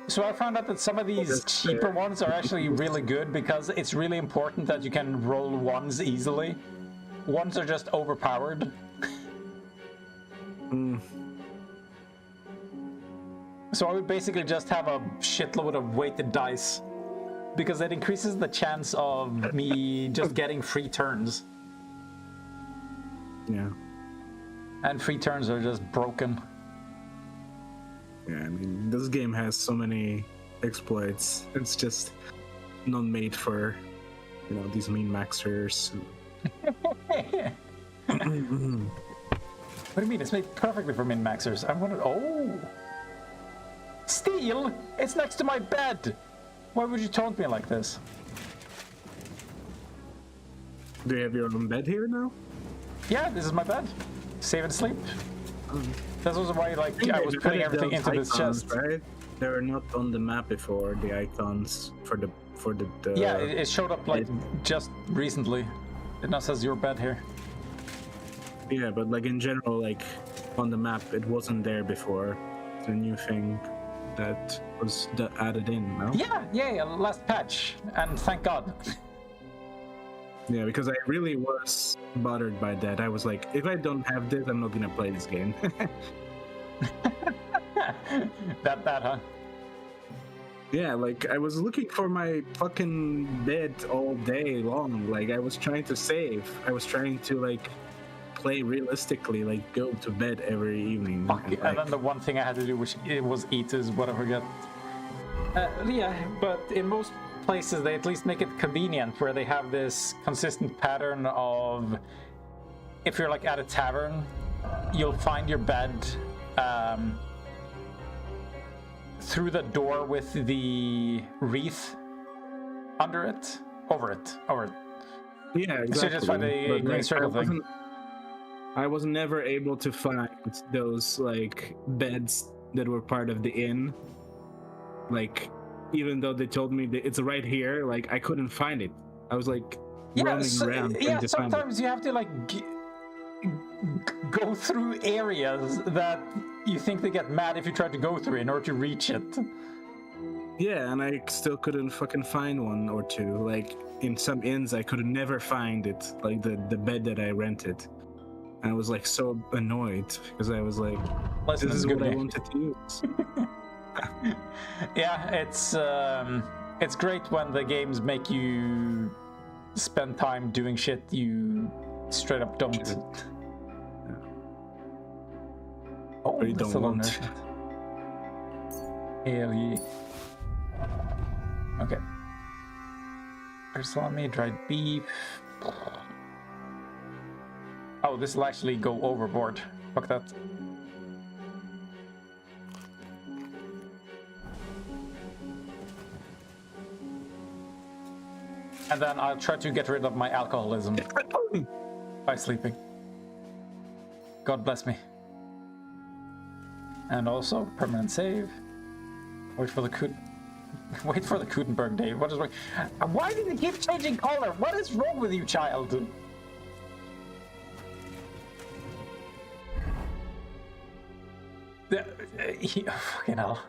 So I found out that some of these cheaper ones are actually really good because it's really important that you can roll ones easily. Ones are just overpowered. So I would basically just have a shitload of weighted dice because it increases the chance of me just getting free turns. Yeah. And free turns are just broken. Yeah, I mean, this game has so many exploits. It's just not made for, you know, these min maxers. What do you mean? It's made perfectly for min maxers. I wanted. Oh, steal! It's next to my bed. Why would you taunt me like this? Do you have your own bed here now? Yeah, this is my bed. Save and sleep. That's also why, like, I was putting everything into this chest. Right? They were not on the map before. The icons for the Yeah, it showed up like just recently. It now says your bed here. Yeah, but like in general, like on the map, it wasn't there before. It's a new thing that was added in. No? Yeah. Last patch, and thank God. Yeah, because I really was bothered by that. I was like, if I don't have this, I'm not gonna play this game. that bad, huh? Yeah, like I was looking for my fucking bed all day long. Like I was trying to save. I was trying to like play realistically, like go to bed every evening. And then the one thing I had to do, which it was eat, is what I forget. Yeah, but in most places they at least make it convenient, where they have this consistent pattern of, if you're like at a tavern, you'll find your bed through the door with the wreath under it, over it. Yeah, exactly. So just find a green circle thing. I was never able to find those like beds that were part of the inn. Like, even though they told me that it's right here, like I couldn't find it. I was like roaming around. Yeah, sometimes you have to like go through areas that you think they get mad if you try to go through in order to reach it. Yeah, and I still couldn't fucking find one or two. Like in some inns, I could never find it. Like the bed that I rented. And I was like so annoyed because I was like, this is what I wanted to use. Yeah, it's great when the games make you spend time doing shit you straight up don't. Yeah. Oh, you don't want. Hell yeah. Okay. There's salami, dried beef. Oh, this will actually go overboard. Fuck that. And then I'll try to get rid of my alcoholism by sleeping. God bless me. And also, permanent save. Wait for the Gutenberg day. What is wrong? Why did it keep changing color? What is wrong with you, child? Fucking hell.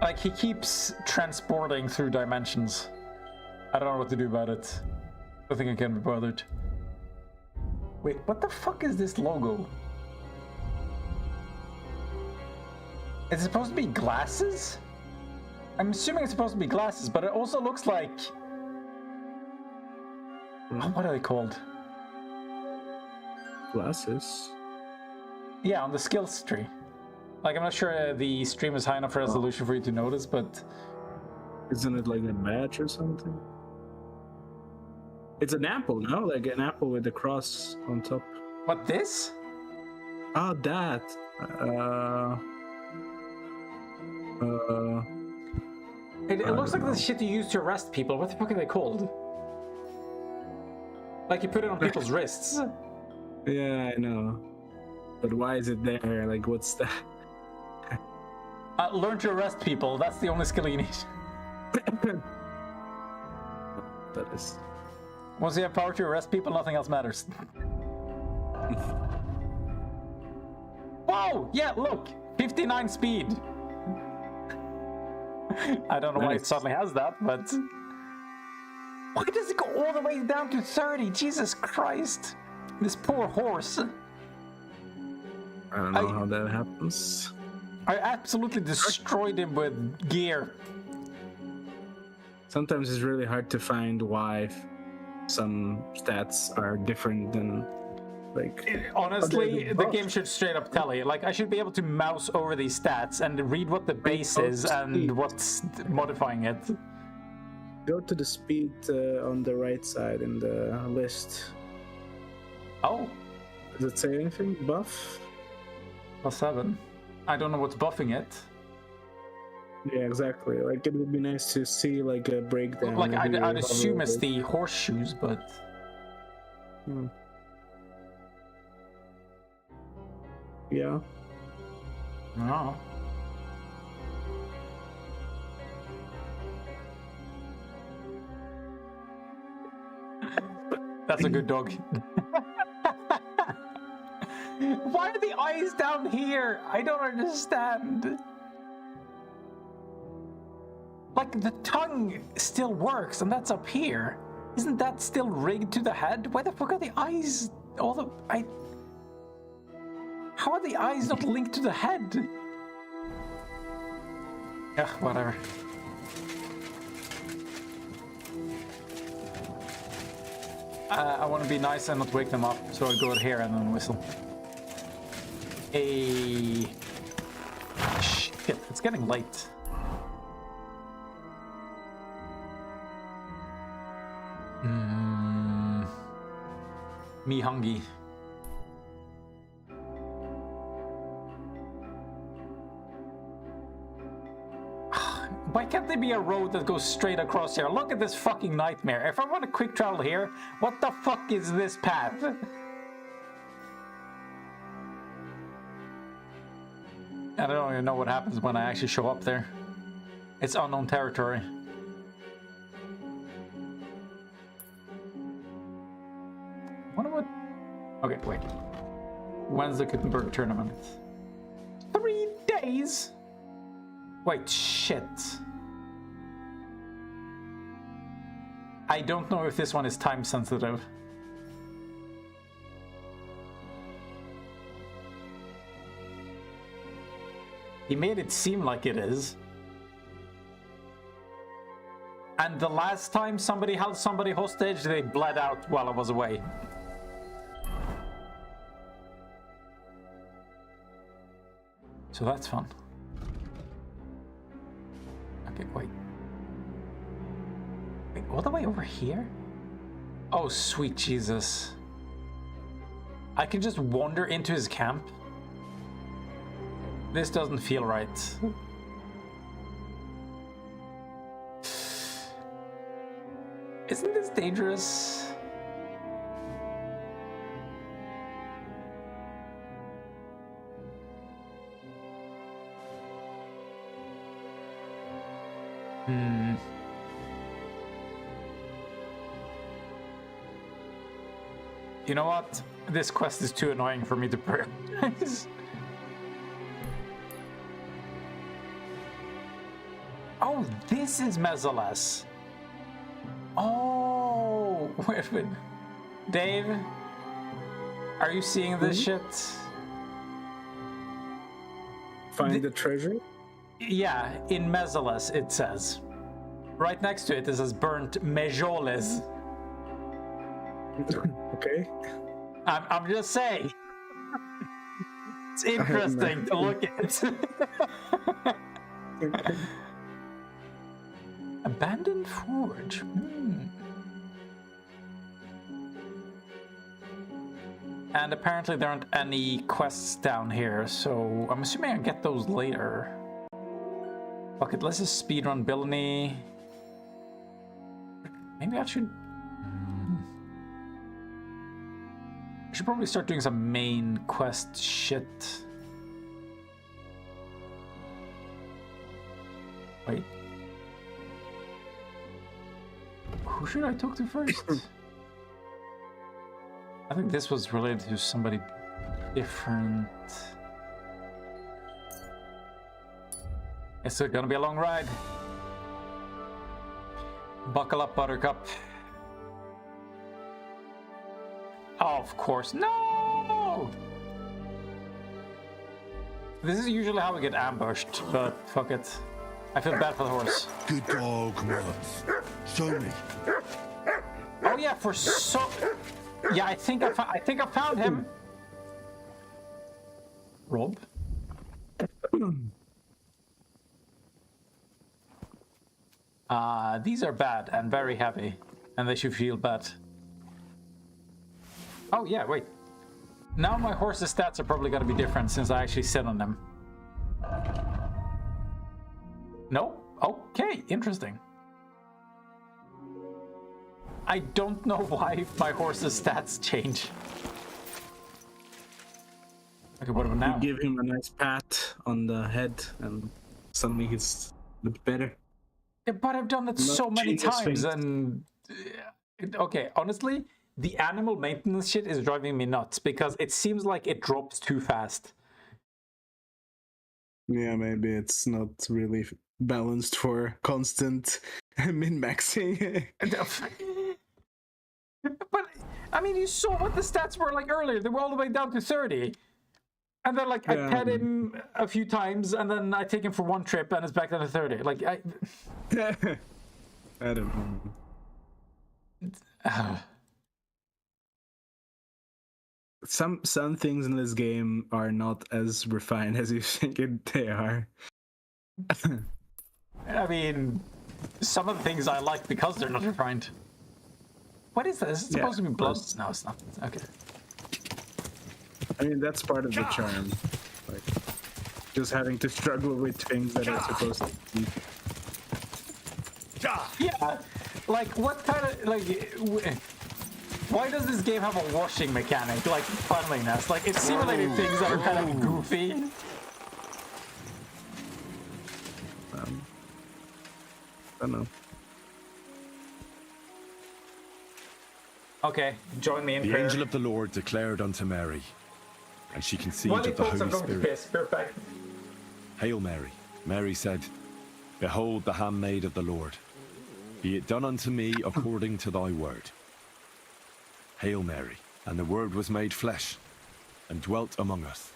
Like, he keeps transporting through dimensions. I don't know what to do about it. I don't think I can be bothered. Wait, what the fuck is this logo? Is it supposed to be glasses? I'm assuming it's supposed to be glasses, but it also looks like... What are they called? Glasses? Yeah, on the skills tree. Like, I'm not sure the stream is high enough resolution for you to notice, but... Isn't it like a badge or something? It's an apple, no? Like an apple with a cross on top. What, this? Oh, that. It looks like the shit you use to arrest people. What the fuck are they called? Like, you put it on people's wrists. Yeah, I know. But why is it there? Like, what's that? Learn to arrest people. That's the only skill you need. That is. Once you have power to arrest people, nothing else matters. Whoa! Yeah, look! 59 speed! I don't know why it suddenly has that, but... Why does it go all the way down to 30? Jesus Christ! This poor horse. I don't know how that happens. I absolutely destroyed him with gear. Sometimes it's really hard to find why some stats are different than Like, honestly, the game should straight up tell you. Like, I should be able to mouse over these stats and read what the base is and what's modifying it. Go to the speed on the right side in the list. Oh. Does it say anything? Buff? +7. I don't know what's buffing it. Yeah, exactly. Like, it would be nice to see, like, a breakdown. Like, I'd assume it's the horseshoes, but... Yeah. No. That's a good dog. Why are the eyes down here? I don't understand. Like, the tongue still works, and that's up here. Isn't that still rigged to the head? Why the fuck are the eyes... How are the eyes not linked to the head? Ugh, whatever. I want to be nice and not wake them up, so I go here and then whistle. Shit, it's getting late. Me hungry. Why can't there be a road that goes straight across here? Look at this fucking nightmare. If I want to quick travel here, what the fuck is this path? I don't even know what happens when I actually show up there. It's unknown territory. Wonder what... Okay, wait. When's the Gutenberg tournament? 3 days? Wait, shit. I don't know if this one is time sensitive. He made it seem like it is. And the last time somebody held somebody hostage, they bled out while I was away. So that's fun. Okay, wait. Wait, all the way over here? Oh, sweet Jesus. I can just wander into his camp? This doesn't feel right. Isn't this dangerous? You know what? This quest is too annoying for me to prioritize. Oh, this is Mezolas. Oh, wait a minute. Dave, are you seeing this shit? Find the treasure? Yeah, in Mezolas it says. Right next to it says burnt Mejoles. Okay. I'm just saying. It's interesting to look at. Abandoned forge. And apparently there aren't any quests down here, so I'm assuming I get those later. Fuck it, let's just speedrun Billany. Maybe I should... I should probably start doing some main quest shit. Wait. Who should I talk to first? I think this was related to somebody different. It's gonna be a long ride. Buckle up, Buttercup. Oh, of course. No! This is usually how we get ambushed, but fuck it. I feel bad for the horse. Good dog, Mons. Show me. Oh yeah, for so... Yeah, I think I found him. Rob. These are bad and very heavy, and they should feel bad. Oh yeah, wait. Now my horse's stats are probably gonna be different since I actually sit on them. No? Okay, interesting. I don't know why my horse's stats change. Okay, what about now? You give him a nice pat on the head, and suddenly he's a bit better. Yeah, but I've done it so many times, and okay, honestly, the animal maintenance shit is driving me nuts because it seems like it drops too fast. Yeah, maybe it's not really balanced for constant min-maxing. But I mean, you saw what the stats were like earlier. They were all the way down to 30. And then, like, I pet him a few times, and then I take him for one trip, and it's back down to 30. Like, I don't know. Some things in this game are not as refined as you think they are. I mean, some of the things I like because they're not refined. What is this? Is it supposed to be blood? No, it's not. Okay. I mean, that's part of the charm. Like, just having to struggle with things that are supposed to be. Yeah, like, what kind of, like, why does this game have a washing mechanic, like cleanliness? Like, it's simulating things that are kind of goofy. I don't know. Okay, join me in the prayer. angel of the Lord declared unto Mary, and she conceived of the Holy Spirit. Perfect. Hail Mary. Mary said, Behold the handmaid of the Lord. Be it done unto me according to thy word. Hail Mary. And the word was made flesh, and dwelt among us.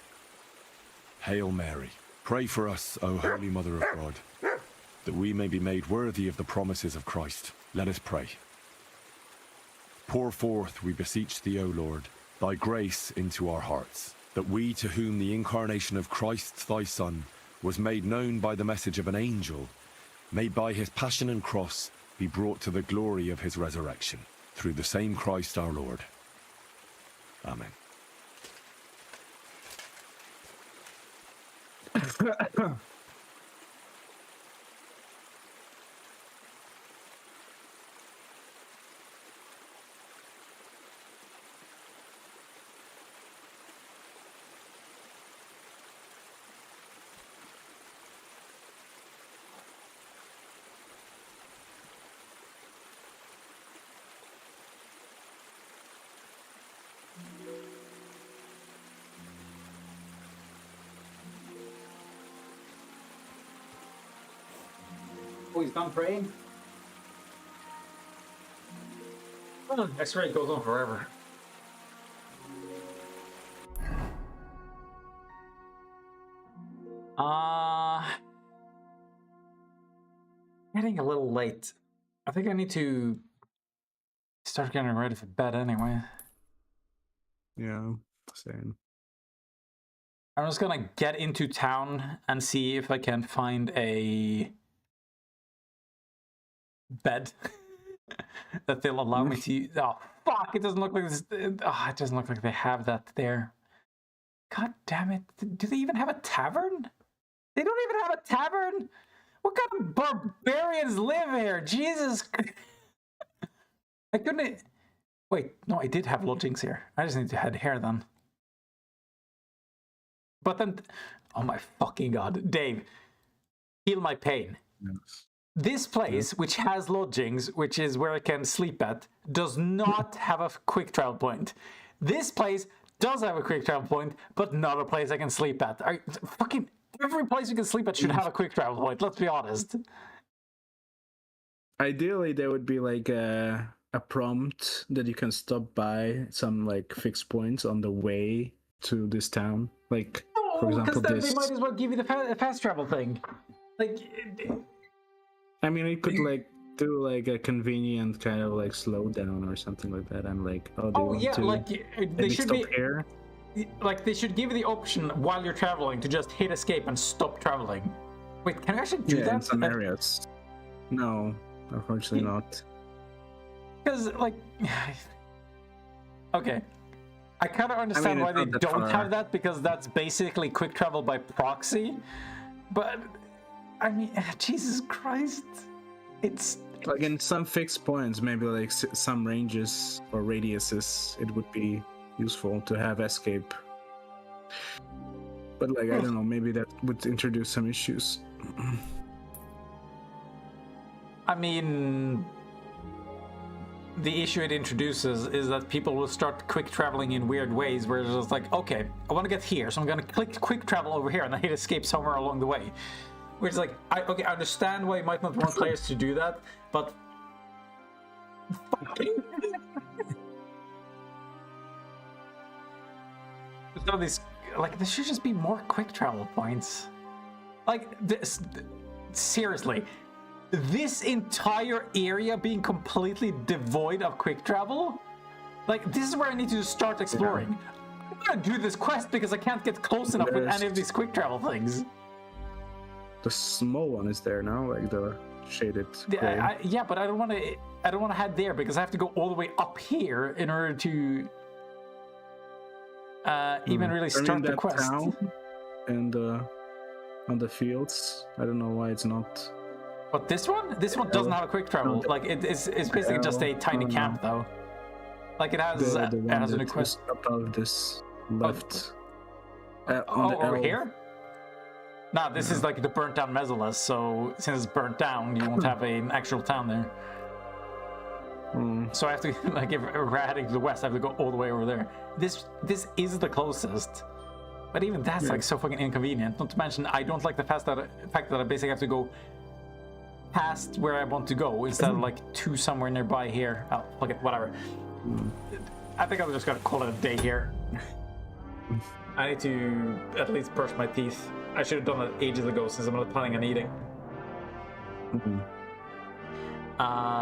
Hail Mary. Pray for us, O Holy Mother of God, that we may be made worthy of the promises of Christ. Let us pray. Pour forth, we beseech thee, O Lord, thy grace into our hearts, that we, to whom the incarnation of Christ thy Son was made known by the message of an angel, may by his passion and cross be brought to the glory of his resurrection, through the same Christ our Lord. Amen. Oh, he's done praying? Oh, X-ray goes on forever. Getting a little late. I think I need to start getting ready for bed anyway. Yeah, same. I'm just gonna get into town and see if I can find a bed that they'll allow me to use. Oh, fuck! It doesn't look like this. Oh, it doesn't look like they have that there. God damn it. Do they even have a tavern? They don't even have a tavern? What kind of barbarians live here? Jesus. I couldn't. Wait, no, I did have lodgings here. I just need to head here then. But then, oh my fucking god. Dave, heal my pain. Yes. This place, which has lodgings, which is where I can sleep at, does not have a quick travel point. This place does have a quick travel point, but not a place I can sleep at. Fucking every place you can sleep at should have a quick travel point, let's be honest. Ideally, there would be like a prompt that you can stop by some like fixed points on the way to this town. Like, for example, because then this. they might as well give you the fast travel thing. Like, I mean, it could like do like a convenient kind of like slow down or something like that, and like, oh, do you want to like they maybe should stop be here? like they should give you the option while you're traveling to just hit escape and stop traveling. Wait, can you actually do Yeah, that? in some areas. No, unfortunately not. Because like, okay, I kind of understand why they don't have that, because that's basically quick travel by proxy. But I mean, Jesus Christ, it's like in some fixed points, maybe like some ranges or radiuses, it would be useful to have escape. But like, I don't know, maybe that would introduce some issues. I mean, the issue it introduces is that people will start quick traveling in weird ways, where it's just like, okay, I want to get here, so I'm gonna click quick travel over here and then hit escape somewhere along the way. Where it's like, I understand why you might not want players to do that, but fucking some of these, like, there should just be more quick travel points. Like this, seriously. This entire area being completely devoid of quick travel? Like, this is where I need to start exploring. Yeah. I'm gonna do this quest because I can't get close enough with any of these quick travel things. The small one is there now, like the shaded gray. Yeah, but I don't want to head there because I have to go all the way up here in order to even really start the quest. Town and on the fields, I don't know why it's not. But this one? This one doesn't have a quick travel. Like, it's basically just a tiny camp, though. Like, it has an quest above this left. Over here? No, this is like the burnt down Mesolas, so since it's burnt down, you won't have an actual town there. So I have to, like, if we're heading to the west, I have to go all the way over there. This is the closest. But even that's, like, so fucking inconvenient. Not to mention, I don't like the fact that I basically have to go past where I want to go instead of like to somewhere nearby here. Oh, fuck it, whatever. I think I'm just gonna call it a day here. I need to at least brush my teeth. I should have done that ages ago since I'm not planning on eating.